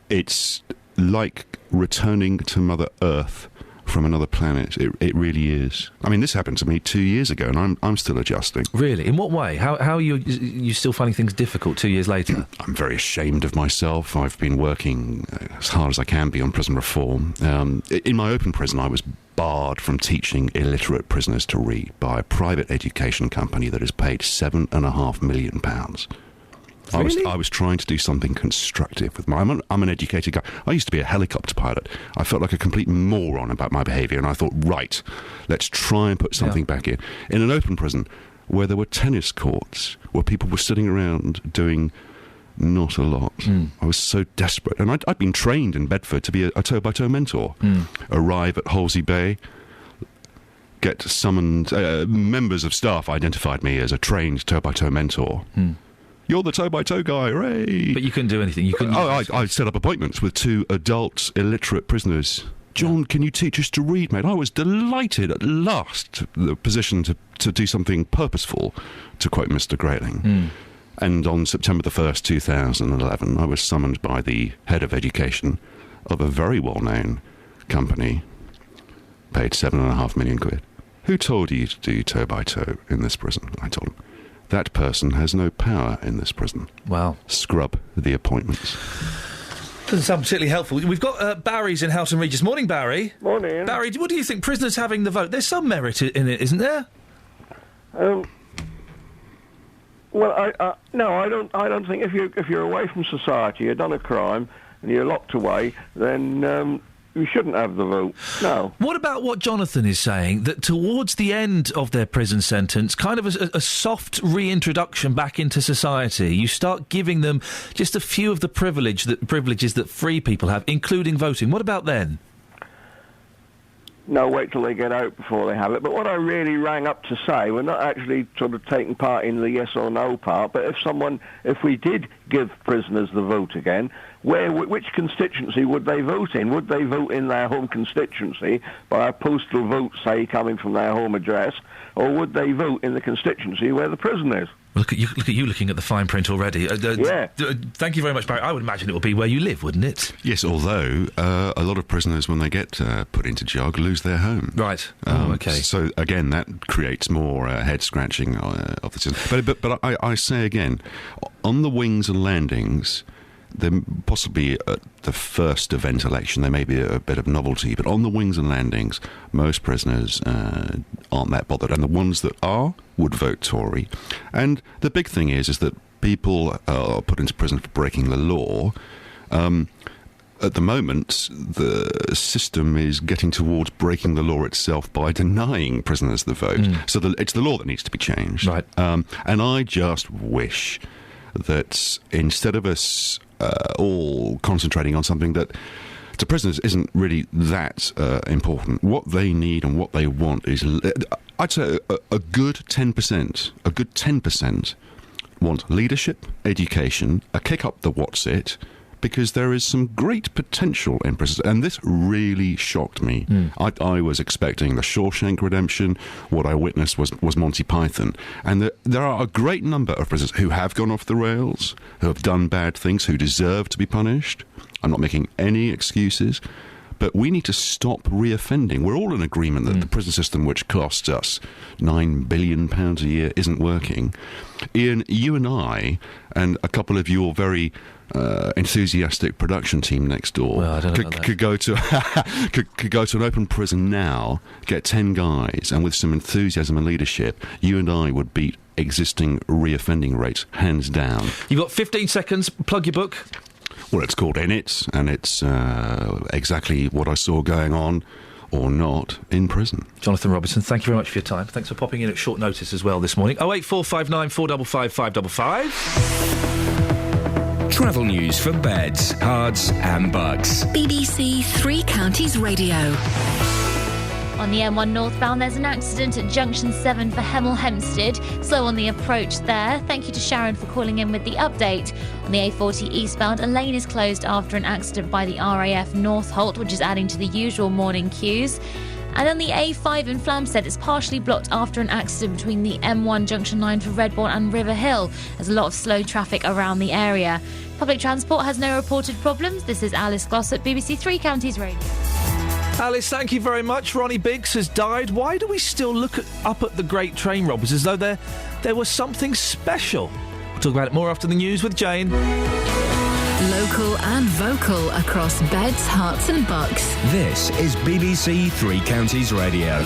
It's like returning to Mother Earth from another planet. It really is. I mean, this happened to me 2 years ago, and I'm still adjusting. Really? In what way? How are you still finding things difficult 2 years later? I'm very ashamed of myself. I've been working as hard as I can be on prison reform. In my open prison, I was barred from teaching illiterate prisoners to read by a private education company that is paid £7.5 million. Really? I was trying to do something constructive with I'm an educated guy. I used to be a helicopter pilot. I felt like a complete moron about my behaviour, and I thought, right, let's try and put something back in. In an open prison where there were tennis courts, where people were sitting around doing not a lot. I was so desperate. And I'd been trained in Bedford to be a toe-by-toe mentor. Arrive at Halsey Bay, get summoned. Members of staff identified me as a trained toe-by-toe mentor. You're the toe-by-toe guy, hooray! But you couldn't do anything. You couldn't. I set up appointments with 2 adult illiterate prisoners. John, can you teach us to read, mate? I was delighted at last, the position to do something purposeful, to quote Mr. Grayling. And on September the 1st, 2011, I was summoned by the head of education of a very well-known company paid £7.5 million. Who told you to do toe by toe in this prison? I told him. That person has no power in this prison. Wow. Scrub the appointments. Doesn't sound particularly helpful. We've got Barry's in Houghton Regis. Morning, Barry. Morning. Barry, what do you think? Prisoners having the vote. There's some merit in it, isn't there? Well, no, I don't think if you're away from society, you've done a crime, and you're locked away, then you shouldn't have the vote. No. What about what Jonathan is saying, that towards the end of their prison sentence, kind of a soft reintroduction back into society, you start giving them just a few of the privileges that free people have, including voting. What about then? No, wait till they get out before they have it. But what I really rang up to say, we're not actually sort of taking part in the yes or no part, but if we did give prisoners the vote again, which constituency would they vote in? Would they vote in their home constituency by a postal vote, say, coming from their home address, or would they vote in the constituency where the prison is? Look at you looking at the fine print already. Yeah. Thank you very much, Barry. I would imagine it would be where you live, wouldn't it? Yes, although a lot of prisoners, when they get put into jog, lose their home. Right. Okay. So, again, that creates more head-scratching of the system. But I say again, on the wings and landings, there possibly at the first event election there may be a bit of novelty, but on the wings and landings most prisoners aren't that bothered, and the ones that are would vote Tory. And the big thing is that people are put into prison for breaking the law. At the moment, the system is getting towards breaking the law itself by denying prisoners the vote. So it's the law that needs to be changed. Right. And I just wish that instead of us all concentrating on something that to prisoners isn't really that important, what they need and what they want is, I'd say, a good 10%. A good 10% want leadership, education, a kick up the what's it, because there is some great potential in prisons. And this really shocked me. I was expecting the Shawshank Redemption. What I witnessed was Monty Python. And there are a great number of prisoners who have gone off the rails, who have done bad things, who deserve to be punished. I'm not making any excuses. But we need to stop reoffending. We're all in agreement that the prison system, which costs us £9 billion a year, isn't working. Iain, you and I, and a couple of your very enthusiastic production team next door, could go to could go to an open prison now, get 10 guys, and with some enthusiasm and leadership, you and I would beat existing reoffending rates hands down. You've got 15 seconds. Plug your book. Well, it's called In It, and it's exactly what I saw going on or not in prison. Jonathan Robinson, thank you very much for your time. Thanks for popping in at short notice as well this morning. 08459 455 555. Travel news for beds, cards and bugs. BBC Three Counties Radio. On the M1 northbound, there's an accident at junction 7 for Hemel Hempstead. Slow on the approach there. Thank you to Sharon for calling in with the update. On the A40 eastbound, a lane is closed after an accident by the RAF North Holt, which is adding to the usual morning queues. And on the A5 in Flamstead, it's partially blocked after an accident between the M1 junction 9 for Redbourne and River Hill. There's a lot of slow traffic around the area. Public transport has no reported problems. This is Alice Glossop, BBC Three Counties Radio. Alice, thank you very much. Ronnie Biggs has died. Why do we still look up at the great train robbers as though there was something special? We'll talk about it more after the news with Jane. Local and vocal across beds, hearts and bucks. This is BBC Three Counties Radio.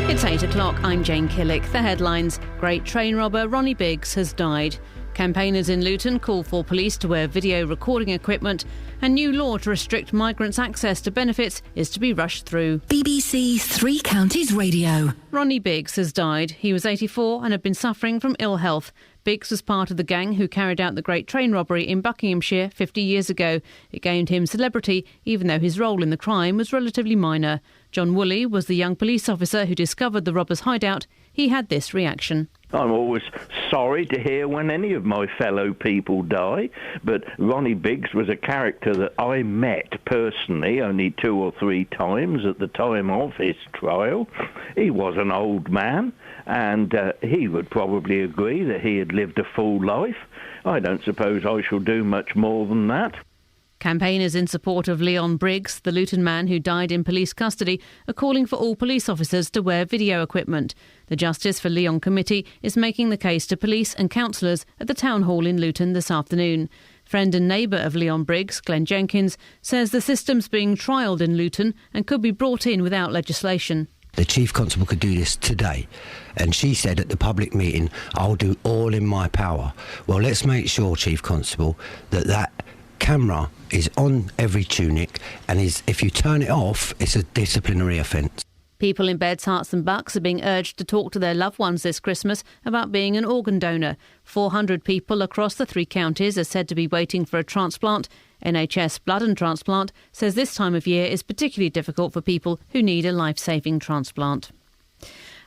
It's 8 o'clock. I'm Jane Killick. The headlines. Great train robber Ronnie Biggs has died. Campaigners in Luton call for police to wear video recording equipment, and new law to restrict migrants' access to benefits is to be rushed through. BBC Three Counties Radio. Ronnie Biggs has died. He was 84 and had been suffering from ill health. Biggs was part of the gang who carried out the Great Train Robbery in Buckinghamshire 50 years ago. It gained him celebrity, even though his role in the crime was relatively minor. John Woolley was the young police officer who discovered the robbers' hideout. He had this reaction. I'm always sorry to hear when any of my fellow people die, but Ronnie Biggs was a character that I met personally only 2 or 3 times at the time of his trial. He was an old man, and he would probably agree that he had lived a full life. I don't suppose I shall do much more than that. Campaigners in support of Leon Briggs, the Luton man who died in police custody, are calling for all police officers to wear video equipment. The Justice for Leon Committee is making the case to police and councillors at the Town Hall in Luton this afternoon. Friend and neighbour of Leon Briggs, Glenn Jenkins, says the system's being trialled in Luton and could be brought in without legislation. The Chief Constable could do this today, and she said at the public meeting, I'll do all in my power. Well, let's make sure, Chief Constable, that camera is on every tunic, and if you turn it off, it's a disciplinary offence. People in Beds, Herts and Bucks are being urged to talk to their loved ones this Christmas about being an organ donor. 400 people across the 3 counties are said to be waiting for a transplant. NHS Blood and Transplant says this time of year is particularly difficult for people who need a life-saving transplant.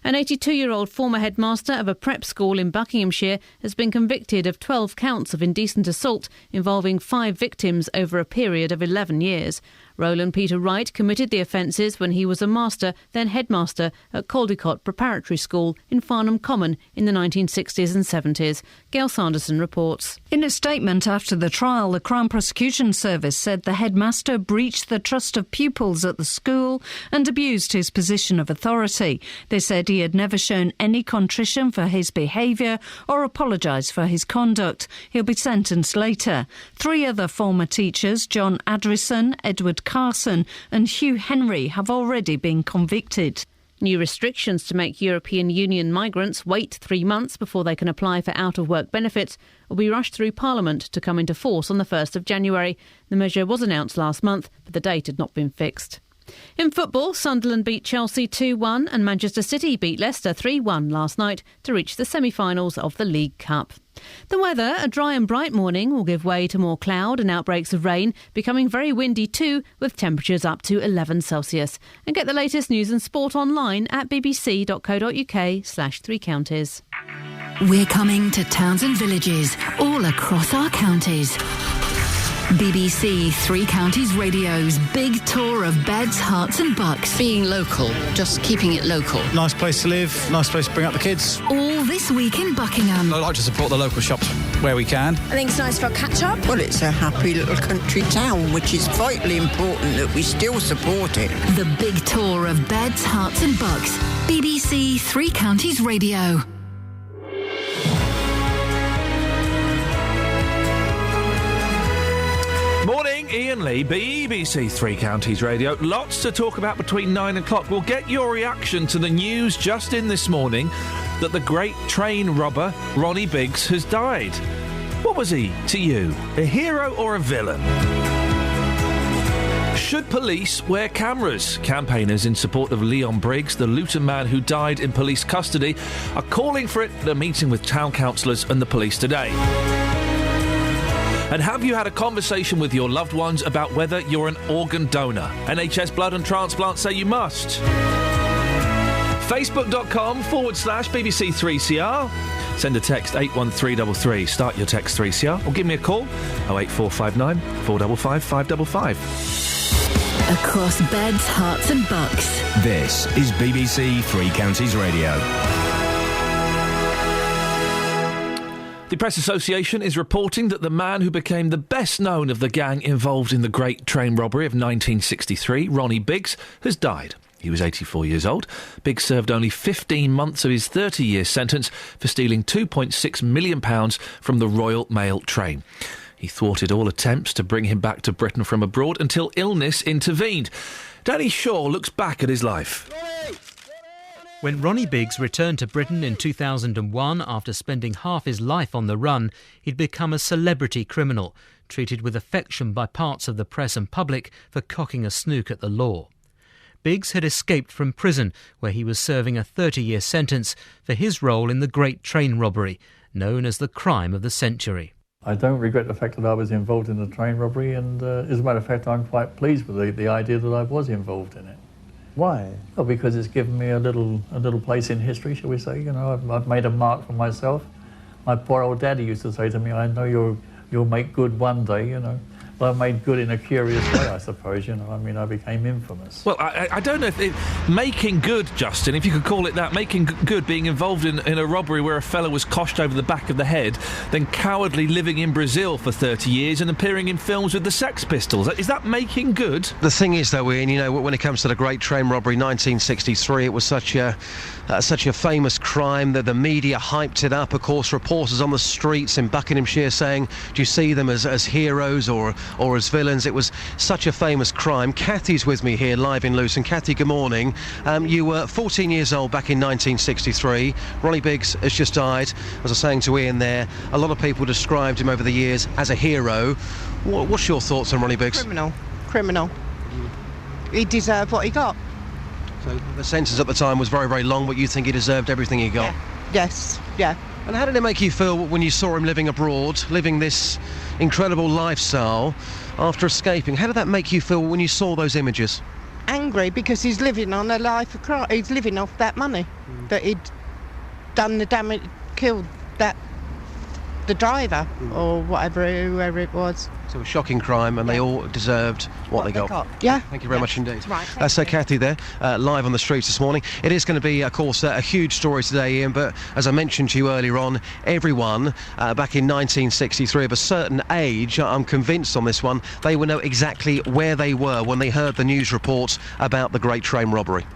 An 82-year-old former headmaster of a prep school in Buckinghamshire has been convicted of 12 counts of indecent assault involving 5 victims over a period of 11 years. Roland Peter Wright committed the offences when he was a master, then headmaster, at Caldecott Preparatory School in Farnham Common in the 1960s and 70s. Gail Sanderson reports. In a statement after the trial, the Crown Prosecution Service said the headmaster breached the trust of pupils at the school and abused his position of authority. They said he had never shown any contrition for his behaviour or apologised for his conduct. He'll be sentenced later. 3 other former teachers, John Adrison, Edward Carson and Hugh Henry, have already been convicted. New restrictions to make European Union migrants wait 3 months before they can apply for out-of-work benefits will be rushed through Parliament to come into force on the 1st of January. The measure was announced last month, but the date had not been fixed. In football, Sunderland beat Chelsea 2-1 and Manchester City beat Leicester 3-1 last night to reach the semi-finals of the League Cup. The weather, a dry and bright morning, will give way to more cloud and outbreaks of rain, becoming very windy too, with temperatures up to 11 Celsius. And get the latest news and sport online at bbc.co.uk/3 counties. We're coming to towns and villages all across our counties. BBC 3 Counties Radio's big tour of Beds, Herts and Bucks. Being local, just keeping it local. Nice place to live, nice place to bring up the kids. All this week in Buckingham. I like to support the local shops where we can. I think it's nice for a catch-up. Well, it's a happy little country town, which is vitally important that we still support it. The big tour of Beds, Herts and Bucks. BBC 3 Counties Radio. Morning, Iain Lee, BBC 3 Counties Radio. Lots to talk about between 9 o'clock. We'll get your reaction to the news just in this morning that the great train robber, Ronnie Biggs, has died. What was he to you? A hero or a villain? Should police wear cameras? Campaigners in support of Leon Briggs, the Luton man who died in police custody, are calling for it at a meeting with town councillors and the police today. And have you had a conversation with your loved ones about whether you're an organ donor? NHS Blood and Transplant say you must. Facebook.com/BBC3CR. Send a text 81333. Start your text 3CR or give me a call 08459 455 555. Across Beds, Herts and Bucks. This is BBC 3 Counties Radio. The Press Association is reporting that the man who became the best known of the gang involved in the Great Train Robbery of 1963, Ronnie Biggs, has died. He was 84 years old. Biggs served only 15 months of his 30-year sentence for stealing £2.6 million from the Royal Mail train. He thwarted all attempts to bring him back to Britain from abroad until illness intervened. Danny Shaw looks back at his life. When Ronnie Biggs returned to Britain in 2001 after spending half his life on the run, he'd become a celebrity criminal, treated with affection by parts of the press and public for cocking a snook at the law. Biggs had escaped from prison, where he was serving a 30-year sentence for his role in the Great Train Robbery, known as the crime of the century. I don't regret the fact that I was involved in the train robbery, and as a matter of fact, I'm quite pleased with the idea that I was involved in it. Why? Well, because it's given me a little place in history, shall we say. You know, I've made a mark for myself. My poor old daddy used to say to me, "I know you'll make good one day," you know. Well, I made good in a curious way, I suppose, you know. I mean, I became infamous. Well, I don't know if making good, Justin, if you could call it that, making good, being involved in a robbery where a fellow was coshed over the back of the head, then cowardly living in Brazil for 30 years and appearing in films with the Sex Pistols. Is that making good? The thing is, though, Ian, you know, when it comes to the Great Train Robbery 1963, it was such a famous crime that the media hyped it up. Of course, reporters on the streets in Buckinghamshire saying, do you see them as heroes or as villains? It was such a famous crime. Kathy's with me here live in Luton. Kathy, good morning. You were 14 years old back in 1963. Ronnie Biggs has just died. As I was saying to Ian there, a lot of people described him over the years as a hero. What's your thoughts on Ronnie Biggs? Criminal. He deserved what he got. So the sentence at the time was very, very long, but you think he deserved everything he got? Yes, yeah. And how did it make you feel when you saw him living abroad, living this incredible lifestyle after escaping? How did that make you feel when you saw those images? Angry, because he's living on a life of crime. He's living off that money that he'd done the damage, killed the driver or whoever it was. So a shocking crime, and they all deserved what they got. Yeah. Thank you very much indeed. Right, So Kathy there, live on the streets this morning. It is going to be, of course, a huge story today, Ian, but as I mentioned to you earlier on, everyone back in 1963 of a certain age, I'm convinced on this one, they will know exactly where they were when they heard the news reports about the Great Train Robbery.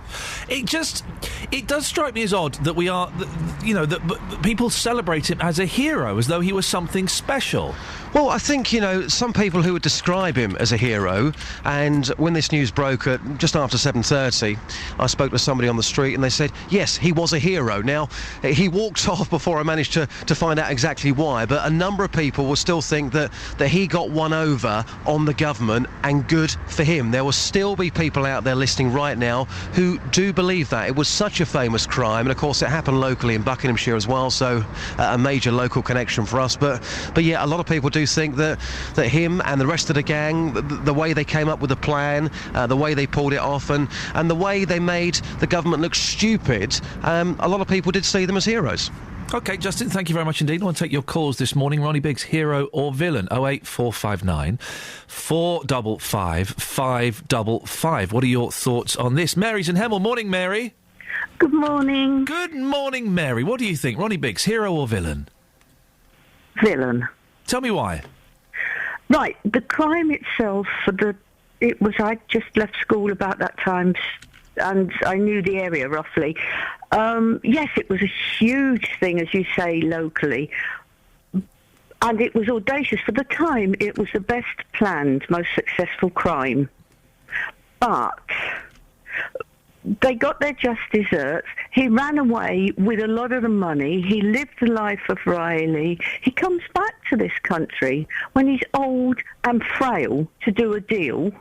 It does strike me as odd that we are, that people celebrate him as a hero, as though he was something special. Well, I think, you know, some people who would describe him as a hero, and when this news broke at just after 7:30, I spoke to somebody on the street and they said, yes, he was a hero. Now, he walked off before I managed to find out exactly why, but a number of people will still think that he got one over on the government, and good for him. There will still be people out there listening right now who do believe that. It was such a famous crime, and of course it happened locally in Buckinghamshire as well, so a major local connection for us. But yeah, a lot of people do think that him and the rest of the gang, the way they came up with the plan, the way they pulled it off, and the way they made the government look stupid, a lot of people did see them as heroes. OK, Justin, thank you very much indeed. I want to take your calls this morning. Ronnie Biggs, hero or villain? 08459 455 555. What are your thoughts on this? Mary's in Hemel. Morning, Mary. Good morning. Good morning, Mary. What do you think? Ronnie Biggs, hero or villain? Villain. Tell me why. Right, the crime itself, I just left school about that time, and I knew the area roughly. Yes, it was a huge thing, as you say, locally, and it was audacious. For the time, it was the best planned, most successful crime. But they got their just desserts. He ran away with a lot of the money. He lived the life of Riley. He comes back to this country when he's old and frail to do a deal.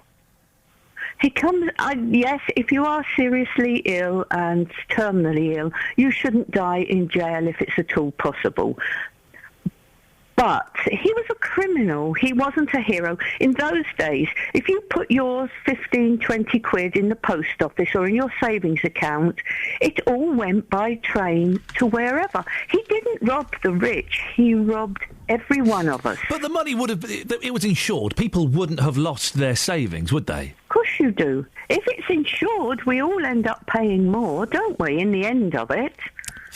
He comes, yes, if you are seriously ill and terminally ill, you shouldn't die in jail if it's at all possible. But he was a criminal. He wasn't a hero. In those days, if you put your 15, 20 quid in the post office or in your savings account, it all went by train to wherever. He didn't rob the rich. He robbed every one of us. But the money it was insured. People wouldn't have lost their savings, would they? Of course you do. If it's insured, we all end up paying more, don't we, in the end of it?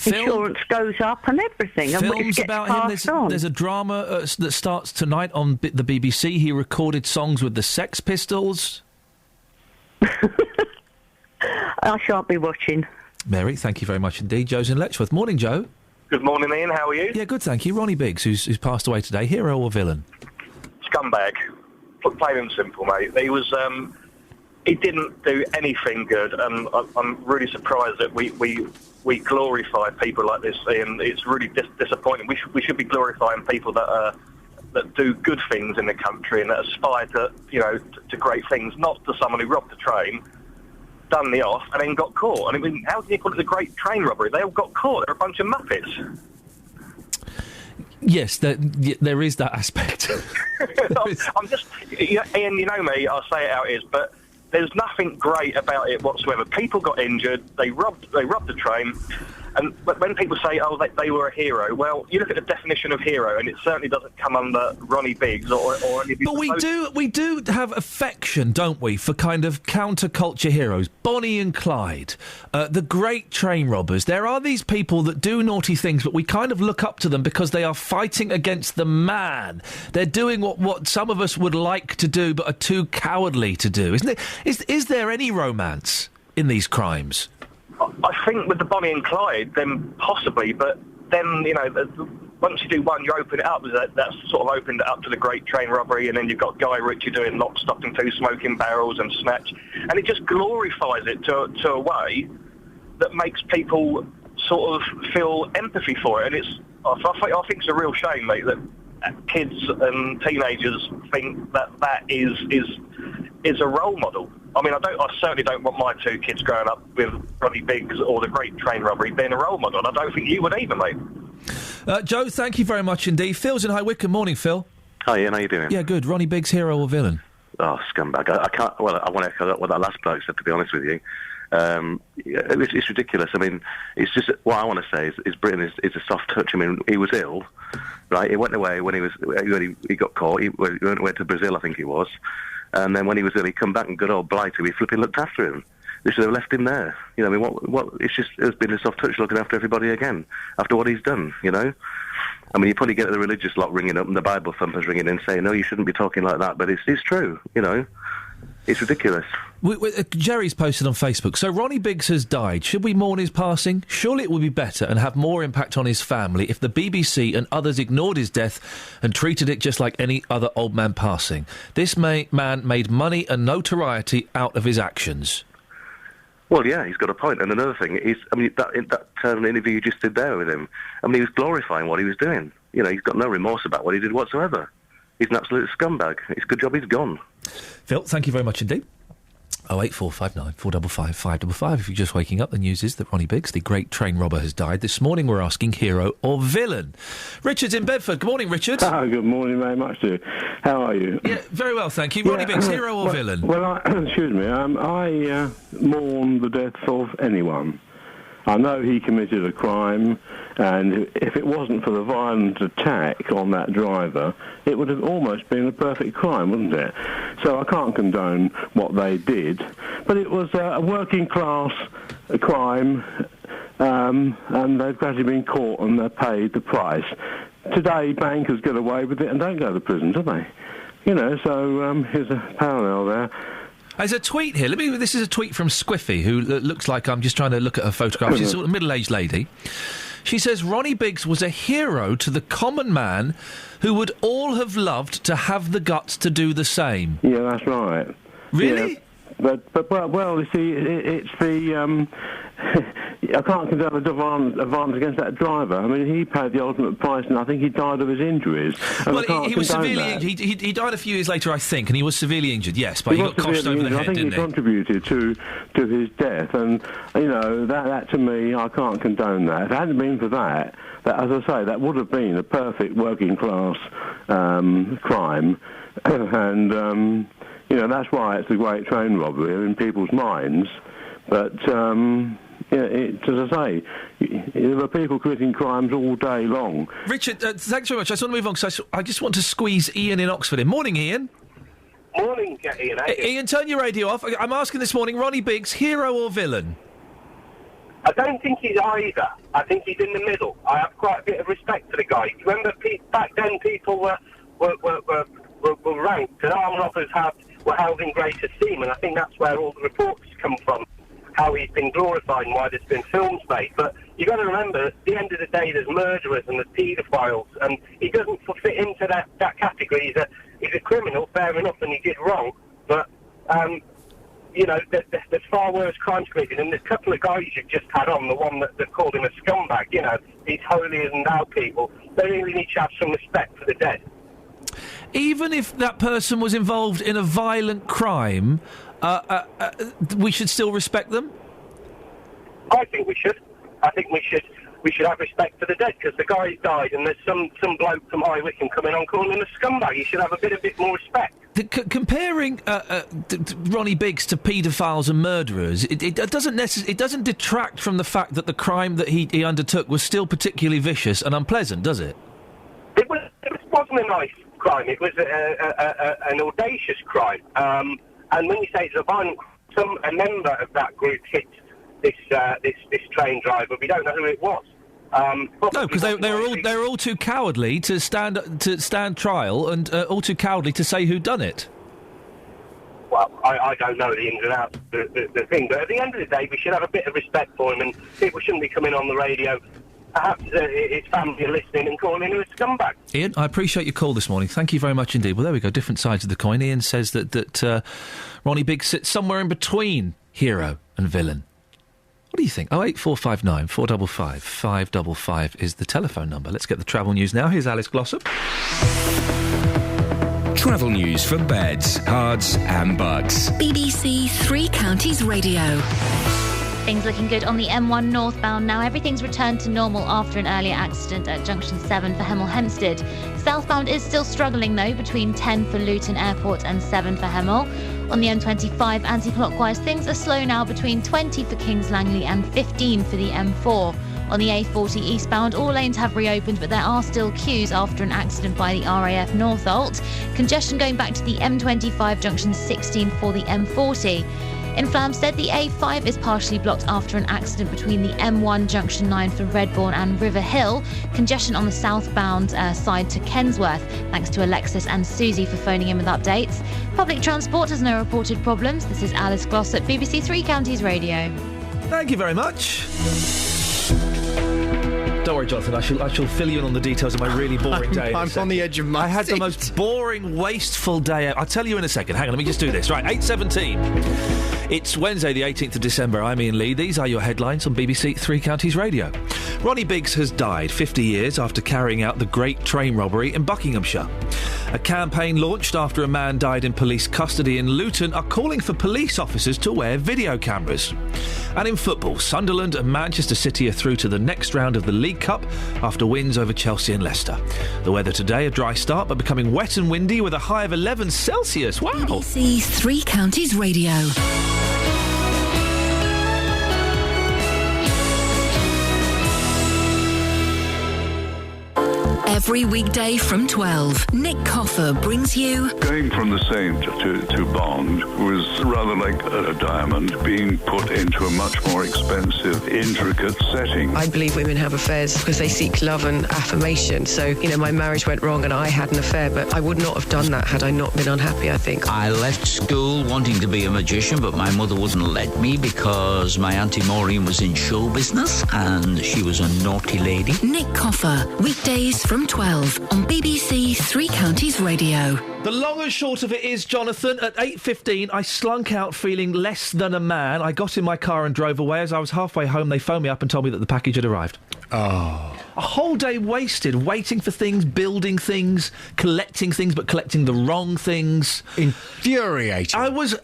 Insurance goes up and everything. Films about him. There's a drama that starts tonight on the BBC. He recorded songs with the Sex Pistols. I shan't be watching. Mary, thank you very much indeed. Joe's in Letchworth. Morning, Joe. Good morning, Ian. How are you? Yeah, good, thank you. Ronnie Biggs, who's passed away today. Hero or villain? Scumbag. Plain and simple, mate. He was. He didn't do anything good, and I'm really surprised that we glorify people like this, Ian. It's really disappointing. We should be glorifying people that do good things in the country and that aspire to great things, not to someone who robbed the train, done the off, and then got caught. And I mean, how do you call it the Great Train Robbery? They all got caught. They're a bunch of muppets. Yes, there is that aspect. I'm just, Ian, you know me, I'll say it how it is, but there's nothing great about it whatsoever. People got injured, they robbed the train, And but when people say, oh, they were a hero, well, you look at the definition of hero, and it certainly doesn't come under Ronnie Biggs or any of his... But we do have affection, don't we, for kind of counterculture heroes. Bonnie and Clyde, the great train robbers. There are these people that do naughty things, but we kind of look up to them because they are fighting against the man. They're doing what some of us would like to do, but are too cowardly to do, isn't it? Is there any romance in these crimes? I think with the Bonnie and Clyde, then possibly, but then, once you do one, you open it up. That's sort of opened it up to the great train robbery, and then you've got Guy Ritchie doing Lock, Stock and Two Smoking Barrels and Snatch, and it just glorifies it to a way that makes people sort of feel empathy for it, and I think it's a real shame, mate, that kids and teenagers think that is a role model. I mean, I certainly don't want my two kids growing up with Ronnie Biggs or the great train robbery being a role model, and I don't think you would either, mate. Joe, thank you very much indeed. Phil's in High Wycombe. Morning, Phil. Hi, Ian, how you doing? Yeah, good. Ronnie Biggs, hero or villain? Oh, scumbag. I can't... Well, I want to echo what that last bloke said, to be honest with you. It's ridiculous. I mean, it's just... What I want to say is Britain is a soft touch. I mean, he was ill, right? He went away when he got caught. He went to Brazil, I think it was. And then when he was ill, he come back and good old Blighty, we flipping looked after him. They should have left him there. I mean, it's been a soft touch looking after everybody again, after what he's done, I mean, you probably get the religious lot ringing up and the Bible thumpers ringing in saying, no, you shouldn't be talking like that, but it's true, It's ridiculous. Jerry's posted on Facebook, so Ronnie Biggs has died. Should we mourn his passing? Surely it would be better and have more impact on his family if the BBC and others ignored his death and treated it just like any other old man passing. This man made money and notoriety out of his actions. Well, yeah, he's got a point. And another thing is, I mean, that interview you just did there with him, I mean, he was glorifying what he was doing. He's got no remorse about what he did whatsoever. He's an absolute scumbag. It's a good job he's gone. Phil, thank you very much indeed. 08459 455 555. If you're just waking up, the news is that Ronnie Biggs, the great train robber, has died. This morning we're asking hero or villain. Richard's in Bedford. Good morning, Richard. Good morning very much to you. How are you? Yeah, very well, thank you. Ronnie Biggs, hero or villain? Well, excuse me. I mourn the death of anyone. I know he committed a crime, and if it wasn't for the violent attack on that driver, it would have almost been a perfect crime, wouldn't it? So I can't condone what they did, but it was a working-class crime, and they've gradually been caught and they're paid the price. Today, bankers get away with it and don't go to prison, do they? So here's a parallel there. There's a tweet here. This is a tweet from Squiffy, who looks like I'm just trying to look at her photograph. She's a sort of middle-aged lady. She says, Ronnie Biggs was a hero to the common man who would all have loved to have the guts to do the same. Yeah, that's right. Really? Yeah. But well, you see, it's the... I can't condone the advance against that driver. I mean, he paid the ultimate price, and I think he died of his injuries. Well, he was severely injured. He died a few years later, I think, and he was severely injured, yes, but he got coshed over the head, didn't he? I think he contributed to his death, and, that to me, I can't condone that. If it hadn't been for that, as I say, that would have been a perfect working-class crime, and, that's why it's a great train robbery in people's minds. But, as I say, there are people committing crimes all day long. Richard, thanks very much. I just want to move on because I just want to squeeze Ian in Oxford in. Morning, Ian. Morning, Ian. Ian, turn your radio off. I'm asking this morning, Ronnie Biggs, hero or villain? I don't think he's either. I think he's in the middle. I have quite a bit of respect for the guy. Remember, back then people were ranked, and armed robbers were held in great esteem, and I think that's where all the reports come from, how he's been glorified and why there's been films made. But you've got to remember, at the end of the day, there's murderers and there's paedophiles, and he doesn't fit into that category. He's a criminal, fair enough, and he did wrong, but, there's far worse crimes committed, and there's a couple of guys you've just had on, the one that called him a scumbag, these holier-than-thou people, they really need to have some respect for the dead. Even if that person was involved in a violent crime, we should still respect them? I think we should. we should have respect for the dead, because the guy's died and there's some bloke from High Wycombe coming on calling him a scumbag. You should have a bit more respect. Comparing Ronnie Biggs to paedophiles and murderers, it doesn't detract from the fact that the crime that he undertook was still particularly vicious and unpleasant, does it? It wasn't a nice crime. It was an audacious crime. And when you say it's a violent, a member of that group hit this train driver. We don't know who it was. No, because they were all too cowardly to stand trial, and all too cowardly to say who'd done it. Well, I don't know the ins and outs of the thing, but at the end of the day, we should have a bit of respect for him, and people shouldn't be coming on the radio. Perhaps his family are listening and calling him a scumbag. Ian, I appreciate your call this morning. Thank you very much indeed. Well, there we go. Different sides of the coin. Ian says that Ronnie Biggs sits somewhere in between hero and villain. What do you think? 08459 455 555 is the telephone number. Let's get the travel news now. Here's Alice Glossop. Travel news for beds, cards and bugs. BBC Three Counties Radio. Things looking good on the M1 northbound now. Everything's returned to normal after an earlier accident at junction 7 for Hemel Hempstead. Southbound is still struggling though, between 10 for Luton Airport and 7 for Hemel. On the M25 anti-clockwise, things are slow now between 20 for Kings Langley and 15 for the M4. On the A40 eastbound, all lanes have reopened, but there are still queues after an accident by the RAF Northolt. Congestion going back to the M25 junction 16 for the M40. In Flamstead, the A5 is partially blocked after an accident between the M1 junction 9 for Redbourne and River Hill. Congestion on the southbound side to Kensworth. Thanks to Alexis and Susie for phoning in with updates. Public transport has no reported problems. This is Alice Glossop, BBC Three Counties Radio. Thank you very much. Don't worry, Jonathan, I shall fill you in on the details of my really boring day. I'm on the edge of my I had the most boring, wasteful day. I'll tell you in a second. Hang on, let me just do this. Right, 8:17. It's Wednesday, the 18th of December. I'm Iain Lee. These are your headlines on BBC Three Counties Radio. Ronnie Biggs has died 50 years after carrying out the Great Train Robbery in Buckinghamshire. A campaign launched after a man died in police custody in Luton are calling for police officers to wear video cameras. And in football, Sunderland and Manchester City are through to the next round of the League Cup after wins over Chelsea and Leicester. The weather today, a dry start, but becoming wet and windy with a high of 11 Celsius. Wow! BBC Three Counties Radio. Every weekday from 12, Nick Coffer brings you... Going from the Saint to Bond was rather like a diamond being put into a much more expensive, intricate setting. I believe women have affairs because they seek love and affirmation. So, my marriage went wrong and I had an affair, but I would not have done that had I not been unhappy, I think. I left school wanting to be a magician, but my mother wouldn't let me because my Auntie Maureen was in show business and she was a naughty lady. Nick Coffer, weekdays from 12 on BBC Three Counties Radio. The long and short of it is, Jonathan, at 8:15, I slunk out feeling less than a man. I got in my car and drove away. As I was halfway home, they phoned me up and told me that the package had arrived. Oh. A whole day wasted, waiting for things, building things, collecting things, but collecting the wrong things. Infuriating. I was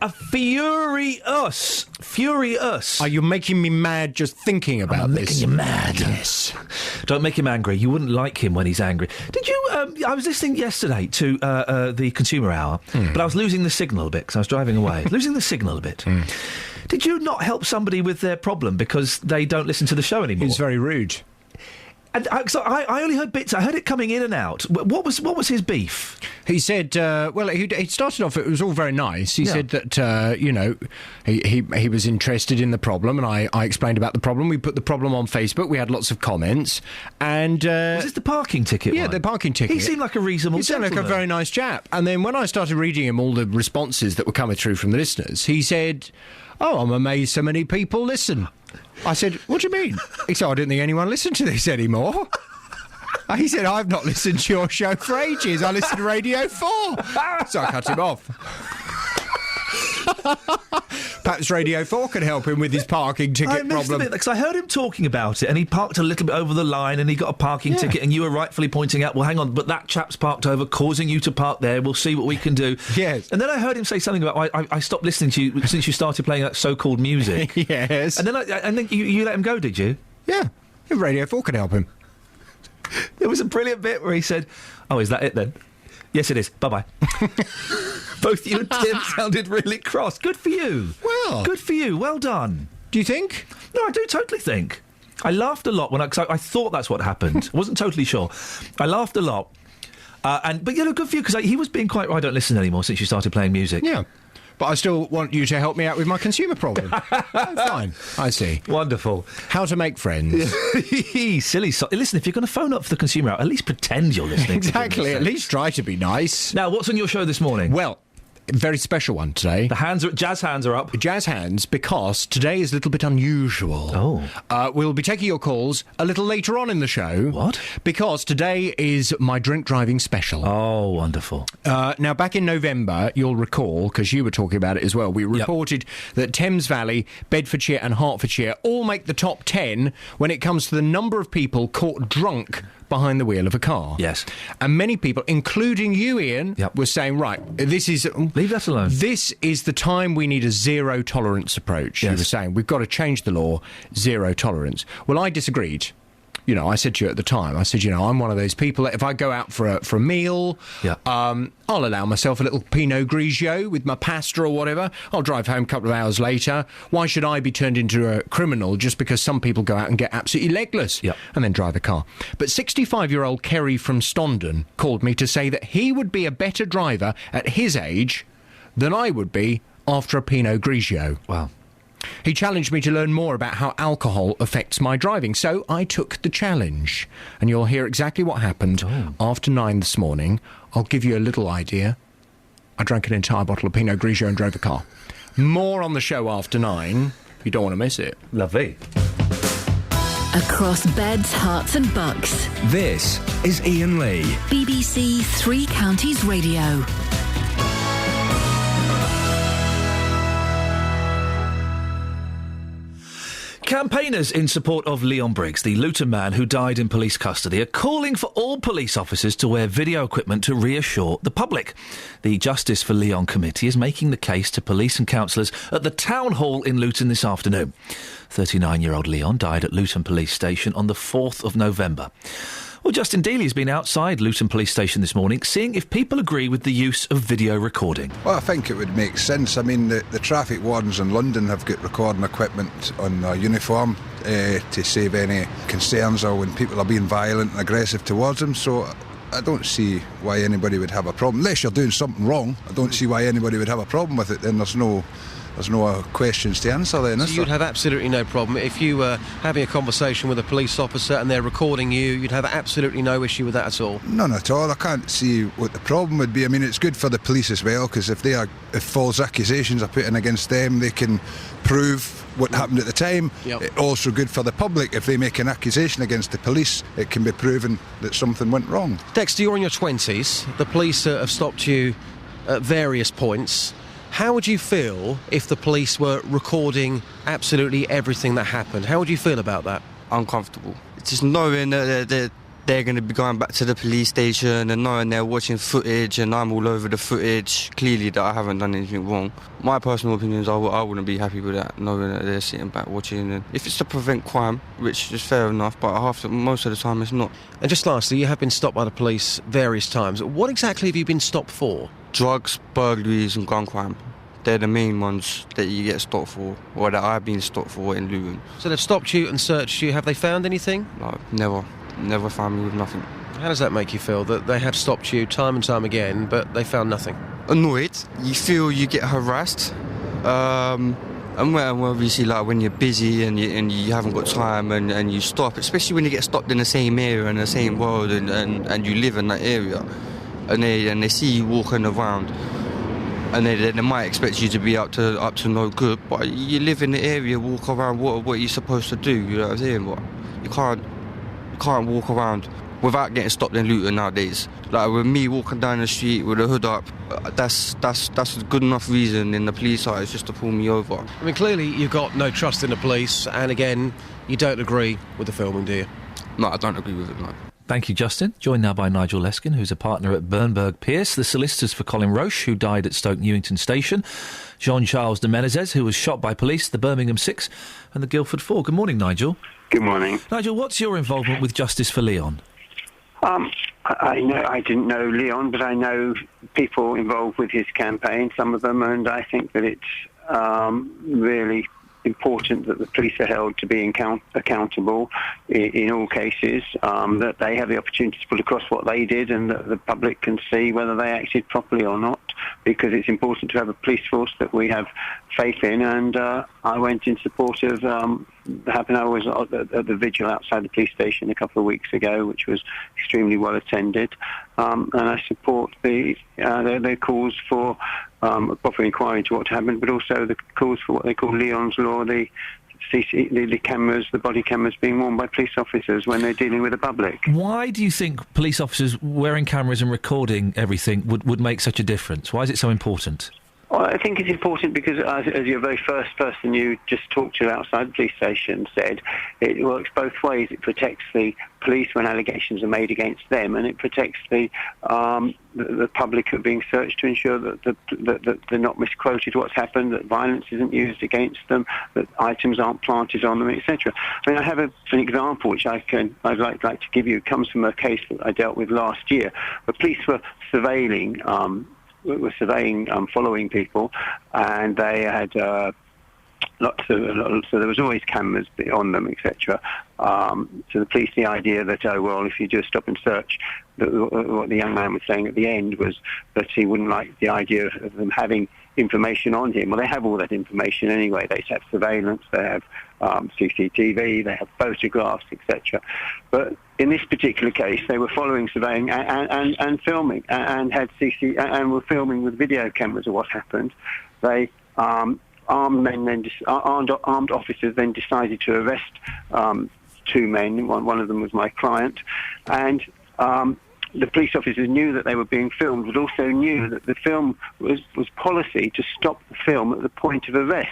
furious. Are you making me mad just thinking about this? Making you mad. Yes. Don't make him angry. You wouldn't like him when he's angry. Did you... I was listening yesterday to the Consumer Hour, but I was losing the signal a bit because I was driving away. Losing the signal a bit. Did you not help somebody with their problem because they don't listen to the show anymore? It was very rude. And so I only heard bits. I heard it coming in and out. What was his beef? He said, he started off, it was all very nice. He said that, he was interested in the problem, and I explained about the problem. We put the problem on Facebook. We had lots of comments. And was this the parking ticket one? Yeah, the parking ticket. He seemed like a reasonable gentleman. He seemed like a very nice chap. And then when I started reading him all the responses that were coming through from the listeners, he said, "Oh, I'm amazed so many people listen." I said, "What do you mean?" He said, "I didn't think anyone listened to this anymore." He said, "I've not listened to your show for ages. I listen to Radio 4. So I cut him off. Perhaps Radio 4 can help him with his parking ticket problem. Because I heard him talking about it, and he parked a little bit over the line, and he got a parking ticket, and you were rightfully pointing out, well, hang on, but that chap's parked over, causing you to park there. We'll see what we can do. Yes. And then I heard him say something about, I stopped listening to you since you started playing that so-called music. Yes. And then you let him go, did you? Yeah. Radio 4 could help him. There was a brilliant bit where he said, "Oh, is that it then?" "Yes, it is. Bye-bye." Both you and Tim sounded really cross. Good for you. Well. Good for you. Well done. Do you think? No, I do totally think. I laughed a lot when I thought that's what happened. I wasn't totally sure. I laughed a lot. But, good for you, because he was being quite... I don't listen anymore since you started playing music. Yeah. But I still want you to help me out with my consumer problem. Fine. I see. Wonderful. How to make friends. Silly. Listen, if you're going to phone up for the consumer out, at least pretend you're listening. Exactly. At least try to be nice. Now, what's on your show this morning? Well, very special one today. Jazz hands are up. Jazz hands, because today is a little bit unusual. Oh. We'll be taking your calls a little later on in the show. What? Because today is my drink driving special. Oh, wonderful. Now, back in November, you'll recall, because you were talking about it as well, we reported that Thames Valley, Bedfordshire and Hertfordshire all make the top 10 when it comes to the number of people caught drunk behind the wheel of a car. Yes. And many people, including you, Ian, were saying, right, this is... Leave that alone. This is the time we need a zero-tolerance approach. Yes. You were saying, we've got to change the law, zero tolerance. Well, I disagreed. You know, I said to you at the time, I said, I'm one of those people that if I go out for a meal, I'll allow myself a little Pinot Grigio with my pasta or whatever. I'll drive home a couple of hours later. Why should I be turned into a criminal just because some people go out and get absolutely legless and then drive a car? But 65-year-old Kerry from Stondon called me to say that he would be a better driver at his age than I would be after a Pinot Grigio. Wow. He challenged me to learn more about how alcohol affects my driving, so I took the challenge. And you'll hear exactly what happened after 9 this morning. I'll give you a little idea. I drank an entire bottle of Pinot Grigio and drove a car. More on the show after 9. You don't want to miss it. Lovely. Across beds, hearts and bucks. This is Iain Lee. BBC Three Counties Radio. Campaigners in support of Leon Briggs, the Luton man who died in police custody, are calling for all police officers to wear video equipment to reassure the public. The Justice for Leon Committee is making the case to police and councillors at the Town Hall in Luton this afternoon. 39-year-old Leon died at Luton Police Station on the 4th of November. Well, Justin Dealey's been outside Luton Police Station this morning, seeing if people agree with the use of video recording. Well, I think it would make sense. I mean, the traffic wardens in London have got recording equipment on their uniform to save any concerns or when people are being violent and aggressive towards them. So I don't see why anybody would have a problem. Unless you're doing something wrong, I don't see why anybody would have a problem with it. Then there's no questions to answer then. So you'd have absolutely no problem if you were having a conversation with a police officer and they're recording you. You'd have absolutely no issue with that at all. None at all. I can't see what the problem would be. I mean, it's good for the police as well, because if false accusations are put in against them, they can prove what happened at the time. It's also good for the public. If they make an accusation against the police, it can be proven that something went wrong. Dexter, you're in your 20s. The police have stopped you at various points. How would you feel if the police were recording absolutely everything that happened? How would you feel about that? Uncomfortable. Just knowing that they're going to be going back to the police station and knowing they're watching footage and I'm all over the footage, clearly that I haven't done anything wrong. My personal opinion is I wouldn't be happy with that, knowing that they're sitting back watching. And if it's to prevent crime, which is fair enough, but most of the time it's not. And just lastly, you have been stopped by the police various times. What exactly have you been stopped for? Drugs, burglaries and gun crime. They're the main ones that you get stopped for, or that I've been stopped for in Luton. So they've stopped you and searched you. Have they found anything? No, never. Never found me with nothing. How does that make you feel, that they have stopped you time and time again, but they found nothing? Annoyed. You feel you get harassed. And obviously, like, when you're busy and you haven't got time and you stop, especially when you get stopped in the same area and the same road and you live in that area, and they see you walking around, and they might expect you to be up to no good, but you live in the area, walk around, what are you supposed to do? You know what I'm saying? What? You can't walk around without getting stopped in Luton nowadays. Like, with me walking down the street with a hood up, that's a good enough reason in the police eyes just to pull me over. I mean, clearly you've got no trust in the police, and again, you don't agree with the filming, do you? No, I don't agree with it, no. Thank you, Justin. Joined now by Nigel Leskin, who's a partner at Bernberg Pierce, the solicitors for Colin Roche, who died at Stoke Newington Station, Jean-Charles de Menezes, who was shot by police, the Birmingham 6, and the Guildford 4. Good morning, Nigel. Good morning. Nigel, what's your involvement with Justice for Leon? I didn't know Leon, but I know people involved with his campaign, some of them, and I think that it's really important that the police are held to be accountable in all cases, that they have the opportunity to put across what they did and that the public can see whether they acted properly or not, because it's important to have a police force that we have faith in. And I went in support of I was at the vigil outside the police station a couple of weeks ago, which was extremely well attended, and I support the calls for a proper inquiry into what happened, but also the calls for what they call Leon's Law, the cameras, the body cameras being worn by police officers when they're dealing with the public. Why do you think police officers wearing cameras and recording everything would make such a difference? Why is it so important? Well, I think it's important because, as your very first person you just talked to outside the police station said, it works both ways. It protects the police when allegations are made against them, and it protects the public who are being searched to ensure that they're not misquoted what's happened, that violence isn't used against them, that items aren't planted on them, etc. I mean, I have an example which I'd like to give you. It comes from a case that I dealt with last year. The police were surveilling. Following people, and they had so there was always cameras on them, etc. So the police, the idea that, if you just stop and search, what the young man was saying at the end was that he wouldn't like the idea of them having information on him. Well, they have all that information anyway. They have surveillance, they have CCTV, they have photographs, etc. But in this particular case, they were surveying and filming, and had and were filming with video cameras of what happened. They armed officers then decided to arrest two men. One of them was my client, and the police officers knew that they were being filmed, but also knew that the film was policy to stop the film at the point of arrest.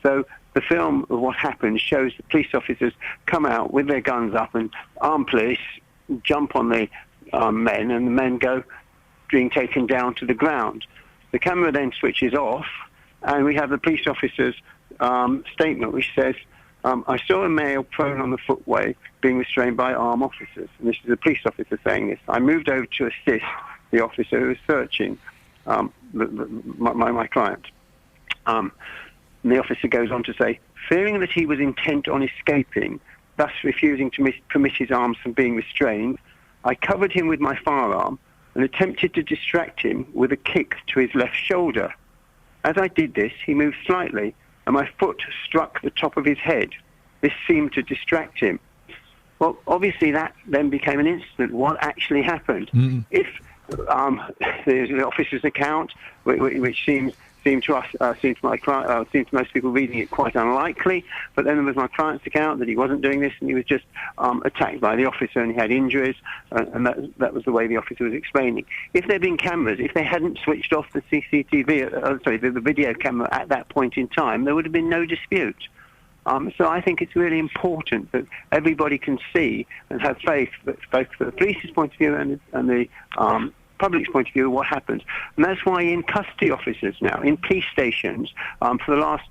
So the film of what happened shows the police officers come out with their guns up, and armed police jump on the men, and the men go being taken down to the ground. The camera then switches off, and we have the police officer's statement, which says, I saw a male prone on the footway being restrained by armed officers. And this is a police officer saying this. I moved over to assist the officer who was searching my client. And the officer goes on to say, fearing that he was intent on escaping, thus refusing to permit his arms from being restrained, I covered him with my firearm and attempted to distract him with a kick to his left shoulder. As I did this, he moved slightly, and my foot struck the top of his head. This seemed to distract him. Well, obviously that then became an incident. What actually happened? If the officer's account, which seemed to us, seemed to most people reading it quite unlikely, but then there was my client's account that he wasn't doing this and he was just attacked by the officer and he had injuries, and that was the way the officer was explaining. If there had been cameras, if they hadn't switched off the the video camera at that point in time, there would have been no dispute. So I think it's really important that everybody can see and have faith, that both for the police's point of view and the public's point of view of what happens. And that's why in custody offices now, in police stations, for the last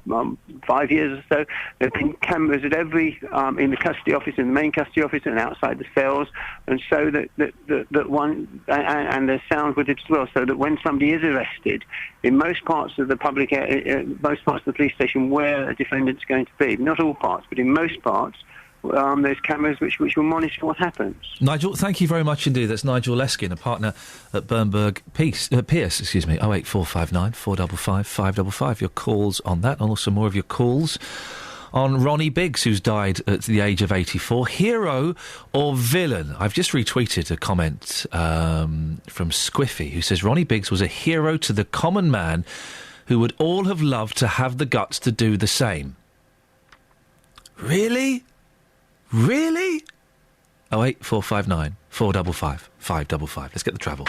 5 years or so, there have been cameras at every, in the custody office, in the main custody office and outside the cells, and so that one, and there's sound with it as well, so that when somebody is arrested, in most parts of the public, most parts of the police station where a defendant's going to be, not all parts, but in most parts, there's cameras which will monitor what happens. Nigel, thank you very much indeed. That's Nigel Leskin, a partner at Bernberg Pierce, 08459 455 555. Your calls on that, and also more of your calls on Ronnie Biggs, who's died at the age of 84. Hero or villain? I've just retweeted a comment from Squiffy, who says Ronnie Biggs was a hero to the common man who would all have loved to have the guts to do the same. Really? Really? 08459 455 555. Let's get the travel.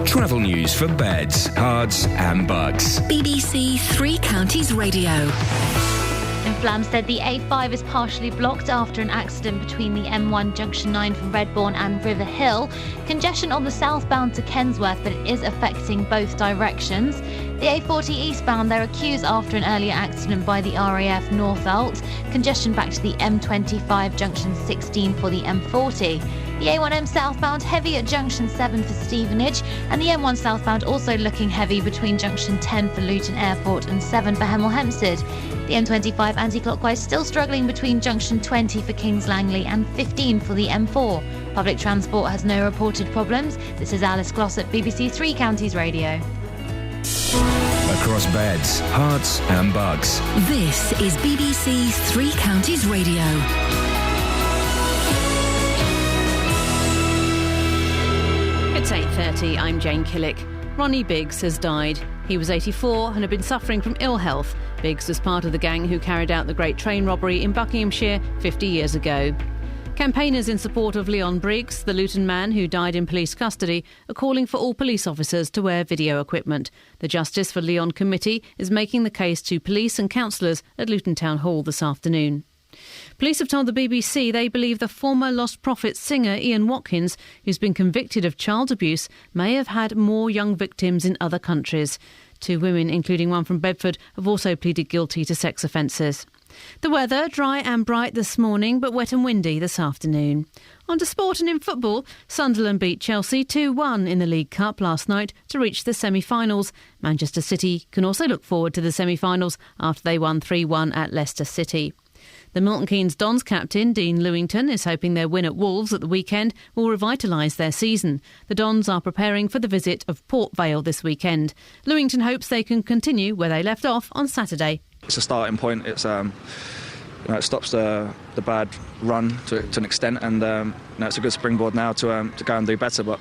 Travel news for beds, cards and bugs. BBC Three Counties Radio. Flamstead, the A5 is partially blocked after an accident between the M1 Junction 9 from Redbourne and River Hill. Congestion on the southbound to Kensworth, but it is affecting both directions. The A40 eastbound, there are queues after an earlier accident by the RAF Northolt. Congestion back to the M25 Junction 16 for the M40. The A1M southbound heavy at Junction 7 for Stevenage, and the M1 southbound also looking heavy between Junction 10 for Luton Airport and 7 for Hemel Hempstead. The M25 anti-clockwise still struggling between Junction 20 for Kings Langley and 15 for the M4. Public transport has no reported problems. This is Alice Gloss at BBC Three Counties Radio. Across beds, hearts and bugs. This is BBC Three Counties Radio. It's 8:30. I'm Jane Killick. Ronnie Biggs has died. He was 84 and had been suffering from ill health. Biggs was part of the gang who carried out the great train robbery in Buckinghamshire 50 years ago. Campaigners in support of Leon Briggs, the Luton man who died in police custody, are calling for all police officers to wear video equipment. The Justice for Leon Committee is making the case to police and councillors at Luton Town Hall this afternoon. Police have told the BBC they believe the former Lost Prophets singer Iain Watkins, who's been convicted of child abuse, may have had more young victims in other countries. 2 women, including one from Bedford, have also pleaded guilty to sex offences. The weather, dry and bright this morning, but wet and windy this afternoon. On to sport and in football, Sunderland beat Chelsea 2-1 in the League Cup last night to reach the semi-finals. Manchester City can also look forward to the semi-finals after they won 3-1 at Leicester City. The Milton Keynes Dons captain, Dean Lewington, is hoping their win at Wolves at the weekend will revitalise their season. The Dons are preparing for the visit of Port Vale this weekend. Lewington hopes they can continue where they left off on Saturday. It's a starting point. It's it stops the bad run to an extent, and it's a good springboard now to go and do better. But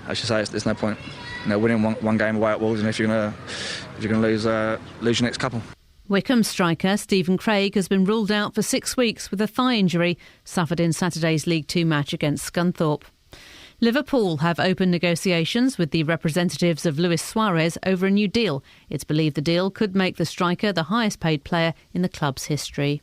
as you say, there's no point winning one game away at Wolves, and if you're going to lose your next couple. Wycombe striker Stephen Craig has been ruled out for 6 weeks with a thigh injury suffered in Saturday's League Two match against Scunthorpe. Liverpool have opened negotiations with the representatives of Luis Suarez over a new deal. It's believed the deal could make the striker the highest paid player in the club's history.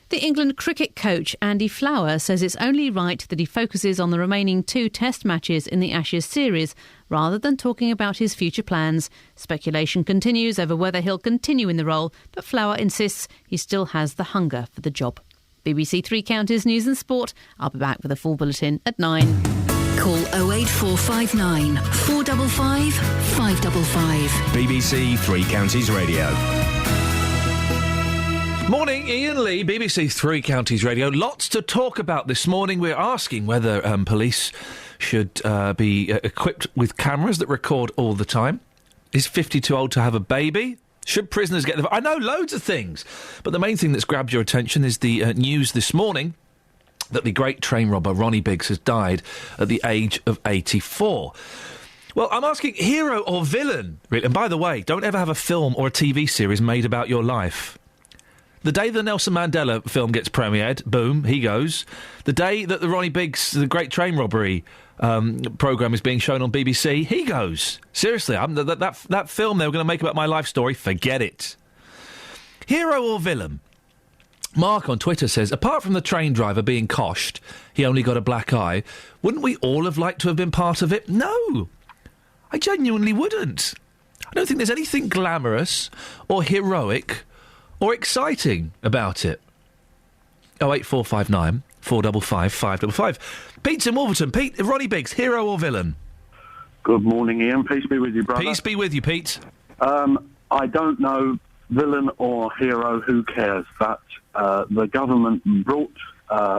The England cricket coach Andy Flower says it's only right that he focuses on the remaining 2 test matches in the Ashes series rather than talking about his future plans. Speculation continues over whether he'll continue in the role, but Flower insists he still has the hunger for the job. BBC Three Counties News and Sport. I'll be back with a full bulletin at 9. Call 08459 455 555. BBC Three Counties Radio. Morning, Iain Lee, BBC Three Counties Radio. Lots to talk about this morning. We're asking whether police should be equipped with cameras that record all the time. Is 50 too old to have a baby? Should prisoners get the... I know, loads of things. But the main thing that's grabbed your attention is the news this morning that the great train robber Ronnie Biggs has died at the age of 84. Well, I'm asking, hero or villain? And by the way, don't ever have a film or a TV series made about your life. The day the Nelson Mandela film gets premiered, boom, he goes. The day that the Ronnie Biggs, the Great Train Robbery programme is being shown on BBC, he goes. Seriously, that film they were going to make about my life story, forget it. Hero or villain? Mark on Twitter says, apart from the train driver being coshed, he only got a black eye, wouldn't we all have liked to have been part of it? No, I genuinely wouldn't. I don't think there's anything glamorous or heroic or exciting about it. 08459 455 555. Pete's in Wolverton. Pete, Ronnie Biggs, hero or villain? Good morning, Ian. Peace be with you, brother. Peace be with you, Pete. I don't know, villain or hero, who cares? But the government brought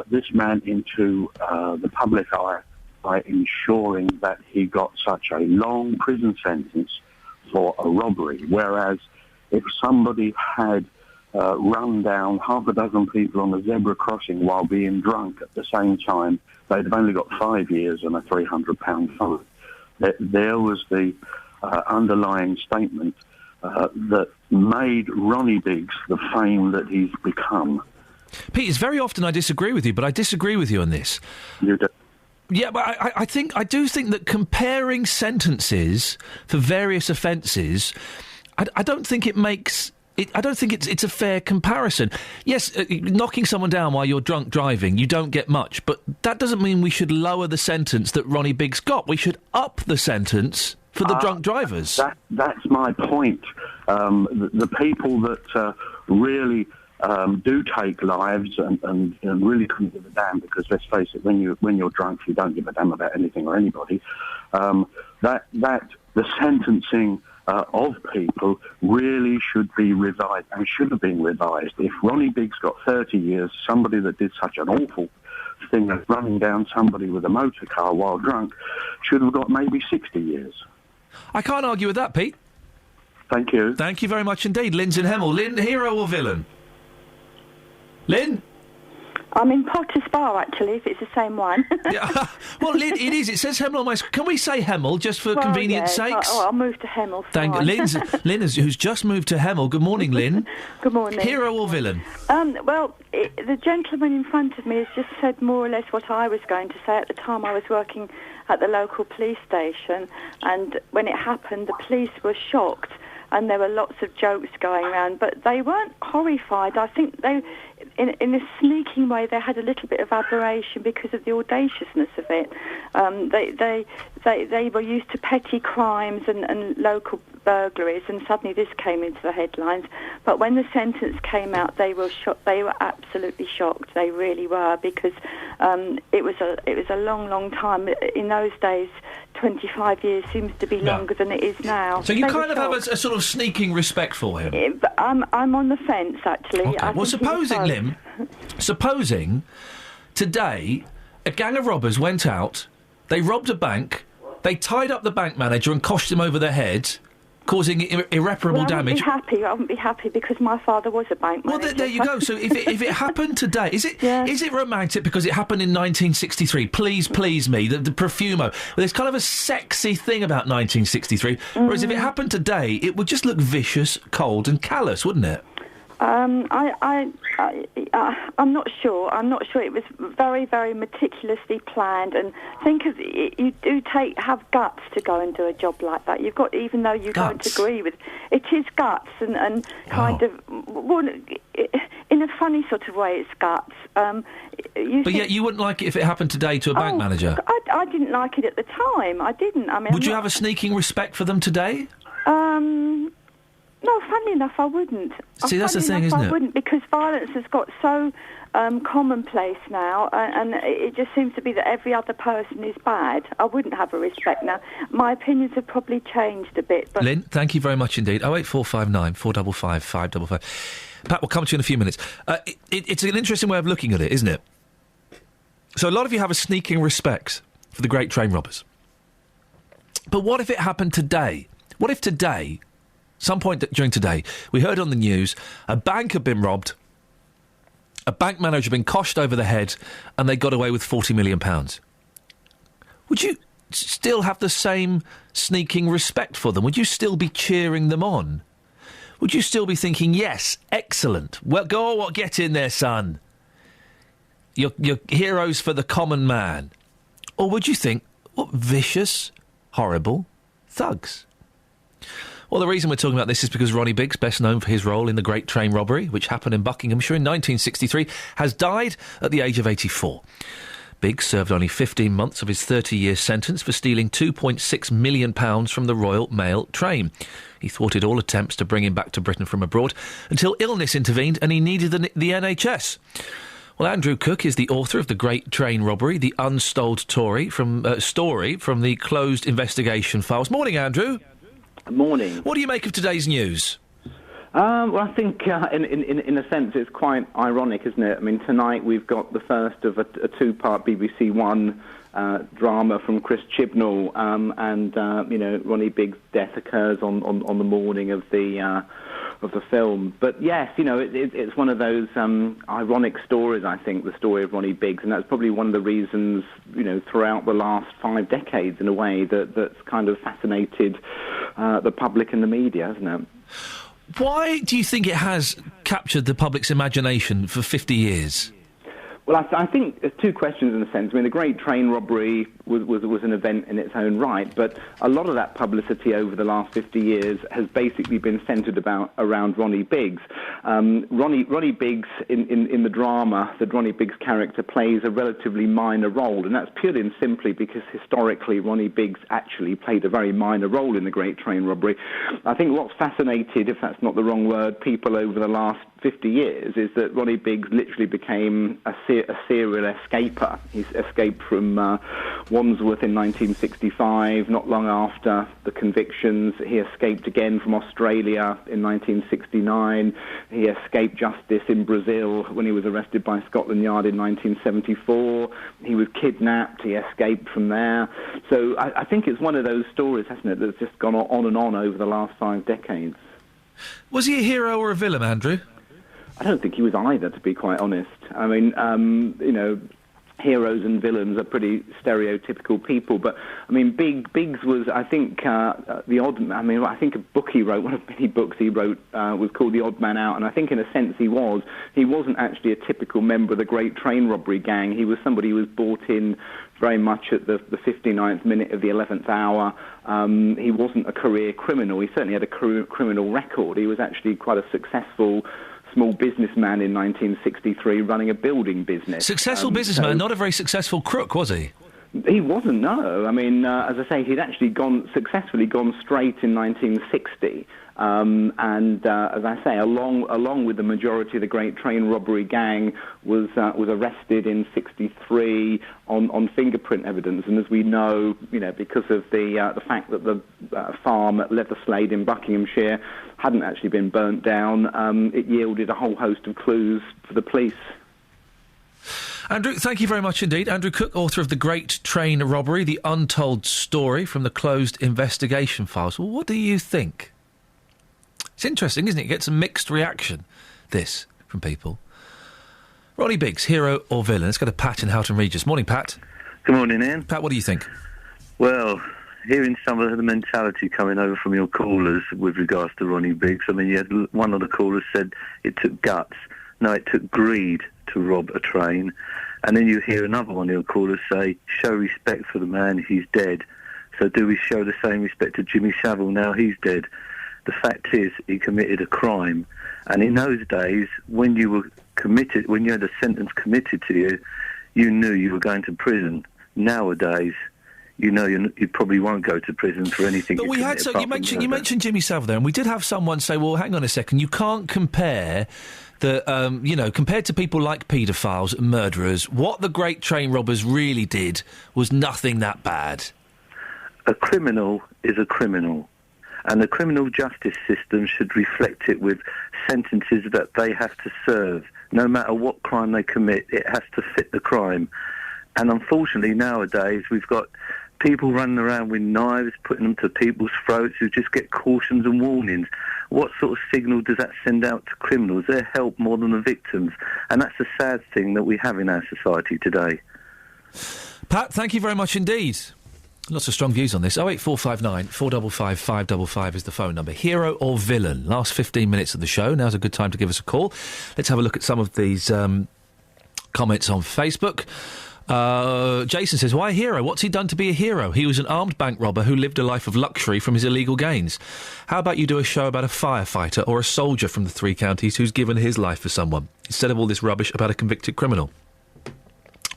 this man into the public eye by ensuring that he got such a long prison sentence for a robbery, whereas if somebody had run down half a dozen people on the zebra crossing while being drunk at the same time, they'd have only got 5 years and a £300 fine. There was the underlying statement that made Ronnie Biggs the fame that he's become. Pete, it's very often I disagree with you, but I disagree with you on this. You do? Yeah, but I do think that comparing sentences for various offences, I don't think it makes I don't think it's a fair comparison. Yes, knocking someone down while you're drunk driving, you don't get much, but that doesn't mean we should lower the sentence that Ronnie Biggs got. We should up the sentence for the drunk drivers. That's my point. The people that really do take lives and really couldn't give a damn, because let's face it, when you're drunk, you don't give a damn about anything or anybody. That the sentencing of people really should be revised and should have been revised. If Ronnie Biggs got 30 years, somebody that did such an awful thing as running down somebody with a motor car while drunk should have got maybe 60 years. I can't argue with that, Pete. Thank you. Thank you very much indeed. Lynn's in Hemel. Lynn, hero or villain? Lynn? I'm in Potter's Bar, actually, if it's the same one. Yeah. Well, Lynn, it is. It says Hemel on my screen. Can we say Hemel, just for convenience sakes? I'll move to Hemel. Thank you. Lynn, who's just moved to Hemel. Good morning, Lynn. Good morning. Hero or villain? The gentleman in front of me has just said more or less what I was going to say. At the time, I was working at the local police station, and when it happened, the police were shocked, and there were lots of jokes going around, but they weren't horrified. I think they, in a sneaking way, they had a little bit of admiration because of the audaciousness of it. They were used to petty crimes and local burglaries, and suddenly this came into the headlines. But when the sentence came out, they were shocked. They were absolutely shocked. They really were, because it was a long time. In those days, 25 years seems to be longer than it is now. So you kind of have a sort of sneaking respect for him. I'm on the fence, actually. Okay. Well, supposing today a gang of robbers went out, they robbed a bank, they tied up the bank manager and coshed him over the head, causing irreparable damage. I wouldn't be happy because my father was a bank manager. Well, there you go. So if it happened today, is it romantic because it happened in 1963? Please me, the Profumo. Well, there's kind of a sexy thing about 1963, whereas if it happened today, it would just look vicious, cold and callous, wouldn't it? I'm not sure. I'm not sure. It was very, very meticulously planned. And think of it, you do have guts to go and do a job like that. You've got, even though you don't agree with it, is guts and kind of, well, in a funny sort of way, it's guts. But yet you wouldn't like it if it happened today to a bank manager. I didn't like it at the time. I didn't. I mean, would you have a sneaking respect for them today? No, funny enough, I wouldn't. See, that's the thing, isn't it? I wouldn't, because violence has got so commonplace now, and it just seems to be that every other person is bad. I wouldn't have a respect now. My opinions have probably changed a bit. But Lynn, thank you very much indeed. 08459 455 555. Pat, we'll come to you in a few minutes. It's an interesting way of looking at it, isn't it? So a lot of you have a sneaking respect for the great train robbers. But what if it happened today? What if today, some point during today, we heard on the news a bank had been robbed, a bank manager had been coshed over the head, and they got away with £40 million? Would you still have the same sneaking respect for them? Would you still be cheering them on? Would you still be thinking, yes, excellent, well, get in there, son, you're heroes for the common man? Or would you think, what vicious, horrible thugs? Well, the reason we're talking about this is because Ronnie Biggs, best known for his role in the Great Train Robbery, which happened in Buckinghamshire in 1963, has died at the age of 84. Biggs served only 15 months of his 30-year sentence for stealing £2.6 million from the Royal Mail train. He thwarted all attempts to bring him back to Britain from abroad until illness intervened and he needed the NHS. Well, Andrew Cook is the author of The Great Train Robbery, the untold story from the closed investigation files. Morning, Andrew. Morning. What do you make of today's news? Well, I think in a sense it's quite ironic, isn't it? I mean, tonight we've got the first of a two-part BBC One drama from Chris Chibnall, and Ronnie Biggs' death occurs on the morning of the film. But yes, it's one of those ironic stories, I think, the story of Ronnie Biggs, and that's probably one of the reasons, throughout the last 5 decades, in a way, that's kind of fascinated the public and the media, hasn't it? Why do you think it has captured the public's imagination for 50 years? Well, I think there's two questions in a sense. I mean, the Great Train Robbery was an event in its own right, but a lot of that publicity over the last 50 years has basically been centred around Ronnie Biggs. Ronnie Biggs, in the drama, the Ronnie Biggs character plays a relatively minor role, and that's purely and simply because historically Ronnie Biggs actually played a very minor role in the Great Train Robbery. I think what's fascinated, if that's not the wrong word, people over the last 50 years is that Ronnie Biggs literally became a serial escaper. He escaped from Wandsworth in 1965, not long after the convictions. He escaped again from Australia in 1969. He escaped justice in Brazil when he was arrested by Scotland Yard in 1974. He was kidnapped. He escaped from there. So I think it's one of those stories, hasn't it, that's just gone on and on over the last 5 decades. Was he a hero or a villain, Andrew? I don't think he was either, to be quite honest. I mean, heroes and villains are pretty stereotypical people, but I mean, Biggs was, I think, the odd. I mean, I think a book he wrote, one of many books he wrote, was called The Odd Man Out, and I think in a sense he wasn't actually a typical member of the Great Train Robbery gang. He was somebody who was brought in very much at the 59th minute of the 11th hour. He wasn't a career criminal. He certainly had a criminal record. He was actually quite a successful small businessman in 1963 running a building business. Successful businessman, not a very successful crook, was he? He wasn't, no. I mean, as I say, he'd actually successfully gone straight in 1960. As I say, along with the majority of the Great Train Robbery gang, was arrested in '63 on fingerprint evidence. And as we know, because of the fact that the farm at Leatherslade in Buckinghamshire hadn't actually been burnt down, it yielded a whole host of clues for the police. Andrew, thank you very much indeed. Andrew Cook, author of The Great Train Robbery, The Untold Story from the Closed Investigation Files. Well, what do you think? It's interesting, isn't it? It gets a mixed reaction, this, from people. Ronnie Biggs, hero or villain? Let's go to Pat in Houghton Regis. Morning, Pat. Good morning, Ian. Pat, what do you think? Well, hearing some of the mentality coming over from your callers with regards to Ronnie Biggs, I mean, you had one of the callers said it took guts. No, it took greed to rob a train. And then you hear another one of your callers say, show respect for the man, he's dead. So do we show the same respect to Jimmy Savile now he's dead? The fact is, he committed a crime. And in those days, when you were committed, when you had a sentence committed to you, you knew you were going to prison. Nowadays, you know you probably won't go to prison for anything. But you mentioned Jimmy Savile there, and we did have someone say, well, hang on a second, you can't compare compared to people like paedophiles and murderers, what the Great Train Robbers really did was nothing that bad. A criminal is a criminal. And the criminal justice system should reflect it with sentences that they have to serve. No matter what crime they commit, it has to fit the crime. And unfortunately, nowadays, we've got people running around with knives, putting them to people's throats who just get cautions and warnings. What sort of signal does that send out to criminals? They're helped more than the victims. And that's a sad thing that we have in our society today. Pat, thank you very much indeed. Lots of strong views on this. 08459 455 555 is the phone number. Hero or villain? Last 15 minutes of the show. Now's a good time to give us a call. Let's have a look at some of these comments on Facebook. Jason says, why a hero? What's he done to be a hero? He was an armed bank robber who lived a life of luxury from his illegal gains. How about you do a show about a firefighter or a soldier from the three counties who's given his life for someone, instead of all this rubbish about a convicted criminal?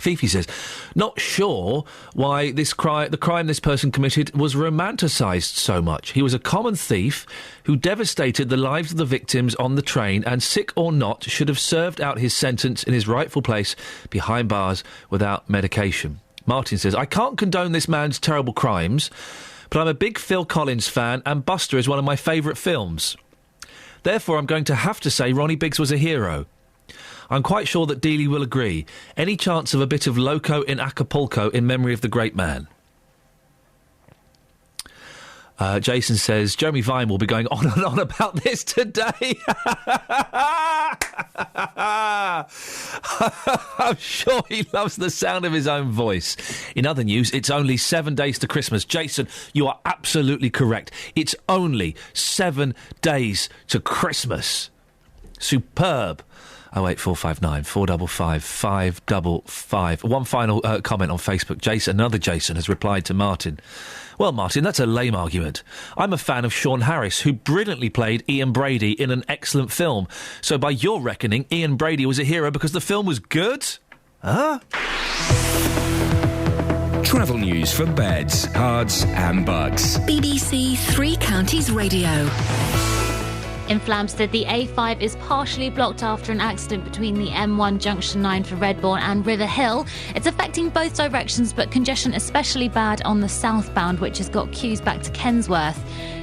Fifi says, not sure why the crime this person committed was romanticised so much. He was a common thief who devastated the lives of the victims on the train and, sick or not, should have served out his sentence in his rightful place behind bars without medication. Martin says, I can't condone this man's terrible crimes, but I'm a big Phil Collins fan and Buster is one of my favourite films. Therefore, I'm going to have to say Ronnie Biggs was a hero. I'm quite sure that Dealey will agree. Any chance of a bit of Loco in Acapulco in memory of the great man? Jason says, Jeremy Vine will be going on and on about this today. I'm sure he loves the sound of his own voice. In other news, it's only 7 days to Christmas. Jason, you are absolutely correct. It's only 7 days to Christmas. Superb. 08459 455 555. One final comment on Facebook. Another Jason has replied to Martin. Well, Martin, that's a lame argument. I'm a fan of Sean Harris, who brilliantly played Ian Brady in an excellent film. So by your reckoning, Ian Brady was a hero because the film was good? Huh? Travel news for beds, cards and bugs. BBC Three Counties Radio. In Flamstead, the A5 is partially blocked after an accident between the M1 Junction 9 for Redbourne and River Hill. It's affecting both directions, but congestion especially bad on the southbound, which has got queues back to Kensworth.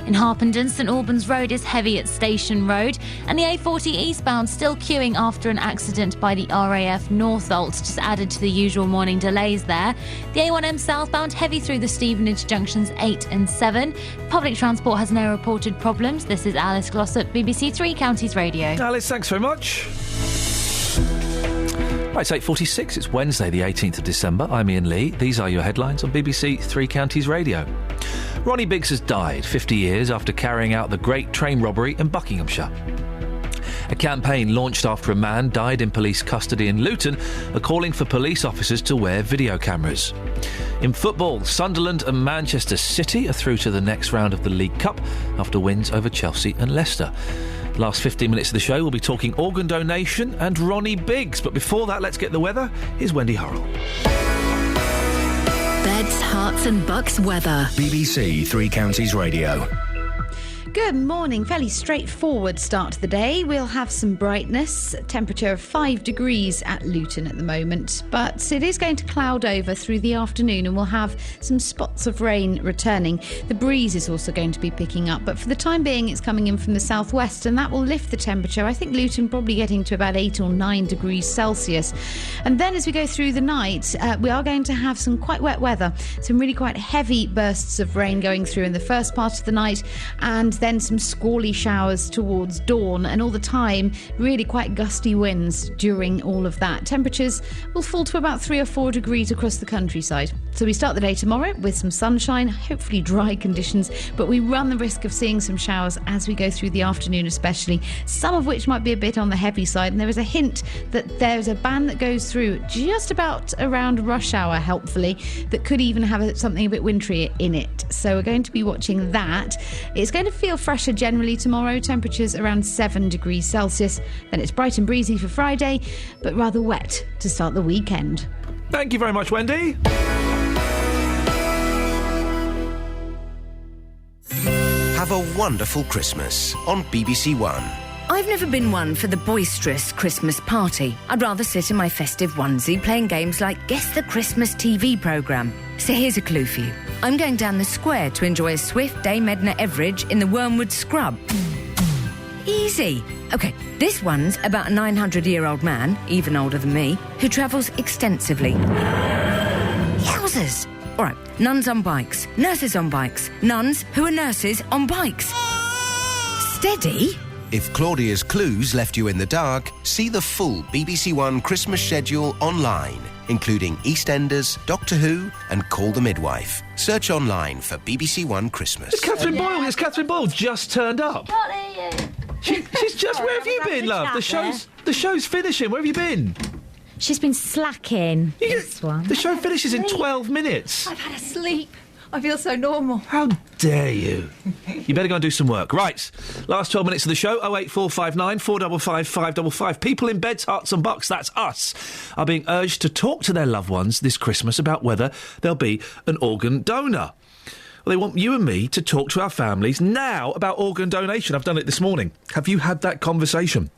In Harpenden, St Albans Road is heavy at Station Road, and the A40 eastbound still queuing after an accident by the RAF Northolt, just added to the usual morning delays there. The A1M southbound heavy through the Stevenage junctions 8 and 7. Public transport has no reported problems. This is Alice Glossop, BBC Three Counties Radio. Alice, thanks very much. Right, it's 8:46. It's Wednesday, the 18th of December. I'm Iain Lee. These are your headlines on BBC Three Counties Radio. Ronnie Biggs has died 50 years after carrying out the Great Train Robbery in Buckinghamshire. A campaign launched after a man died in police custody in Luton are calling for police officers to wear video cameras. In football, Sunderland and Manchester City are through to the next round of the League Cup after wins over Chelsea and Leicester. The last 15 minutes of the show, we'll be talking organ donation and Ronnie Biggs. But before that, let's get the weather. Here's Wendy Hurrell. Beds, Herts and Bucks weather. BBC Three Counties Radio. Good morning. Fairly straightforward start to the day. We'll have some brightness, temperature of 5 degrees at Luton at the moment, but it is going to cloud over through the afternoon and we'll have some spots of rain returning. The breeze is also going to be picking up, but for the time being it's coming in from the southwest and that will lift the temperature. I think Luton probably getting to about 8 or 9 degrees Celsius. And then as we go through the night, we are going to have some quite wet weather, some really quite heavy bursts of rain going through in the first part of the night, and then some squally showers towards dawn, and all the time really quite gusty winds during all of that. Temperatures will fall to about 3 or 4 degrees across the countryside. So we start the day tomorrow with some sunshine, hopefully dry conditions, but we run the risk of seeing some showers as we go through the afternoon especially, some of which might be a bit on the heavy side, and there is a hint that there's a band that goes through just about around rush hour, helpfully, that could even have something a bit wintry in it. So we're going to be watching that. It's going to feel fresher generally tomorrow, temperatures around 7 degrees Celsius. Then it's bright and breezy for Friday, but rather wet to start the weekend. Thank you very much, Wendy. Have a wonderful Christmas on BBC One. I've never been one for the boisterous Christmas party. I'd rather sit in my festive onesie playing games like Guess the Christmas TV programme. So here's a clue for you. I'm going down the square to enjoy a swift Dame Edna Everage in the Wormwood Scrub. Easy. OK, this one's about a 900-year-old man, even older than me, who travels extensively. Yowzers! All right, nuns on bikes, nurses on bikes, nuns who are nurses on bikes. Steady. If Claudia's clues left you in the dark, see the full BBC One Christmas schedule online, including EastEnders, Doctor Who and Call the Midwife. Search online for BBC One Christmas. It's Catherine Boyle. It's Catherine Boyle just turned up. She's just... Where have you been, love? The show's finishing. Where have you been? She's been slacking. This one. The show finishes in 12 minutes. I've had a sleep. I feel so normal. How dare you? You better go and do some work. Right, last 12 minutes of the show, 08459 455 555. People in beds, hearts and bucks, that's us, are being urged to talk to their loved ones this Christmas about whether they'll be an organ donor. Well, they want you and me to talk to our families now about organ donation. I've done it this morning. Have you had that conversation?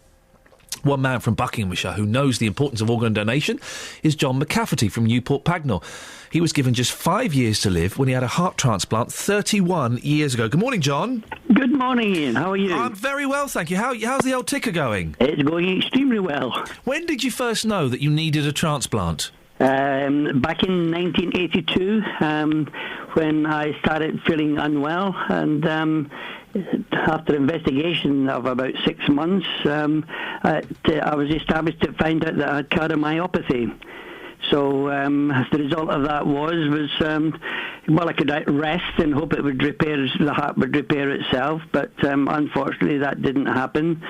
One man from Buckinghamshire who knows the importance of organ donation is John McCafferty from Newport Pagnell. He was given just 5 years to live when he had a heart transplant 31 years ago. Good morning, John. Good morning, Ian. How are you? I'm very well, thank you. How's the old ticker going? It's going extremely well. When did you first know that you needed a transplant? Back in 1982, when I started feeling unwell, and after investigation of about 6 months, I was established to find out that I had cardiomyopathy. So the result of that was well, I could rest and hope it would repair, the heart would repair itself, but unfortunately that didn't happen.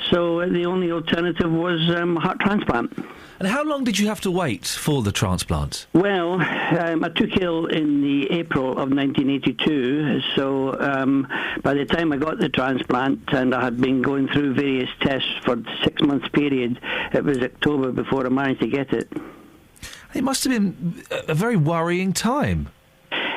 So the only alternative was heart transplant. And how long did you have to wait for the transplant? Well, I took ill in the April of 1982, so by the time I got the transplant, and I had been going through various tests for the 6 months period, it was October before I managed to get it. It must have been a very worrying time.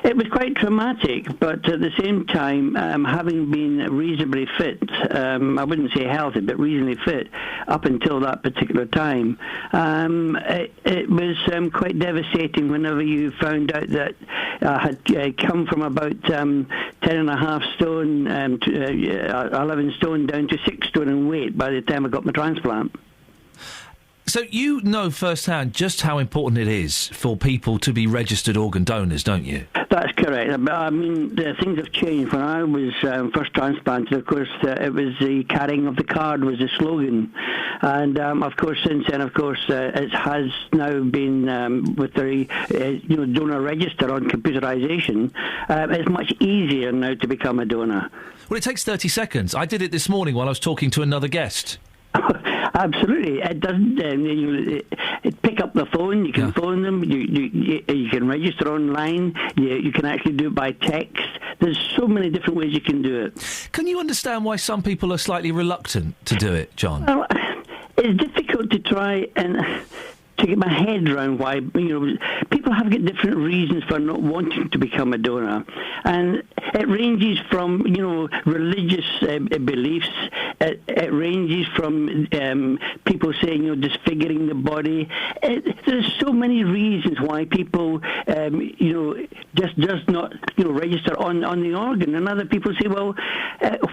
It was quite traumatic, but at the same time, having been reasonably fit, I wouldn't say healthy, but reasonably fit, up until that particular time, it was quite devastating whenever you found out that I had come from about 10.5 stone, 11 stone down to 6 stone in weight by the time I got my transplant. So you know firsthand just how important it is for people to be registered organ donors, don't you? That's correct. I mean, things have changed. When I was first transplanted, of course, it was the carrying of the card was the slogan. And, of course, since then, of course, it has now been, with the donor register on computerisation, it's much easier now to become a donor. Well, it takes 30 seconds. I did it this morning while I was talking to another guest. Absolutely, it doesn't. You pick up the phone. You can phone them. You can register online. You can actually do it by text. There's so many different ways you can do it. Can you understand why some people are slightly reluctant to do it, John? Well, it's difficult to try and to get my head around why, people have got different reasons for not wanting to become a donor. And it ranges from, religious beliefs. It ranges from people saying, disfiguring the body. There's so many reasons why people, just does not, register on the organ. And other people say, well,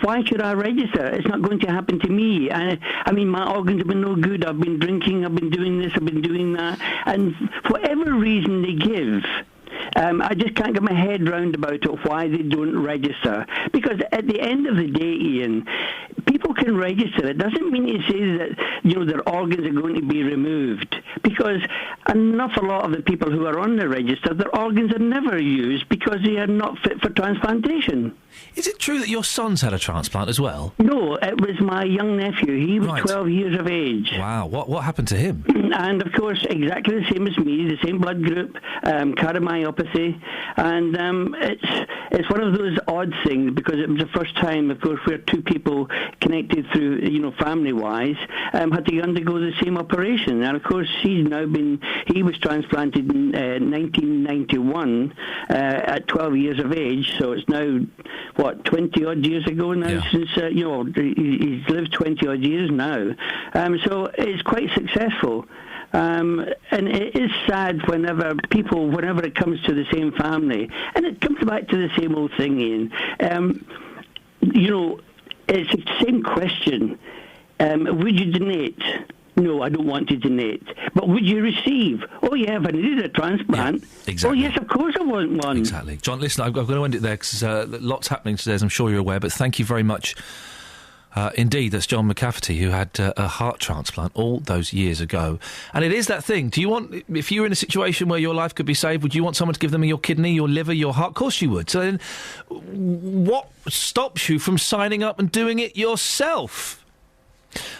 why should I register? It's not going to happen to me. I mean, my organs have been no good. I've been drinking. I've been doing this. I've been doing that, and for whatever reason they give, I just can't get my head round about it, why they don't register. Because at the end of the day, Ian, people can register. It doesn't mean it says that, their organs are going to be removed. Because an awful lot of the people who are on the register, their organs are never used because they are not fit for transplantation. Is it true that your son's had a transplant as well? No, it was my young nephew. He was 12 years of age. Wow, what happened to him? And, of course, exactly the same as me, the same blood group, cardiomyopathy, and it's one of those odd things, because it was the first time, of course, where two people connected through, family-wise, had to undergo the same operation. And, of course, he was transplanted in 1991 at 12 years of age, so it's now, 20-odd years ago now, since, he's lived 20-odd years now. So it's quite successful. And it is sad whenever it comes to the same family, and it comes back to the same old thing, Ian. It's the same question. Would you donate? No, I don't want to donate. But would you receive? Oh, yeah, if I needed a transplant. Yeah, exactly. Oh, yes, of course I want one. Exactly. John, listen, I've got to end it there because lots happening today, as I'm sure you're aware, but thank you very much. Indeed, that's John McCafferty, who had a heart transplant all those years ago. And it is that thing. Do you want, if you were in a situation where your life could be saved, would you want someone to give them your kidney, your liver, your heart? Of course you would. So then what stops you from signing up and doing it yourself?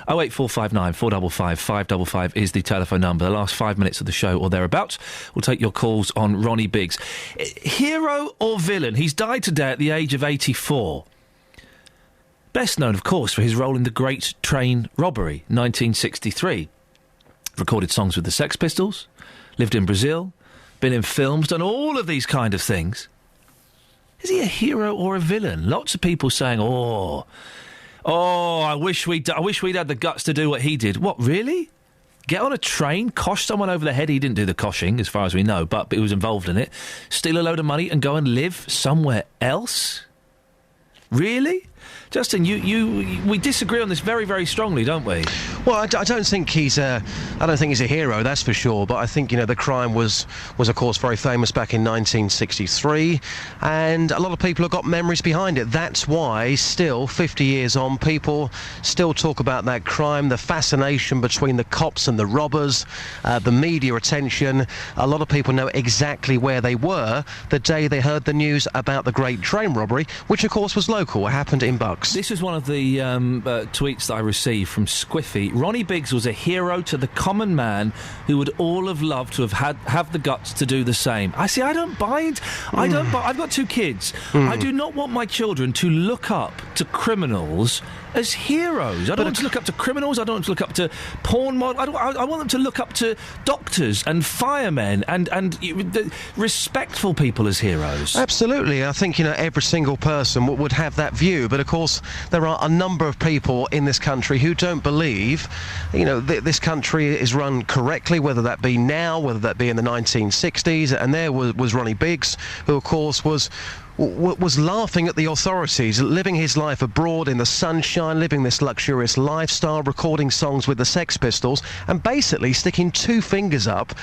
08459 455 555 is the telephone number. The last 5 minutes of the show or thereabouts, we'll take your calls on Ronnie Biggs. Hero or villain? He's died today at the age of 84. Best known, of course, for his role in the Great Train Robbery, 1963. Recorded songs with the Sex Pistols, lived in Brazil, been in films, done all of these kind of things. Is he a hero or a villain? Lots of people saying, I wish we'd had the guts to do what he did. What, really? Get on a train, cosh someone over the head. He didn't do the coshing, as far as we know, but he was involved in it. Steal a load of money and go and live somewhere else? Really? Justin, we disagree on this very, very strongly, don't we? Well, I don't think he's a hero, that's for sure. But I think the crime was of course very famous back in 1963, and a lot of people have got memories behind it. That's why, still 50 years on, people still talk about that crime, the fascination between the cops and the robbers, the media attention. A lot of people know exactly where they were the day they heard the news about the great train robbery, which of course was local. It happened in Bucks. This was one of the tweets that I received from Squiffy. Ronnie Biggs was a hero to the common man who would all have loved to have the guts to do the same. I don't mind. I've got 2 kids. I do not want my children to look up to criminals as heroes. I don't want to look up to criminals. I don't want to look up to porn models. I want them to look up to doctors and firemen and respectful people as heroes. Absolutely. I think, every single person would have that view. But, of course, there are a number of people in this country who don't believe, this country is run correctly, whether that be now, whether that be in the 1960s. And there was Ronnie Biggs, who, of course, was laughing at the authorities, living his life abroad in the sunshine, living this luxurious lifestyle, recording songs with the Sex Pistols, and basically sticking 2 fingers up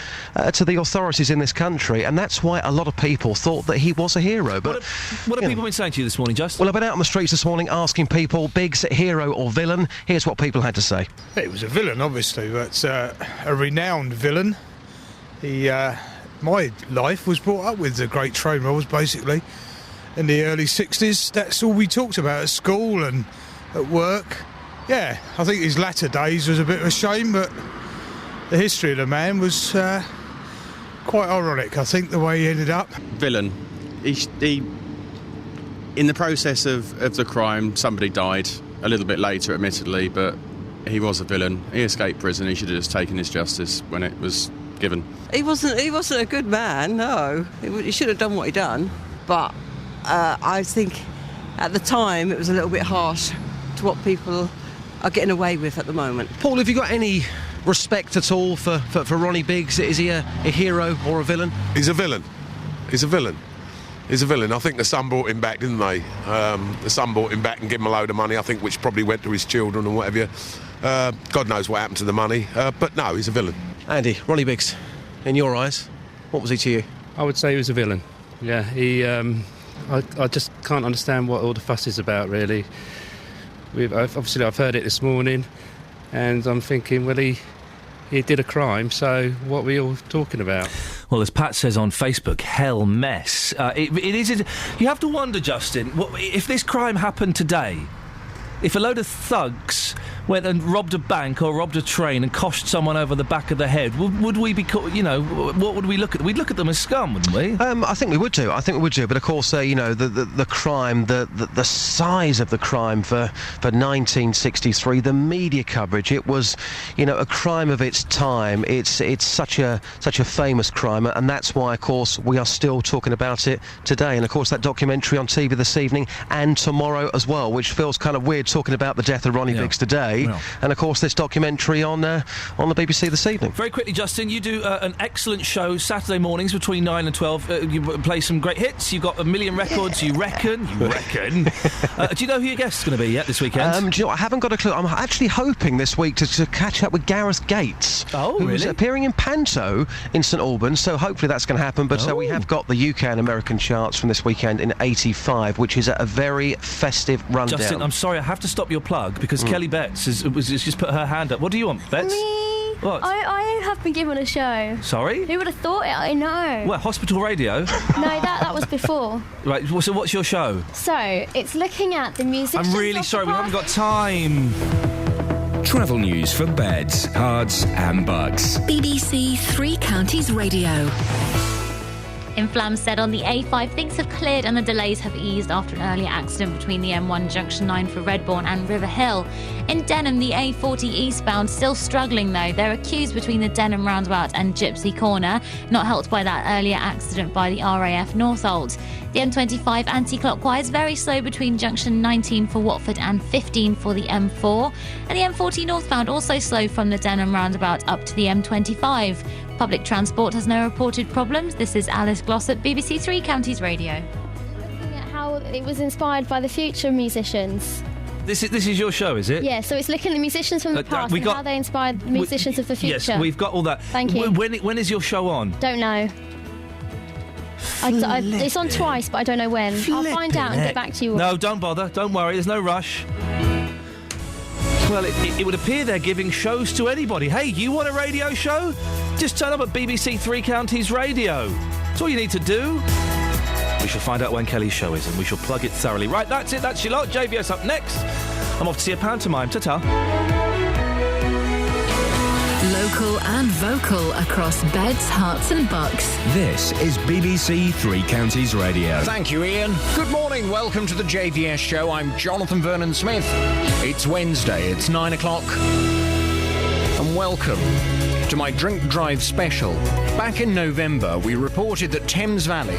to the authorities in this country. And that's why a lot of people thought that he was a hero. But what have people been saying to you this morning, Justin? Well, I've been out on the streets this morning asking people, Biggs, hero or villain? Here's what people had to say. It was a villain, obviously, but a renowned villain. My life was brought up with the great train robbers, basically. In the early 60s, that's all we talked about at school and at work. Yeah, I think his latter days was a bit of a shame, but the history of the man was quite ironic, I think, the way he ended up. Villain. He in the process of the crime, somebody died a little bit later, admittedly, but he was a villain. He escaped prison. He should have just taken his justice when it was given. He wasn't a good man, no. He should have done what he done, but I think at the time it was a little bit harsh to what people are getting away with at the moment. Paul, have you got any respect at all for Ronnie Biggs? Is he a hero or a villain? He's a villain. He's a villain. He's a villain. I think the Sun brought him back, didn't they? The Sun brought him back and gave him a load of money, I think, which probably went to his children and whatever. God knows what happened to the money. But no, he's a villain. Andy, Ronnie Biggs, in your eyes, what was he to you? I would say he was a villain. Yeah, he... I just can't understand what all the fuss is about, really. Obviously, I've heard it this morning, and I'm thinking, well, he did a crime, so what are we all talking about? Well, as Pat says on Facebook, hell mess. It is. You have to wonder, Justin, if this crime happened today, if a load of thugs went and robbed a bank or robbed a train and coshed someone over the back of the head, would we be, what would we look at? We'd look at them as scum, wouldn't we? I think we would do. But of course, the crime, the size of the crime for 1963, the media coverage, it was, a crime of its time. It's such a famous crime, and that's why, of course, we are still talking about it today. And of course, that documentary on TV this evening and tomorrow as well, which feels kind of weird talking about the death of Ronnie Biggs today. Well. And of course this documentary on the BBC this evening. Very quickly, Justin, you do an excellent show Saturday mornings between 9 and 12. You play some great hits. You've got a million records, you reckon. Do you know who your guest's going to be yet this weekend? Do you know, I haven't got a clue. I'm actually hoping this week to catch up with Gareth Gates, who's appearing in Panto in St Albans, so hopefully that's going to happen. But we have got the UK and American charts from this weekend in 85, which is a very festive rundown. Justin, I'm sorry, I have to stop your plug because Kelly Betts has just put her hand up. What do you want, Betts? Me? What? I have been given a show. Sorry? Who would have thought it? I know. Well, Hospital Radio? No, that was before. Right, so what's your show? So, it's looking at the musicians. I'm really sorry, we haven't got time. Travel news for beds, cards and bugs. BBC Three Counties Radio. In Flamstead on the A5, things have cleared and the delays have eased after an earlier accident between the M1 Junction 9 for Redbourne and River Hill. In Denham, the A40 eastbound still struggling though. There are queues between the Denham roundabout and Gypsy Corner, not helped by that earlier accident by the RAF Northolt. The M25 anti-clockwise very slow between Junction 19 for Watford and 15 for the M4. And the M40 northbound also slow from the Denham roundabout up to the M25. Public transport has no reported problems. This is Alice Glossop, BBC Three Counties Radio. Looking at how how it was inspired by the future musicians. This is your show, is it? Yeah, so it's looking at the musicians from the past and how they inspired the musicians of the future. Yes, we've got all that. Thank you. When is your show on? Don't know. It's on twice, but I don't know when. I'll find out and get back to you. No, don't bother. Don't worry. There's no rush. Well, it would appear they're giving shows to anybody. Hey, you want a radio show? Just turn up at BBC Three Counties Radio. That's all you need to do. We shall find out when Kelly's show is, and we shall plug it thoroughly. Right, that's it. That's your lot. JVS up next. I'm off to see a pantomime. Ta-ta. Local and vocal across Beds, Herts and Bucks. This is BBC Three Counties Radio. Thank you, Ian. Good morning. Welcome to the JVS show. I'm Jonathan Vernon-Smith. It's Wednesday. It's 9 o'clock. And welcome to my Drink Drive special. Back in November, we reported that Thames Valley